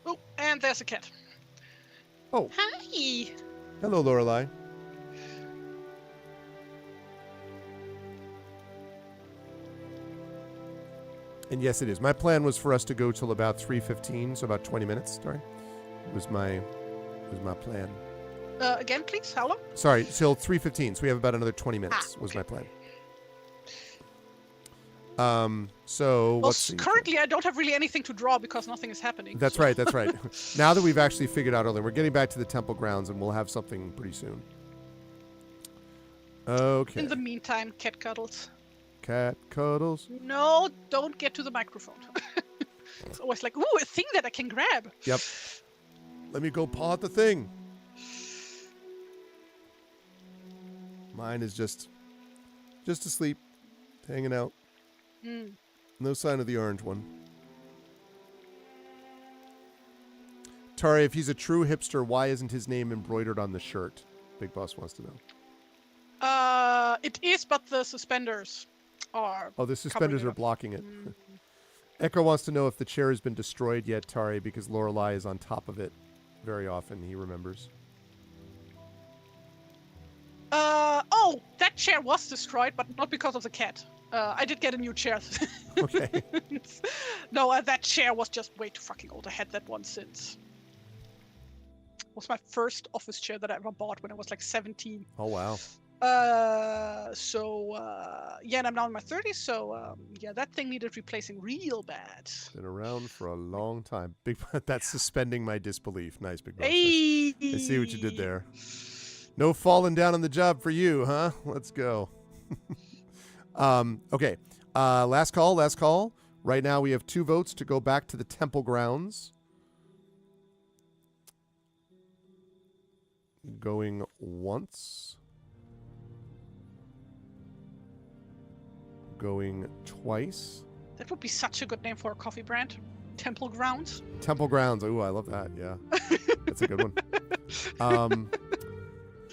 Oh, and there's a cat. Oh. Hi. Hello, Lorelei. And yes, it is. My plan was for us to go till about 3:15, so about 20 minutes. Sorry, was my plan. Again, please. How long? Sorry, till 3:15. So we have about another 20 minutes. Was my plan. So well, let's see. Currently, I don't have really anything to draw because nothing is happening. That's right. That's right. Now that we've actually figured out all that, we're getting back to the temple grounds, and we'll have something pretty soon. Okay. In the meantime, cat cuddles. Cat cuddles. No, don't get to the microphone. It's always like, ooh, a thing that I can grab. Yep. Let me go paw at the thing. Mine is just asleep, hanging out. Mm. No sign of the orange one. Tari, if he's a true hipster, why isn't his name embroidered on the shirt? Big Boss wants to know. It is, but the suspenders are. Oh, the suspenders are blocking it. Mm. Echo wants to know if the chair has been destroyed yet, Tari, because Lorelei is on top of it very often, he remembers. Oh, that chair was destroyed, but not because of the cat. I did get a new chair. Okay. No, that chair was just way too fucking old. I had that one since. It was my first office chair that I ever bought when I was like 17. Oh, wow. Yeah, and I'm now in my 30s, so yeah, that thing needed replacing real bad. Been around for a long time. Big, that's suspending my disbelief. Nice, Big Boss. Hey. I see what you did there. No falling down on the job for you, huh? Let's go. Okay. Last call. Right now we have 2 votes to go back to the temple grounds. Going once. Going twice. That would be such a good name for a coffee brand. Temple Grounds. Temple Grounds. Ooh, I love that. Yeah. That's a good one.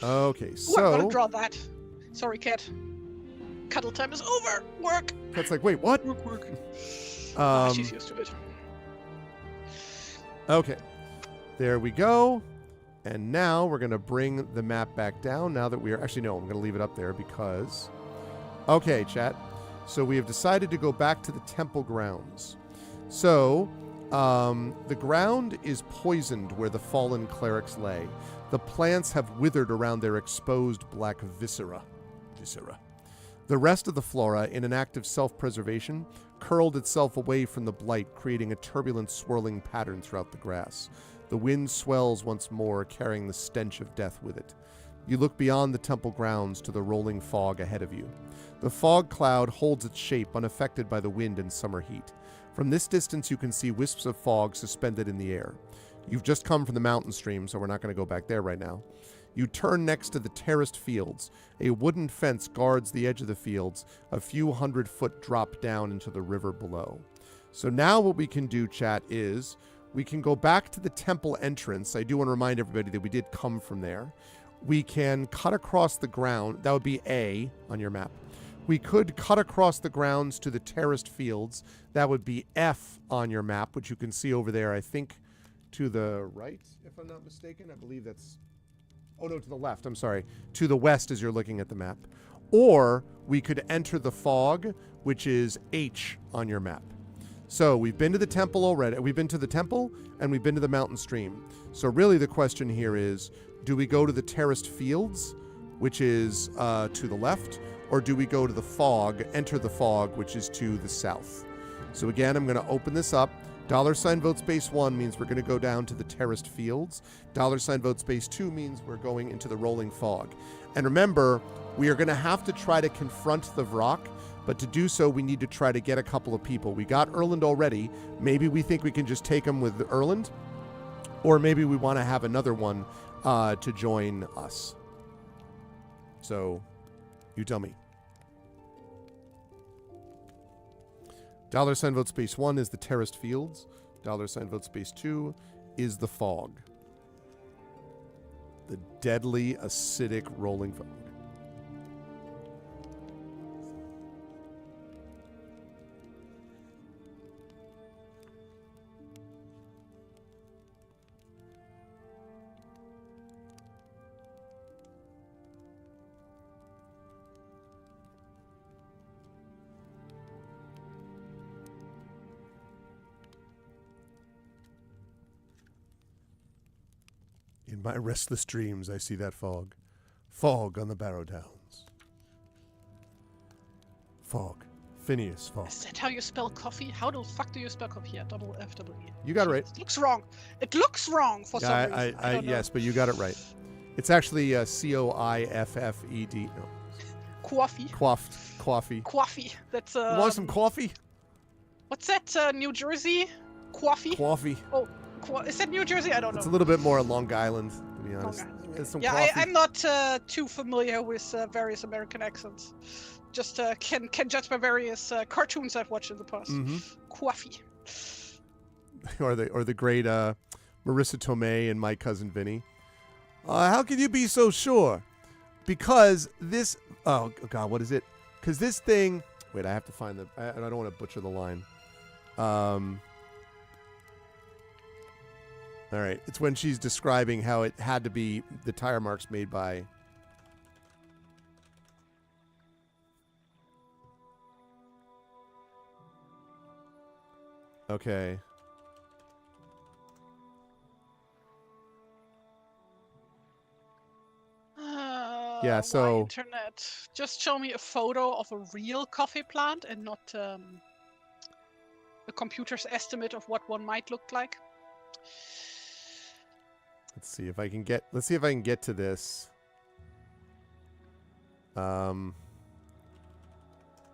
Okay, so... Ooh, I'm gonna draw that. Sorry, cat. Cuddle time is over. Work. Cat's like, wait, what? Work. She's used to it. Okay. There we go. And now we're going to bring the map back down now that we are... Actually, no, I'm going to leave it up there because... Okay, chat. So we have decided to go back to the temple grounds. So, the ground is poisoned where the fallen clerics lay. The plants have withered around their exposed black viscera. The rest of the flora, in an act of self-preservation, curled itself away from the blight, creating a turbulent, swirling pattern throughout the grass. The wind swells once more, carrying the stench of death with it. You look beyond the temple grounds to the rolling fog ahead of you. The fog cloud holds its shape, unaffected by the wind and summer heat. From this distance, you can see wisps of fog suspended in the air. You've just come from the mountain stream, so we're not going to go back there right now. You turn next to the terraced fields. A wooden fence guards the edge of the fields, a few 100-foot drop down into the river below. So now what we can do, chat, is we can go back to the temple entrance. I do want to remind everybody that we did come from there. We can cut across the ground. That would be A on your map. We could cut across the grounds to the terraced fields. That would be F on your map, which you can see over there, I think, to the right, if I'm not mistaken. I believe that's... Oh, no, to the left. I'm sorry. To the west as you're looking at the map. Or we could enter the fog, which is H on your map. So we've been to the temple already. We've been to the temple, and we've been to the mountain stream. So really the question here is, do we go to the terraced fields, which is to the left, or do we go to the fog, enter the fog, which is to the south? So again, I'm going to open this up. $vote space 1 means we're going to go down to the terraced fields. $vote space 2 means we're going into the rolling fog. And remember, we are going to have to try to confront the Vrak, but to do so, we need to try to get a couple of people. We got Erland already. Maybe we think we can just take him with Erland, or maybe we want to have another one to join us. So, you tell me. $vote space 1 is the terraced fields. $vote space 2 is the fog. The deadly acidic rolling fog. In my restless dreams, I see that fog. Fog on the Barrow Downs. Fog. Phineas Fog. Is that how you spell coffee? How the fuck do you spell coffee? Yeah, double F, double E. You got it right. It looks wrong. It looks wrong for some reason. I don't know. Yes, but you got it right. It's actually Coiffed. No. Coffee. Coffee. Coffee. That's You want some coffee? What's that? New Jersey? Coffee. Coffee. Oh, is that New Jersey? I don't know. It's a little bit more Long Island, to be honest. It's some coffee. I'm not too familiar with various American accents. Just can judge by various cartoons I've watched in the past. Mm-hmm. Coffee. or the great Marissa Tomei and My Cousin Vinny. How can you be so sure? Because this... Oh, God, what is it? Because this thing... Wait, I have to find the... I don't want to butcher the line. All right. It's when she's describing how it had to be the tire marks made by... Okay. Yeah, so... Internet. Just show me a photo of a real coffee plant and not a computer's estimate of what one might look like. Let's see if I can get to this.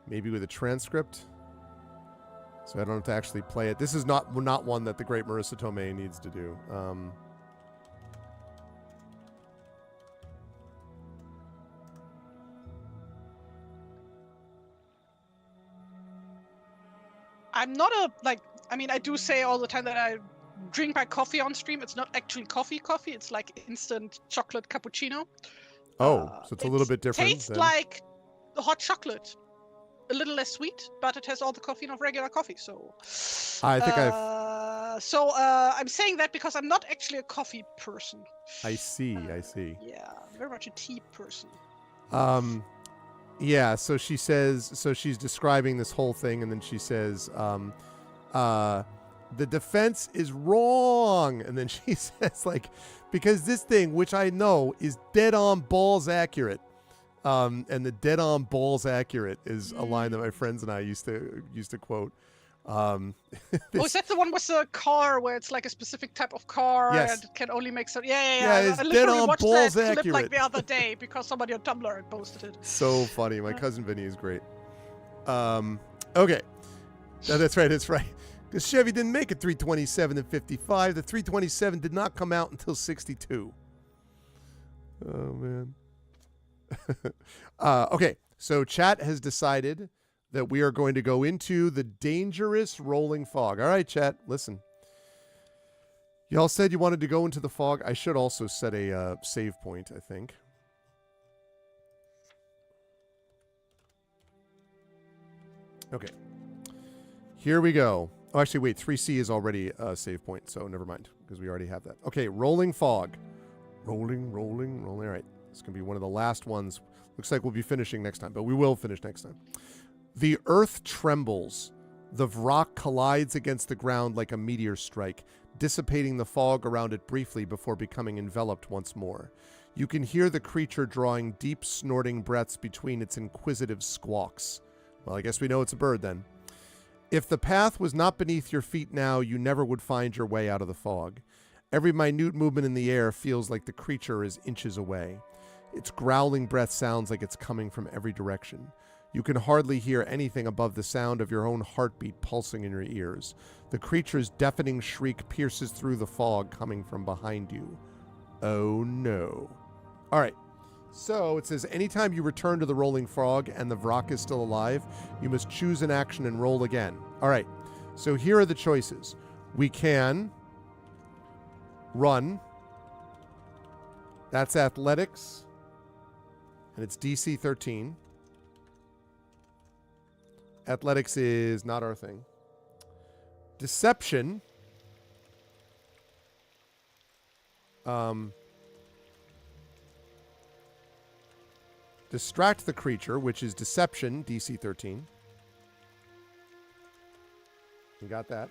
Maybe with a transcript. So I don't have to actually play it. This is not one that the great Marissa Tomei needs to do. I'm not I do say all the time that I drink my coffee on stream. It's not actually coffee. It's like instant chocolate cappuccino. Oh, so it's a little bit different. It tastes like the hot chocolate. A little less sweet, but it has all the caffeine of regular coffee. So I think I'm saying that because I'm not actually a coffee person. I see. Yeah, very much a tea person. Yeah, so she says, she's describing this whole thing, and then she says, the defense is wrong. And then she says, because this thing, which I know is dead on balls accurate. And the dead on balls accurate is a line that my friends and I used to quote. Is that the one with the car where it's like a specific type of car yes. and it can only make some... Yeah. It's I dead literally on watched balls that accurate. clip like the other day because somebody on Tumblr had posted it. So funny. My cousin Vinny is great. Okay. No, that's right. Because Chevy didn't make it 327 and 55. The 327 did not come out until 62. Oh, man. Okay, so chat has decided that we are going to go into the dangerous rolling fog. All right, chat, listen. Y'all said you wanted to go into the fog. I should also set a save point, I think. Okay. Here we go. Oh, actually, wait. 3C is already a save point, so never mind, because we already have that. Okay, rolling fog. Rolling. All right. It's going to be one of the last ones. Looks like we'll be finishing next time, but we will finish next time. The earth trembles. The Vrak collides against the ground like a meteor strike, dissipating the fog around it briefly before becoming enveloped once more. You can hear the creature drawing deep, snorting breaths between its inquisitive squawks. Well, I guess we know it's a bird then. If the path was not beneath your feet now, you never would find your way out of the fog. Every minute movement in the air feels like the creature is inches away. Its growling breath sounds like it's coming from every direction. You can hardly hear anything above the sound of your own heartbeat pulsing in your ears. The creature's deafening shriek pierces through the fog coming from behind you. Oh no. All right. So it says anytime you return to the rolling frog and the Vrak is still alive, you must choose an action and roll again. All right. So here are the choices. We can run. That's athletics. And it's DC 13. Athletics is not our thing. Deception. Distract the creature, which is deception, DC 13. You got that.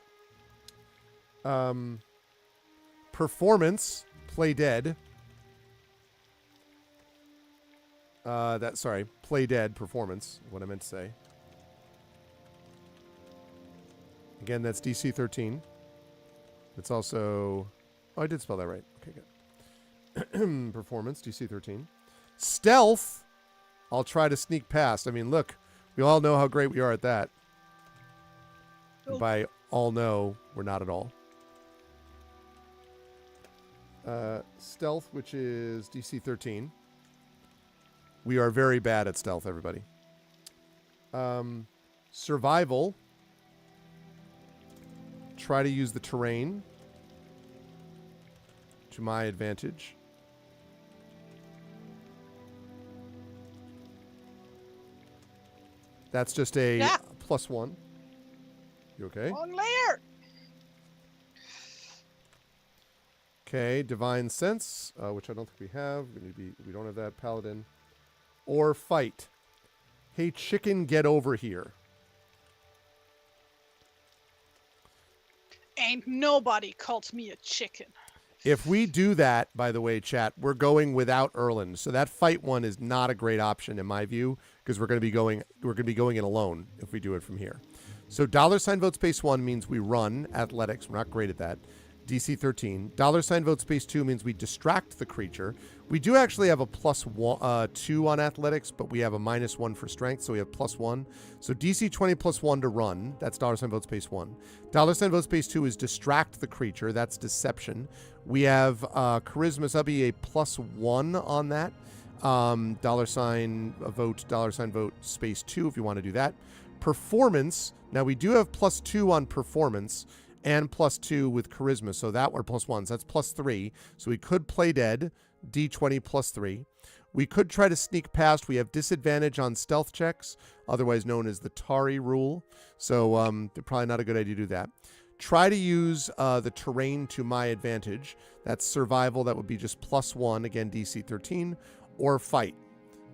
Performance, play dead. Play dead, performance, what I meant to say. Again, that's DC 13. It's also... Oh, I did spell that right. Okay, good. Performance, DC 13. Stealth, I'll try to sneak past. I mean, look, we all know how great we are at that. And by all know, we're not at all. Stealth, which is DC 13. We are very bad at stealth, everybody. Survival. Try to use the terrain to my advantage. That's just a +1. You okay? Long layer. Okay, Divine Sense, which I don't think we have. We don't have that. Paladin. Or fight. Hey, chicken, get over here. Ain't nobody called me a chicken. If we do that, by the way, chat, we're going without Erland. So that fight one is not a great option in my view, because we're going to be going in alone if we do it from here. So $vote space 1 means we run athletics. We're not great at that. DC 13. $vote space 2 means we distract the creature. We do actually have a +2 on athletics, but we have a -1 for strength, so we have +1. So DC 20 +1 to run. That's $vote space 1. $vote space 2 is distract the creature. That's deception. We have charisma, so that'll be a +1 on that. $vote space 2 if you want to do that. Performance. Now we do have +2 on performance and +2 with charisma, so that one +1, so that's +3. So we could play dead, D20 +3. We could try to sneak past. We have disadvantage on stealth checks, otherwise known as the Tari rule. So probably not a good idea to do that. Try to use the terrain to my advantage. That's survival. That would be just +1, again, DC 13, or fight.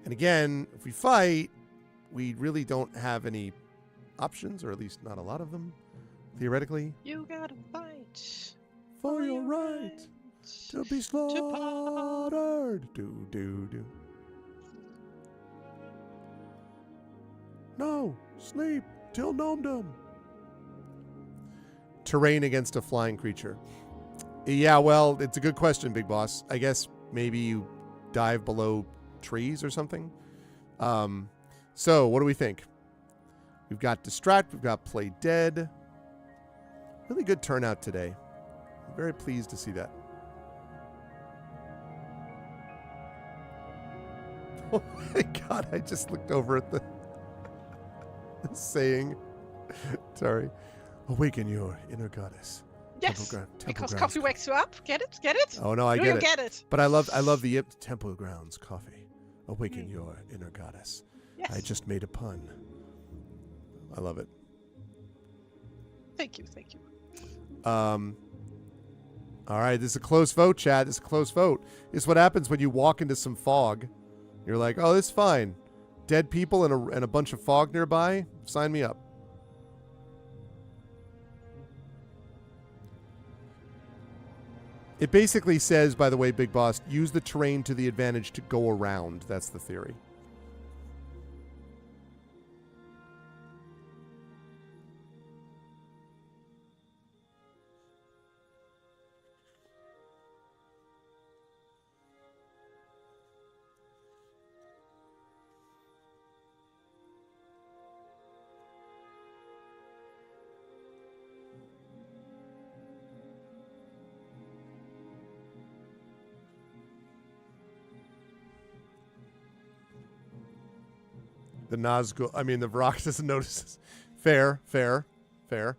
And again, if we fight, we really don't have any options, or at least not a lot of them, theoretically. You gotta fight for your right to be slaughtered. Do. No, sleep till gnomedom. Terrain against a flying creature. Yeah, well, it's a good question, Big Boss. I guess maybe you dive below trees or something. So, what do we think? We've got distract, we've got play dead. Really good turnout today. I'm very pleased to see that. Oh my God, I just looked over at the saying. Sorry. Awaken your inner goddess. Yes, Temple because grounds coffee wakes you up. Get it? Get it? Oh no, I Do get you it. get it? But I love the Temple Grounds coffee. Awaken your inner goddess. Yes. I just made a pun. I love it. Thank you. All right, this is a close vote, Chad. This is a close vote. This is what happens when you walk into some fog. You're like, oh, this is fine. Dead people and a bunch of fog nearby? Sign me up. It basically says, by the way, Big Boss, use the terrain to the advantage to go around. That's the theory. The Nazgul. I mean, the Vrock doesn't notice us. Fair, fair, fair.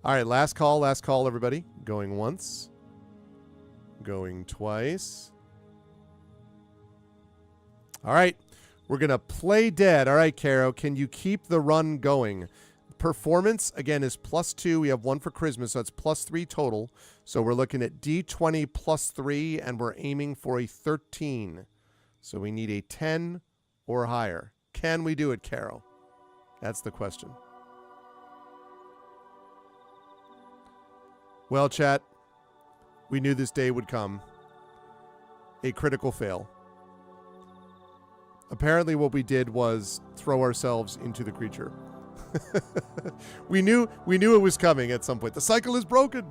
All right, last call, everybody. Going once. Going twice. All right, we're going to play dead. All right, Caro, can you keep the run going? Performance, again, is +2. We have 1 for charisma, so it's +3 total. So we're looking at D20 +3, and we're aiming for a 13. So we need a 10 or higher. Can we do it, Caro? That's the question. Well, chat, we knew this day would come. A critical fail. Apparently what we did was throw ourselves into the creature. we knew it was coming at some point. The cycle is broken.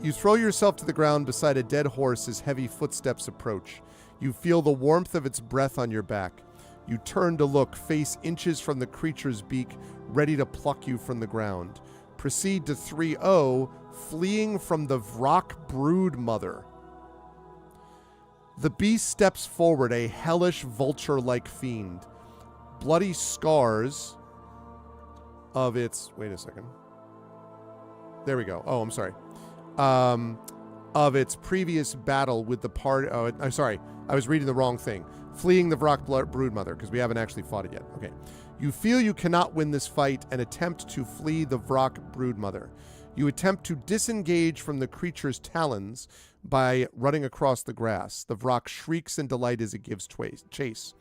You throw yourself to the ground beside a dead horse as heavy footsteps approach. You feel the warmth of its breath on your back. You turn to look, face inches from the creature's beak, ready to pluck you from the ground. Proceed to 3-0, fleeing from the Vrock brood mother. The beast steps forward, a hellish vulture-like fiend. Bloody scars of its... Wait a second. There we go. Oh, I'm sorry. Of its previous battle with the part... Oh, I'm sorry. I was reading the wrong thing. Fleeing the Vrock broodmother, because we haven't actually fought it yet. Okay. You feel you cannot win this fight and attempt to flee the Vrock broodmother. You attempt to disengage from the creature's talons by running across the grass. The Vrock shrieks in delight as it gives chase.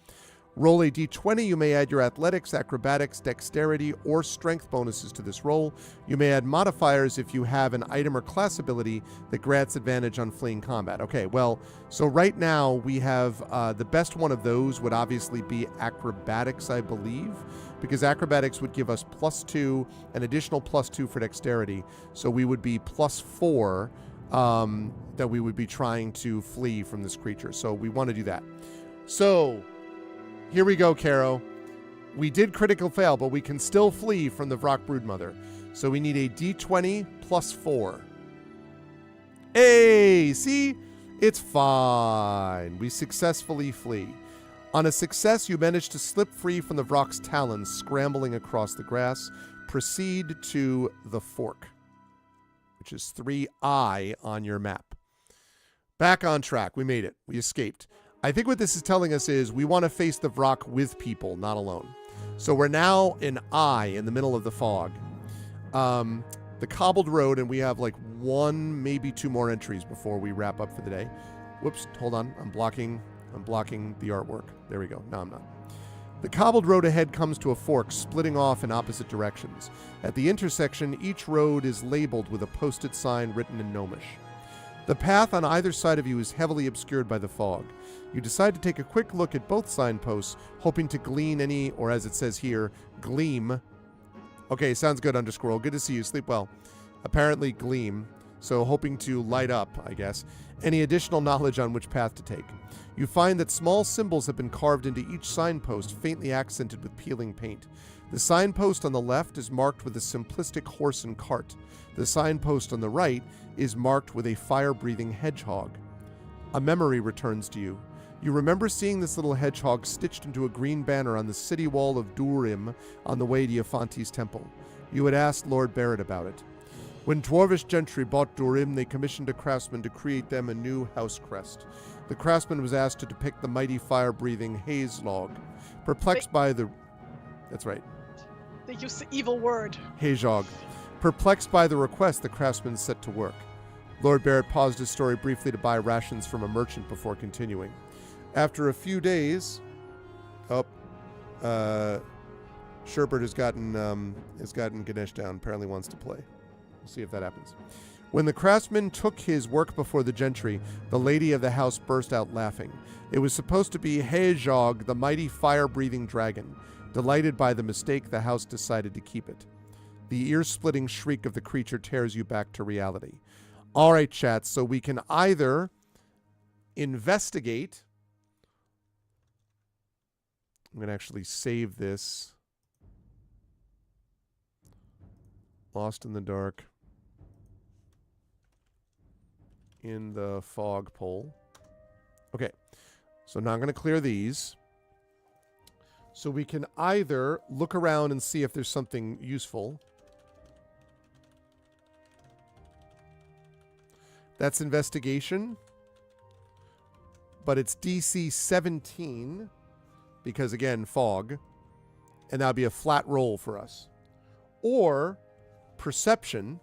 Roll a d20. You may add your athletics, acrobatics, dexterity, or strength bonuses to this roll. You may add modifiers if you have an item or class ability that grants advantage on fleeing combat. Okay, well, so right now we have the best one of those would obviously be acrobatics, I believe, because acrobatics would give us +2, an additional +2 for dexterity. So we would be +4 that we would be trying to flee from this creature. So we want to do that. So... here we go, Caro. We did critical fail, but we can still flee from the Vrock broodmother. So we need a d20 +4. Hey, see? It's fine. We successfully flee. On a success, you manage to slip free from the Vrock's talons, scrambling across the grass. Proceed to the fork, which is 3I on your map. Back on track. We made it. We escaped. I think what this is telling us is we want to face the Vrock with people, not alone. So we're now in I, in the middle of the fog. The cobbled road, and we have like 1, maybe 2 more entries before we wrap up for the day. Whoops, hold on. I'm blocking the artwork. There we go. No, I'm not. The cobbled road ahead comes to a fork, splitting off in opposite directions. At the intersection, each road is labeled with a posted sign written in Gnomish. The path on either side of you is heavily obscured by the fog. You decide to take a quick look at both signposts, hoping to glean any, or as it says here, gleam. Okay, sounds good, Undersquirrel. Good to see you. Sleep well. Apparently gleam, so hoping to light up, I guess, any additional knowledge on which path to take. You find that small symbols have been carved into each signpost, faintly accented with peeling paint. The signpost on the left is marked with a simplistic horse and cart. The signpost on the right is marked with a fire-breathing hedgehog. A memory returns to you. You remember seeing this little hedgehog stitched into a green banner on the city wall of Durim on the way to Yafanti's temple. You had asked Lord Barrett about it. When Dwarvish gentry bought Durim, they commissioned a craftsman to create them a new house crest. The craftsman was asked to depict the mighty fire-breathing haze log. Perplexed by the... That's right. They used the evil word. Hedgehog. Perplexed by the request, the craftsman set to work. Lord Barrett paused his story briefly to buy rations from a merchant before continuing. After a few days, Sherbert has gotten Ganesh down. Apparently wants to play. We'll see if that happens. When the craftsman took his work before the gentry, the lady of the house burst out laughing. It was supposed to be Hedgehog, the mighty fire-breathing dragon. Delighted by the mistake, the house decided to keep it. The ear-splitting shriek of the creature tears you back to reality. All right, chat, so we can either investigate... I'm going to actually save this. Lost in the dark. In the fog poll. Okay. So now I'm going to clear these. So we can either look around and see if there's something useful. That's investigation. But it's DC 17 because, again, fog. And that would be a flat roll for us. Or perception.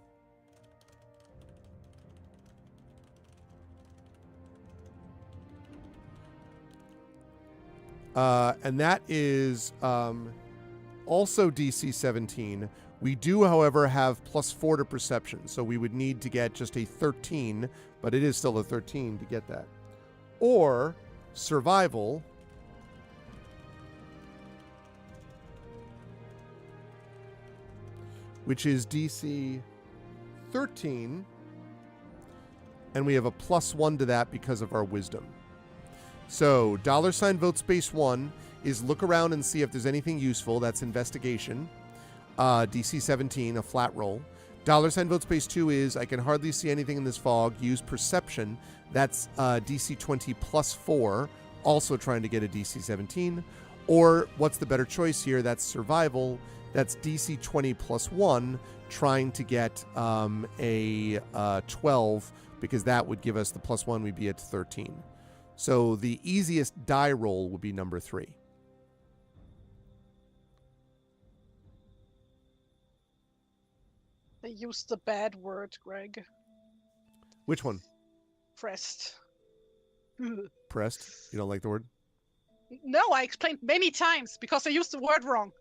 And that is also DC 17. We do, however, have +4 to perception. So we would need to get just a 13, but it is still a 13 to get that. Or survival. Which is DC 13. And we have a +1 to that because of our wisdom. So, $vote space 1 is look around and see if there's anything useful. That's investigation. DC 17, a flat roll. $vote space 2 is I can hardly see anything in this fog. Use perception. That's DC 20 +4, also trying to get a DC 17. Or what's the better choice here? That's survival. That's DC 20 +1, trying to get a 12, because that would give us the +1. We'd be at 13. So the easiest die roll would be number 3. They used the bad word, Greg. Which one? Pressed. Pressed? You don't like the word? No, I explained many times because I used the word wrong.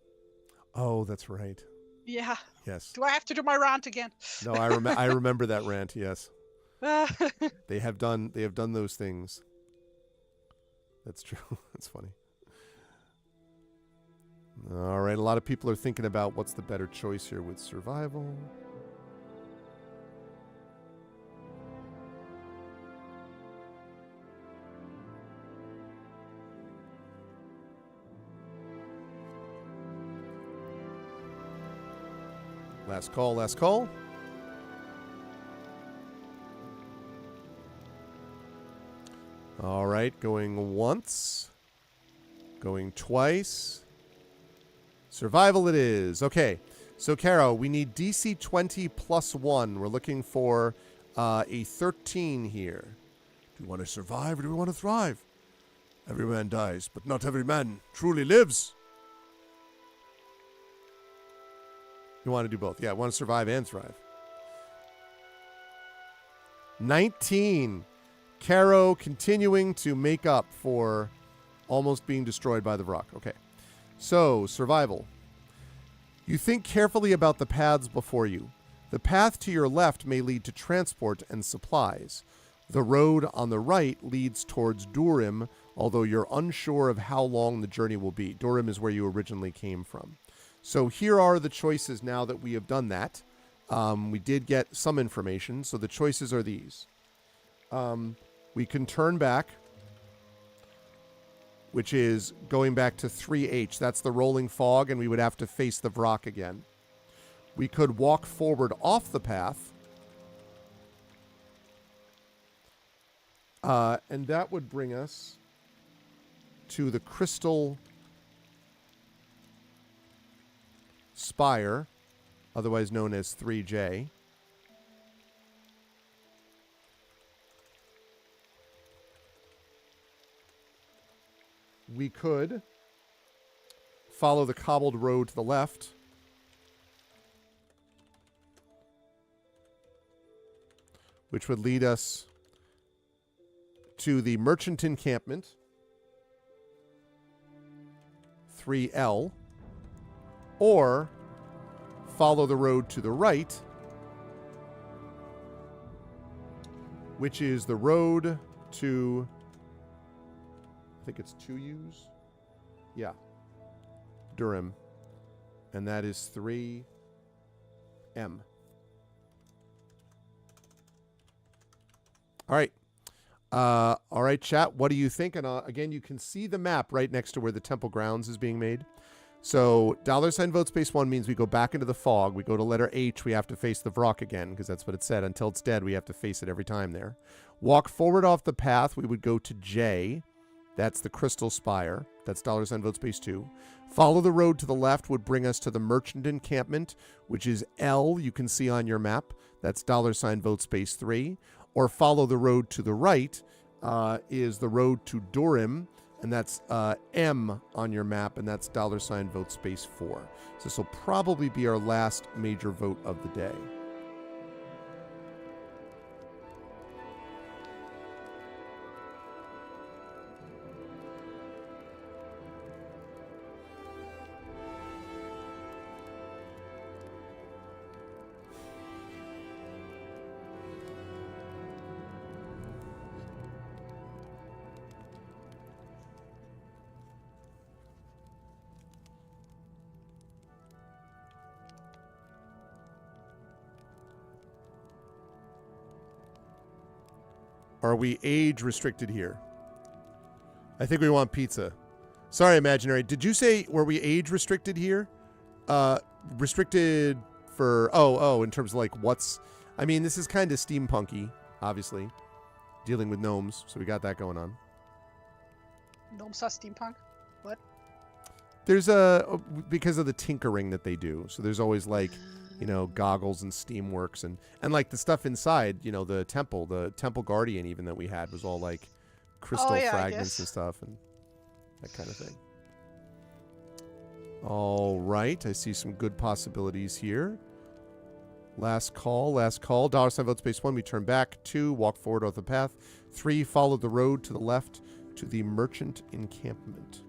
Oh, that's right. Yeah. Yes. Do I have to do my rant again? No, I remember that rant. Yes. They have done those things. That's true. That's funny. All right. A lot of people are thinking about what's the better choice here with survival. Last call, last call. All right, going once. Going twice. Survival it is. Okay, so Caro, we need DC 20 +1. We're looking for a 13 here. Do we want to survive or do we want to thrive? Every man dies, but not every man truly lives. You want to do both. Yeah, I want to survive and thrive. 19. Caro continuing to make up for almost being destroyed by the rock. Okay. So, survival. You think carefully about the paths before you. The path to your left may lead to transport and supplies. The road on the right leads towards Durim, although you're unsure of how long the journey will be. Durim is where you originally came from. So here are the choices now that we have done that. We did get some information, so the choices are these. We can turn back, which is going back to 3H. That's the rolling fog, and we would have to face the Vrock again. We could walk forward off the path. And that would bring us to the Crystal Spire, otherwise known as 3J. We could follow the cobbled road to the left. Which would lead us to the merchant encampment, 3L. Or follow the road to the right, which is the road to, I think it's 2U's. Yeah. Durim. And that is 3M. All right. All right, chat. What do you think? And again, you can see the map right next to where the temple grounds is being made. So $vote space 1 means we go back into the fog. We go to letter H. We have to face the Vrock again because that's what it said. Until it's dead, we have to face it every time there. Walk forward off the path. We would go to J. That's the Crystal Spire. That's $vote space 2. Follow the road to the left would bring us to the Merchant Encampment, which is L, you can see on your map. That's $vote space 3. Or follow the road to the right is the road to Durim, and that's M on your map, and that's $vote space 4. So this will probably be our last major vote of the day. Are we age restricted here? I think we want pizza. Sorry, Imaginary. Did you say, were we age restricted here? Restricted for, in terms of like what's, I mean, this is kind of steampunky, obviously. Dealing with gnomes, so we got that going on. Gnomes are steampunk? What? There's because of the tinkering that they do. So there's always like, goggles and steamworks and like the stuff inside, the temple guardian even that we had was all like crystal fragments and stuff and that kind of thing. All right, I see some good possibilities here. Last call. $vote space 1, we turn back. 2, walk forward off the path. 3, follow the road to the left to the Merchant Encampment.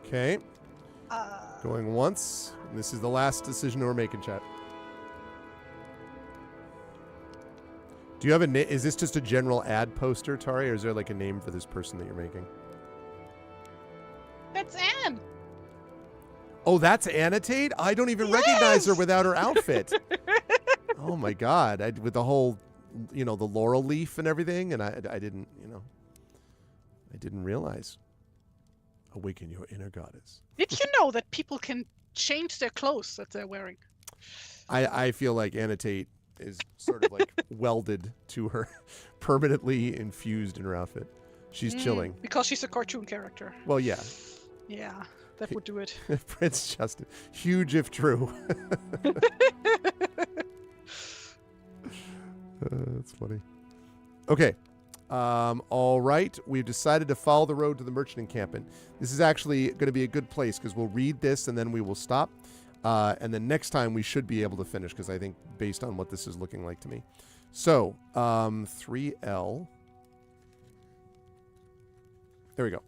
Okay. Going once. And this is the last decision we're making, chat. Do you have a name? Is this just a general ad poster, Tari, or is there like a name for this person that you're making? That's Anne. Oh, that's Annotate? I don't even recognize her without her outfit. Oh my God. With the whole, the laurel leaf and everything. And I didn't, I didn't realize. Awaken your inner goddess. Did you know that people can change their clothes that they're wearing? I feel like Annotate is sort of like welded to her, permanently infused in her outfit. She's chilling. Because she's a cartoon character. Well, yeah. Yeah, that would do it. Prince Justin. Huge if true. That's funny. Okay. All right. We've decided to follow the road to the Merchant Encampment. This is actually going to be a good place because we'll read this and then we will stop. And then next time we should be able to finish because I think based on what this is looking like to me. So, 3L. There we go.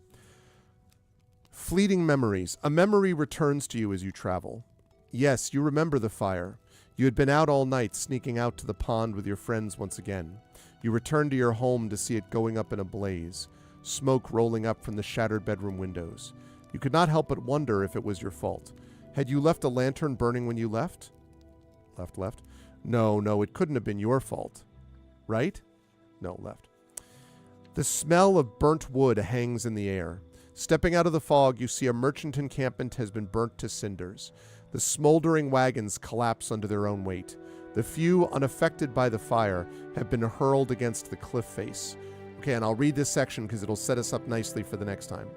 Fleeting memories. A memory returns to you as you travel. Yes, you remember the fire. You had been out all night, sneaking out to the pond with your friends once again. You returned to your home to see it going up in a blaze, smoke rolling up from the shattered bedroom windows. You could not help but wonder if it was your fault. Had you left a lantern burning when you left? Left. No, it couldn't have been your fault. Right? No, left. The smell of burnt wood hangs in the air. Stepping out of the fog, you see a merchant encampment has been burnt to cinders. The smoldering wagons collapse under their own weight. The few unaffected by the fire have been hurled against the cliff face. Okay, and I'll read this section because it'll set us up nicely for the next time.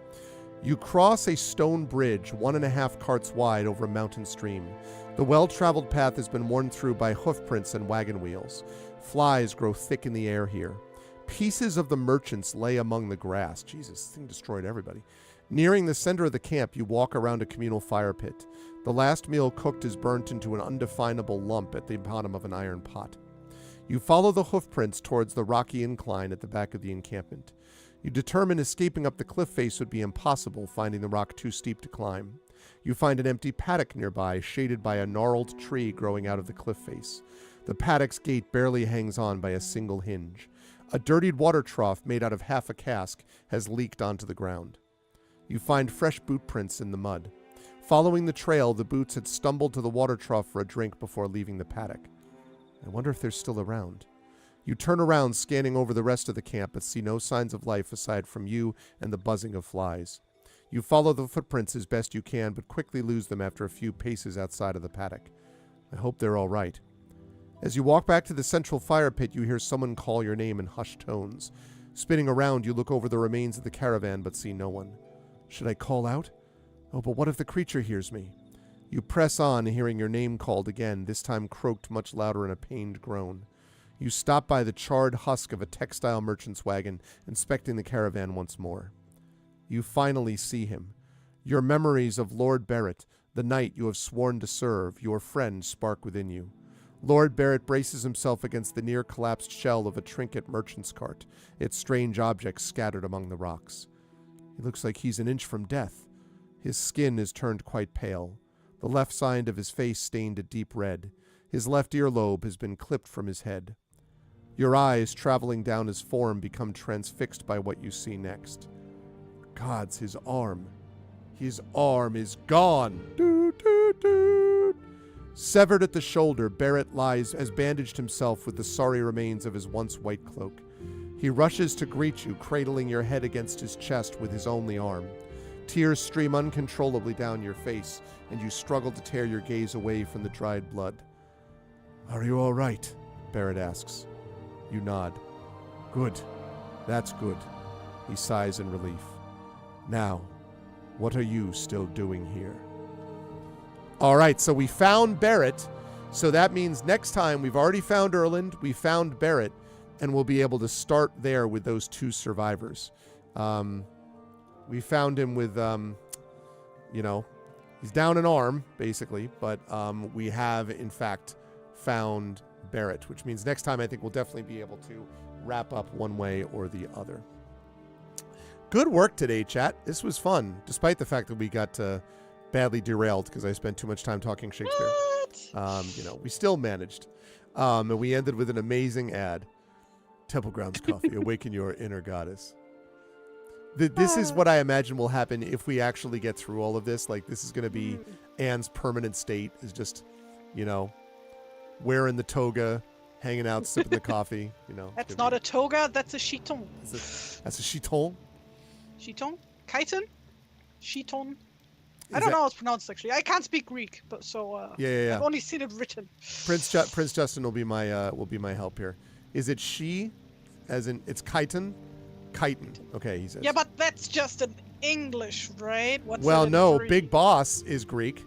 You cross a stone bridge 1.5 carts wide over a mountain stream. The well-traveled path has been worn through by hoofprints and wagon wheels. Flies grow thick in the air here. Pieces of the merchants lay among the grass. Jesus, this thing destroyed everybody. Nearing the center of the camp, you walk around a communal fire pit. The last meal cooked is burnt into an undefinable lump at the bottom of an iron pot. You follow the hoofprints towards the rocky incline at the back of the encampment. You determine escaping up the cliff face would be impossible, finding the rock too steep to climb. You find an empty paddock nearby, shaded by a gnarled tree growing out of the cliff face. The paddock's gate barely hangs on by a single hinge. A dirtied water trough made out of half a cask has leaked onto the ground. You find fresh boot prints in the mud. Following the trail, the boots had stumbled to the water trough for a drink before leaving the paddock. I wonder if they're still around. You turn around, scanning over the rest of the camp, but see no signs of life aside from you and the buzzing of flies. You follow the footprints as best you can, but quickly lose them after a few paces outside of the paddock. I hope they're all right. As you walk back to the central fire pit, you hear someone call your name in hushed tones. Spinning around, you look over the remains of the caravan, but see no one. Should I call out? Oh, but what if the creature hears me? You press on, hearing your name called again, this time croaked much louder in a pained groan. You stop by the charred husk of a textile merchant's wagon, inspecting the caravan once more. You finally see him. Your memories of Lord Barrett, the knight you have sworn to serve, your friend, spark within you. Lord Barrett braces himself against the near-collapsed shell of a trinket merchant's cart, its strange objects scattered among the rocks. He looks like he's an inch from death. His skin is turned quite pale, the left side of his face stained a deep red. His left earlobe has been clipped from his head. Your eyes, traveling down his form, become transfixed by what you see next. Gods, his arm. His arm is gone. Doot, doot, doot. Severed at the shoulder, Barrett has bandaged himself with the sorry remains of his once white cloak. He rushes to greet you, cradling your head against his chest with his only arm. Tears stream uncontrollably down your face, and you struggle to tear your gaze away from the dried blood. Are you all right? Barrett asks. You nod. Good. That's good. He sighs in relief. Now, what are you still doing here? All right, so we found Barrett. So that means next time we've already found Erland, we found Barrett, and we'll be able to start there with those two survivors. We found him with, he's down an arm, basically, but we have, in fact, found Barrett, which means next time I think we'll definitely be able to wrap up one way or the other. Good work today, chat. This was fun, despite the fact that we got badly derailed because I spent too much time talking Shakespeare. We still managed. And we ended with an amazing ad. Temple Grounds Coffee, awaken your inner goddess. This is what I imagine will happen if we actually get through all of this. Like, this is going to be Anne's permanent state, is just, wearing the toga, hanging out, sipping the coffee. That's not a toga, that's a chiton. That's a chiton? Chiton? Chiton? Chiton? I don't know how it's pronounced, actually. I can't speak Greek, but yeah. I've only seen it written. Prince Justin will be my help here. Is it she, as in it's chiton? Chiton. Okay, he says. Yeah, but that's just an English, right? Big Boss is Greek.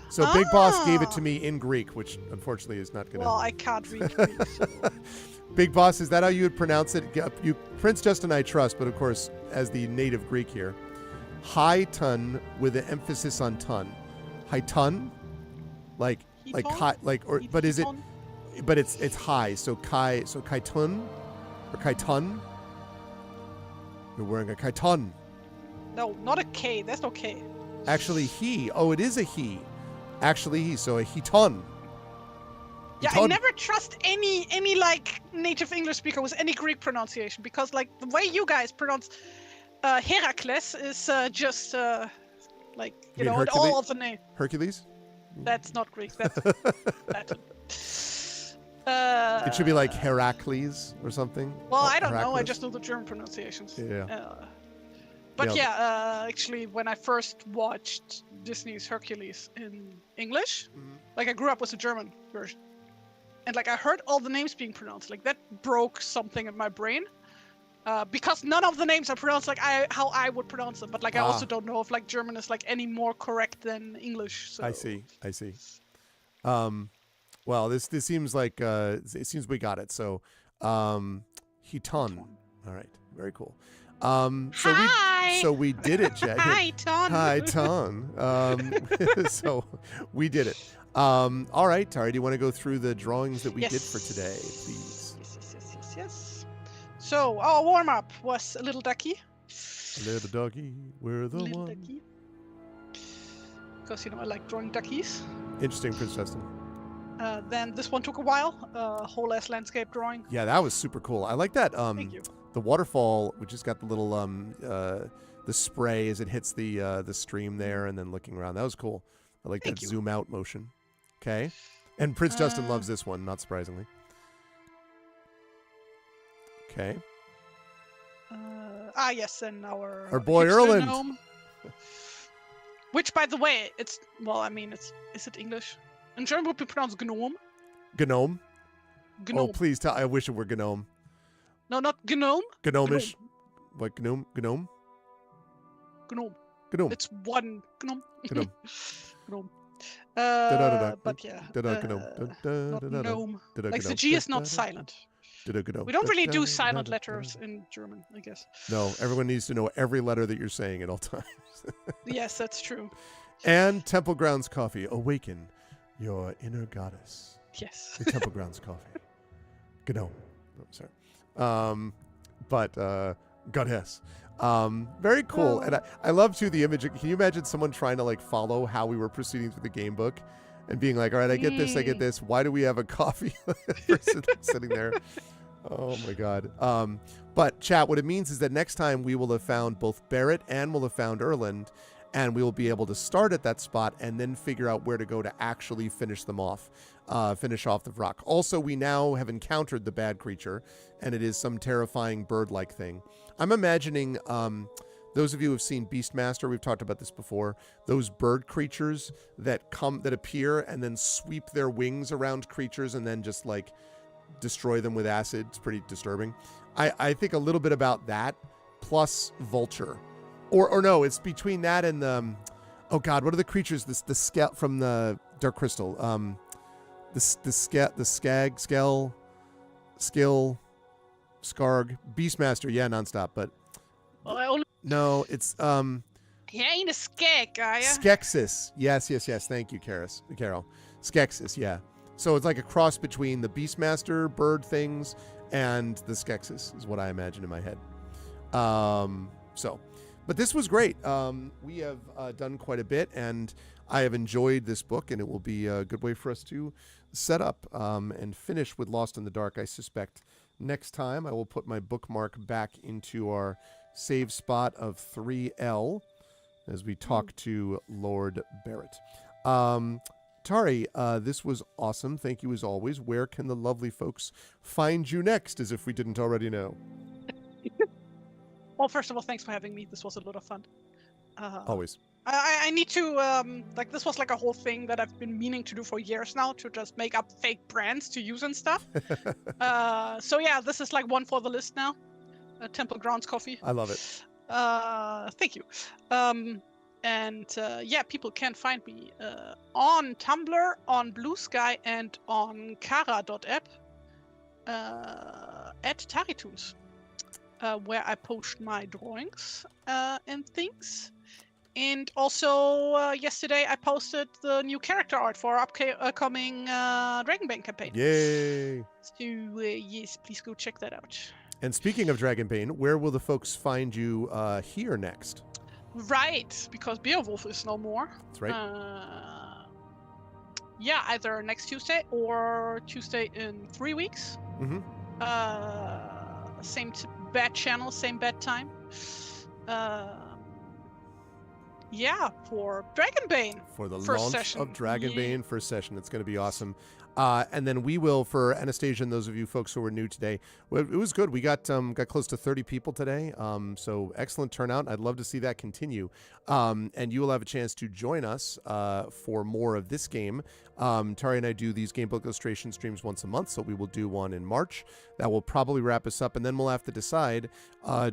So Big Boss gave it to me in Greek, which unfortunately is not going to... Well, I can't read Greek, so... Big Boss, is that how you would pronounce it? Prince Justin I trust, but of course, as the native Greek here. High ton with an emphasis on ton. High ton? But is it... But it's high, so chiton or chiton. You're wearing a chiton. No, not a K. There's no K. Actually, he. Oh, it is a he. Actually, he. So a hiton. Yeah, I never trust any native English speaker with any Greek pronunciation because the way you guys pronounce Heracles is just all of the name. Hercules? That's not Greek. That's Latin. It should be like Heracles or something. Well, I don't know. I just know the German pronunciations. Yeah. Actually, when I first watched Disney's Hercules in English, I grew up with the German version. And I heard all the names being pronounced. That broke something in my brain. Because none of the names are pronounced how I would pronounce them. But I also don't know if German is any more correct than English. So. I see. Well, this seems like it seems we got it. So, Hiton. All right, very cool. So we did it, Jet. Hi, Ton. Hi, Ton. So we did it. All right, Tari, do you want to go through the drawings that we did for today, please? Yes. So our warm up was a little ducky. Little doggy, we're the little one. Ducky. Because I like drawing duckies. Interesting, Prince Justin. Then this one took a while. Whole ass landscape drawing. Yeah, that was super cool. I like that. Thank you. The waterfall, which has got the little the spray as it hits the stream there, and then looking around. That was cool. I like that zoom out motion. Okay, and Prince Justin loves this one, not surprisingly. Okay. Yes, and our boy hipster Erland. gnome. Which, by the way, is it English? In German would be pronounced gnome. Gnome. Gnome. Oh, please tell. I wish it were gnome. No, not gnome. Gnomish. What gnome? Gnome. Gnome. It's one gnome. Gnome. Gnome. Da-da-da-da. But yeah. Da-da-gnome. Not Da-da-da-da. gnome. Like the Da-da-gnome. G is not silent. Da-da-gnome. We don't really do Da-da-da-da. silent letters in German, I guess. No, everyone needs to know every letter that you're saying at all times. Yes, that's true. And Temple Grounds Coffee. Awaken your inner goddess. Yes. The Temple Grounds Coffee. Gnome. Oh, sorry. But goddess. Very cool. Oh. And I love, too, the image. Can you imagine someone trying to, like, follow how we were proceeding through the game book and being like, all right, I get this, I get this. Why do we have a coffee person sitting there? Oh, my God. But, chat, what it means is that next time we will have found both Barrett and we'll have found Erland, and we will be able to start at that spot and then figure out where to go to actually finish them off, finish off the rock. Also, we now have encountered the bad creature, and it is some terrifying bird-like thing. I'm imagining, those of you who have seen Beastmaster, we've talked about this before, those bird creatures that appear and then sweep their wings around creatures and then just, like, destroy them with acid. It's pretty disturbing. I think a little bit about that, plus Vulture. Or no, it's between that and the, oh God, what are the creatures? The scale from the Dark Crystal. The skag, skell, skill, scarg, Beastmaster. Yeah, nonstop. But no, it's He ain't a skeg, are ya? Skeksis. Yes. Thank you, Carol. Skeksis. Yeah. So it's like a cross between the Beastmaster bird things and the Skeksis is what I imagine in my head. But this was great. We have done quite a bit, and I have enjoyed this book, and it will be a good way for us to set up and finish with Lost in the Dark, I suspect. Next time, I will put my bookmark back into our save spot of 3L as we talk to Lord Barrett. Tari, this was awesome. Thank you as always. Where can the lovely folks find you next, as if we didn't already know? Well, first of all, thanks for having me. This was a lot of fun. Always. I need to, this was like a whole thing that I've been meaning to do for years now, to just make up fake brands to use and stuff. So yeah, this is like one for the list now. Temple Grounds Coffee. I love it. Thank you. Yeah, people can find me on Tumblr, on Blue Sky, and on kara.app at TariToons. Where I post my drawings and things. And also, yesterday I posted the new character art for our upcoming Dragonbane campaign. Yay! So, yes, please go check that out. And speaking of Dragonbane, where will the folks find you here next? Right, because Beowulf is no more. That's right. Yeah, either next Tuesday or Tuesday in 3 weeks. Mm-hmm. Same bad channel, same bad time. Yeah, for Dragonbane. For the first launch session. of Dragonbane first session. It's going to be awesome. And then we will, for Anastasia and those of you folks who are new today, it was good. We got close to 30 people today. So excellent turnout. I'd love to see that continue. And you will have a chance to join us for more of this game. Tari and I do these game book illustration streams once a month, so we will do one in March. That will probably wrap us up, and then we'll have to decide,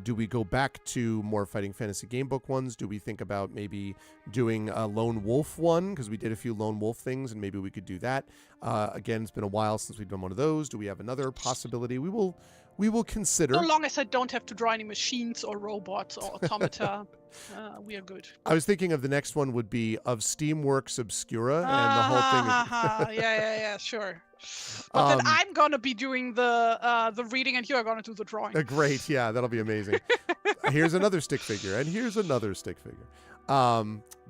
do we go back to more Fighting Fantasy game book ones? Do we think about maybe doing a Lone Wolf one? Because we did a few Lone Wolf things, and maybe we could do that. Again, it's been a while since we've done one of those. Do we have another possibility? We will consider. So long as I don't have to draw any machines or robots or automata, we are good. I was thinking of the next one would be of Steamworks Obscura, and the whole thing. Yeah, sure. But then I'm gonna be doing the reading, and you are gonna do the drawing. Great, yeah, that'll be amazing. Here's another stick figure, and here's another stick figure.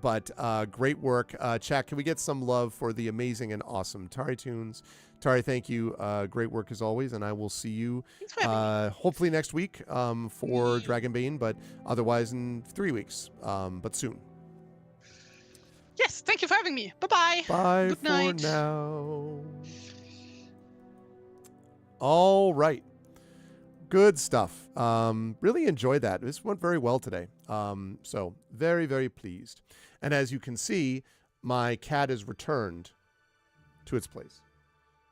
But great work. Chat, can we get some love for the amazing and awesome TariToons? Tari, thank you. Great work as always, and I will see you hopefully next week for Dragonbane, but otherwise in 3 weeks, but soon. Yes, thank you for having me. Bye-bye. Bye Good for night. now. All right. Good stuff. Really enjoyed that. This went very well today. So very, very pleased. And as you can see, my cat is returned to its place.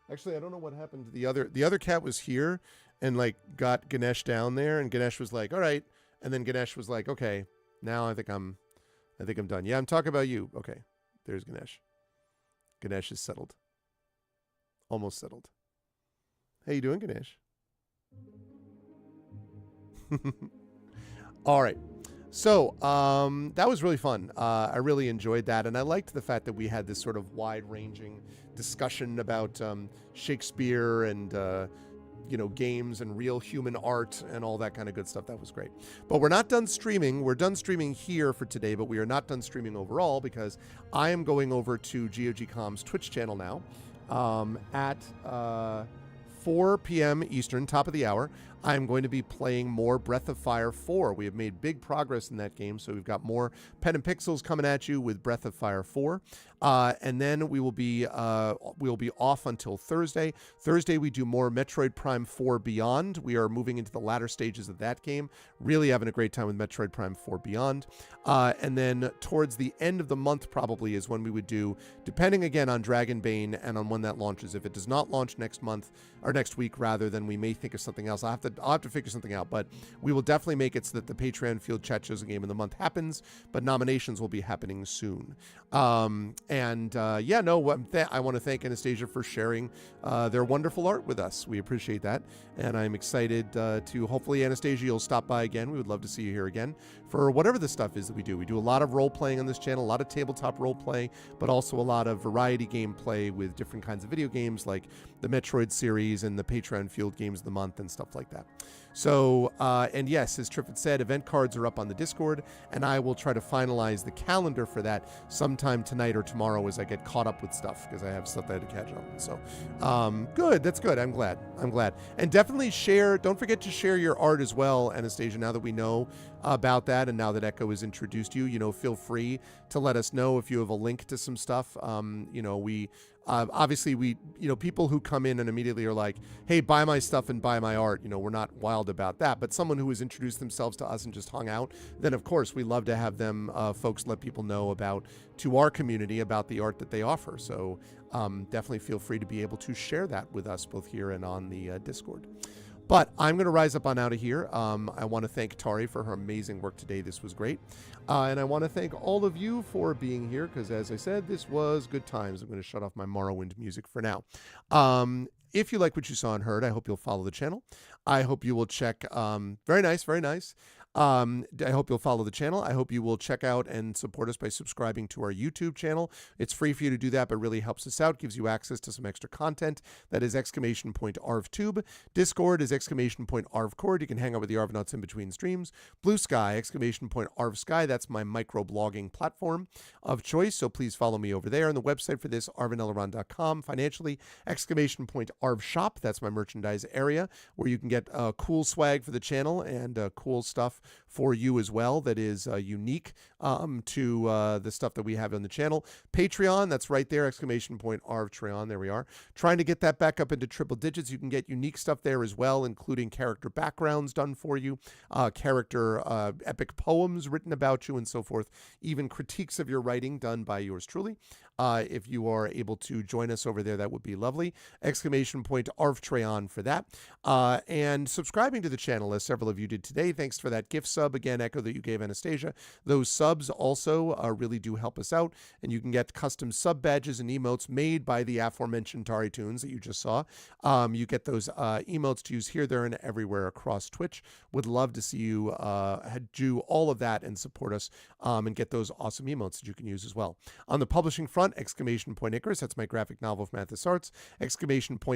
Actually, I don't know what happened to the other. The other cat was here and like got Ganesh down there, and Ganesh was like, "All right," and then Ganesh was like, "Okay, now I think I'm done." Yeah, I'm talking about you. Okay, there's Ganesh. Ganesh is settled. Almost settled. How you doing, Ganesh? All right. So that was really fun. I really enjoyed that. And I liked the fact that we had this sort of wide-ranging discussion about Shakespeare and, games and real human art and all that kind of good stuff. That was great. But we're not done streaming. We're done streaming here for today, but we are not done streaming overall because I am going over to GOG.com's Twitch channel now at 4 p.m. Eastern, top of the hour. I'm going to be playing more Breath of Fire 4. We have made big progress in that game, so we've got more pen and pixels coming at you with Breath of Fire 4. And then we'll be off until Thursday. Thursday, we do more Metroid Prime 4 Beyond. We are moving into the latter stages of that game. Really having a great time with Metroid Prime 4 Beyond. And then towards the end of the month probably is when we would do, depending again on Dragonbane and on when that launches. If it does not launch next month, or next week rather, then we may think of something else. I'll have to figure something out, but we will definitely make it so that the Patreon Field Chat Chosen Game of the Month happens, but nominations will be happening soon. I want to thank Anastasia for sharing their wonderful art with us. We appreciate that, and I'm excited to hopefully, Anastasia, you'll stop by again. We would love to see you here again for whatever the stuff is that we do. We do a lot of role-playing on this channel, a lot of tabletop role-play, but also a lot of variety gameplay with different kinds of video games like the Metroid series and the Patreon Field Games of the Month and stuff like that. So, and yes, as Triffett said, event cards are up on the Discord, and I will try to finalize the calendar for that sometime tonight or tomorrow as I get caught up with stuff, because I have stuff I had to catch up on. So, good. That's good. I'm glad. And definitely share, don't forget to share your art as well, Anastasia, now that we know about that, and now that Echo has introduced you, feel free to let us know if you have a link to some stuff. Obviously, people who come in and immediately are like, hey, buy my stuff and buy my art, we're not wild about that. But someone who has introduced themselves to us and just hung out, then of course we love to have them folks let people know to our community about the art that they offer. So definitely feel free to be able to share that with us both here and on the Discord. But I'm going to rise up on out of here. I want to thank Tari for her amazing work today. This was great. And I want to thank all of you for being here because, as I said, this was good times. I'm going to shut off my Morrowind music for now. If you like what you saw and heard, I hope you'll follow the channel. I hope you will check. Very nice, very nice. I hope you'll follow the channel. I hope you will check out and support us by subscribing to our YouTube channel. It's free for you to do that, but really helps us out, gives you access to some extra content. That is !ArvTube. Discord is !ArvCord. You can hang out with the Arvanauts in between streams. Blue Sky, !ArvSky. That's my micro-blogging platform of choice, so please follow me over there. And the website for this, arvanelleron.com. Financially, !ArvShop. That's my merchandise area, where you can get cool swag for the channel and cool stuff for you as well that is unique to the stuff that we have on the channel. Patreon, that's right there, !ArvTreon. There we are. Trying to get that back up into triple digits. You can get unique stuff there as well, including character backgrounds done for you, character epic poems written about you and so forth, even critiques of your writing done by yours truly. If you are able to join us over there, that would be lovely. !ArvTreon for that. And subscribing to the channel, as several of you did today. Thanks for that gift sub again, Echo, that you gave Anastasia. Those subs also really do help us out. And you can get custom sub badges and emotes made by the aforementioned TariToons that you just saw. You get those emotes to use here, there, and everywhere across Twitch. Would love to see you do all of that and support us and get those awesome emotes that you can use as well. On the publishing front, !Icarus, that's my graphic novel from Mathis Arts.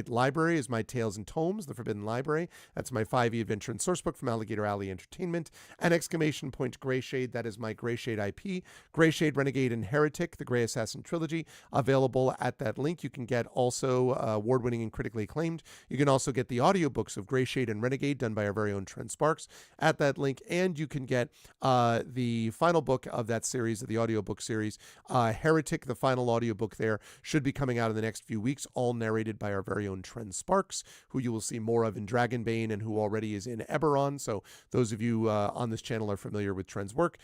!Library is my Tales and Tomes, The Forbidden Library. That's my 5e adventure and sourcebook from Alligator Alley Entertainment. and exclamation point Greyshade. That is my Greyshade IP. Greyshade, Renegade, and Heretic, the Grey Assassin trilogy, available at that link. You can get also award-winning and critically acclaimed. You can also get the audiobooks of Greyshade and Renegade done by our very own Trent Sparks at that link. And you can get the final book of that series, of the audiobook series, Heretic, the final audiobook there, should be coming out in the next few weeks, all narrated by our very own Trent Sparks, who you will see more of in Dragonbane and who already is in Eberron. So those of you on this channel are familiar with Trent's work.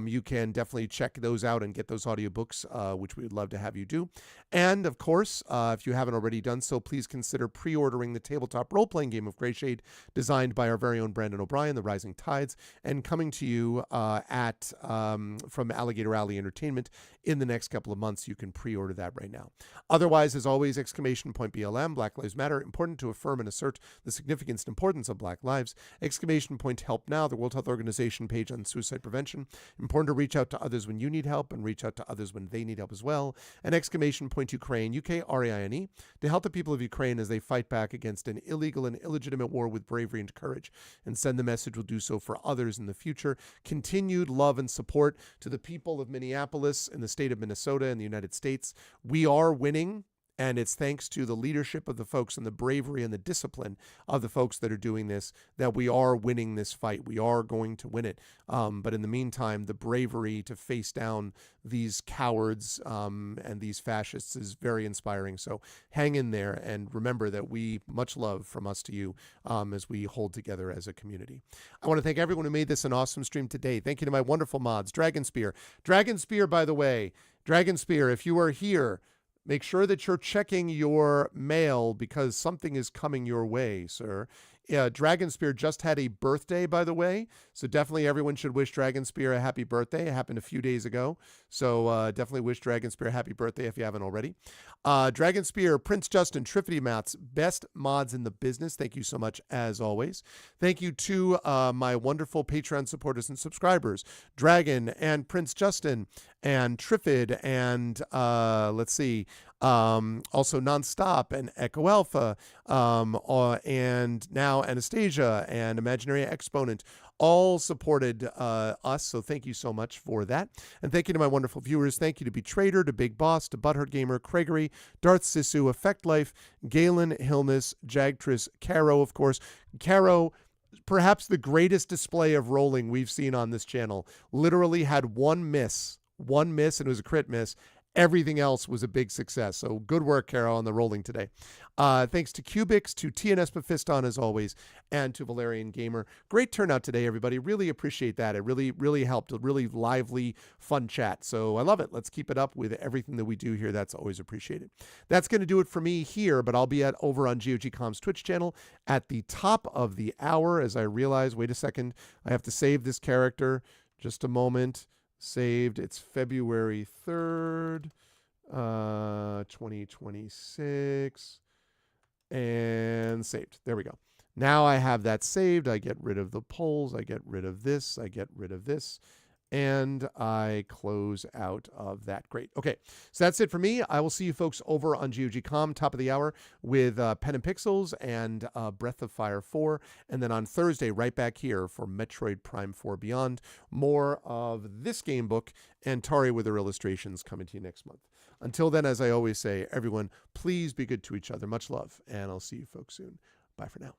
You can definitely check those out and get those audiobooks, which we would love to have you do. And of course, if you haven't already done so, please consider pre-ordering the tabletop role-playing game of Greyshade, designed by our very own Brandon O'Brien, The Rising Tides, and coming to you from Alligator Alley Entertainment in the next couple of months. You can pre-order that right now. Otherwise, as always, exclamation point BLM, Black Lives Matter, important to affirm and assert the significance and importance of Black lives. Exclamation point Help Now, the World Health Organization page on suicide prevention. Important to reach out to others when you need help and reach out to others when they need help as well. And exclamation point Ukraine, UKRAINE, to help the people of Ukraine as they fight back against an illegal and illegitimate war with bravery and courage. And send the message, will do so for others in the future. Continued love and support to the people of Minneapolis and the state of Minnesota and the United States. We are winning. And it's thanks to the leadership of the folks and the bravery and the discipline of the folks that are doing this that we are winning this fight. We are going to win it. But in the meantime, the bravery to face down these cowards and these fascists is very inspiring. So hang in there and remember that much love from us to you as we hold together as a community. I want to thank everyone who made this an awesome stream today. Thank you to my wonderful mods, Dragonspear. Dragonspear, by the way, Dragonspear, if you are here, make sure that you're checking your mail because something is coming your way, sir. Dragonspear just had a birthday, by the way. So definitely everyone should wish Dragonspear a happy birthday. It happened a few days ago. So definitely wish Dragonspear a happy birthday if you haven't already. Dragonspear, Prince Justin, Triffity Mats, best mods in the business. Thank you so much, as always. Thank you to my wonderful Patreon supporters and subscribers, Dragon and Prince Justin and Triffid and let's see, also Nonstop and Echo Alpha, and now Anastasia and Imaginary Exponent all supported us. So thank you so much for that. And thank you to my wonderful viewers. Thank you to Betrader, to Big Boss, to Butthurt Gamer, Craigery, Darth Sisu, Effect Life, Galen, Hilness, Jagtris, Caro, of course. Caro, perhaps the greatest display of rolling we've seen on this channel, literally had one miss, and it was a crit miss. Everything else was a big success. So good work, Carol, on the rolling today. Thanks to Cubix, to TNS Mephiston, as always, and to Valerian Gamer. Great turnout today, everybody. Really appreciate that. It really, really helped. A really lively, fun chat. So I love it. Let's keep it up with everything that we do here. That's always appreciated. That's going to do it for me here, but I'll be over on GOG.com's Twitch channel at the top of the hour as I realize, wait a second, I have to save this character. Just a moment. Saved. It's February 3rd, 2026, and saved. There we go. Now I have that saved. I get rid of the polls. I get rid of this. I get rid of this. And I close out of that. Great. Okay, so that's it for me. I will see you folks over on GOG.com, top of the hour, with Pen and Pixels and Breath of Fire 4. And then on Thursday, right back here for Metroid Prime 4 Beyond. More of this game book and Tari with her illustrations coming to you next month. Until then, as I always say, everyone, please be good to each other. Much love, and I'll see you folks soon. Bye for now.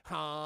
Huh?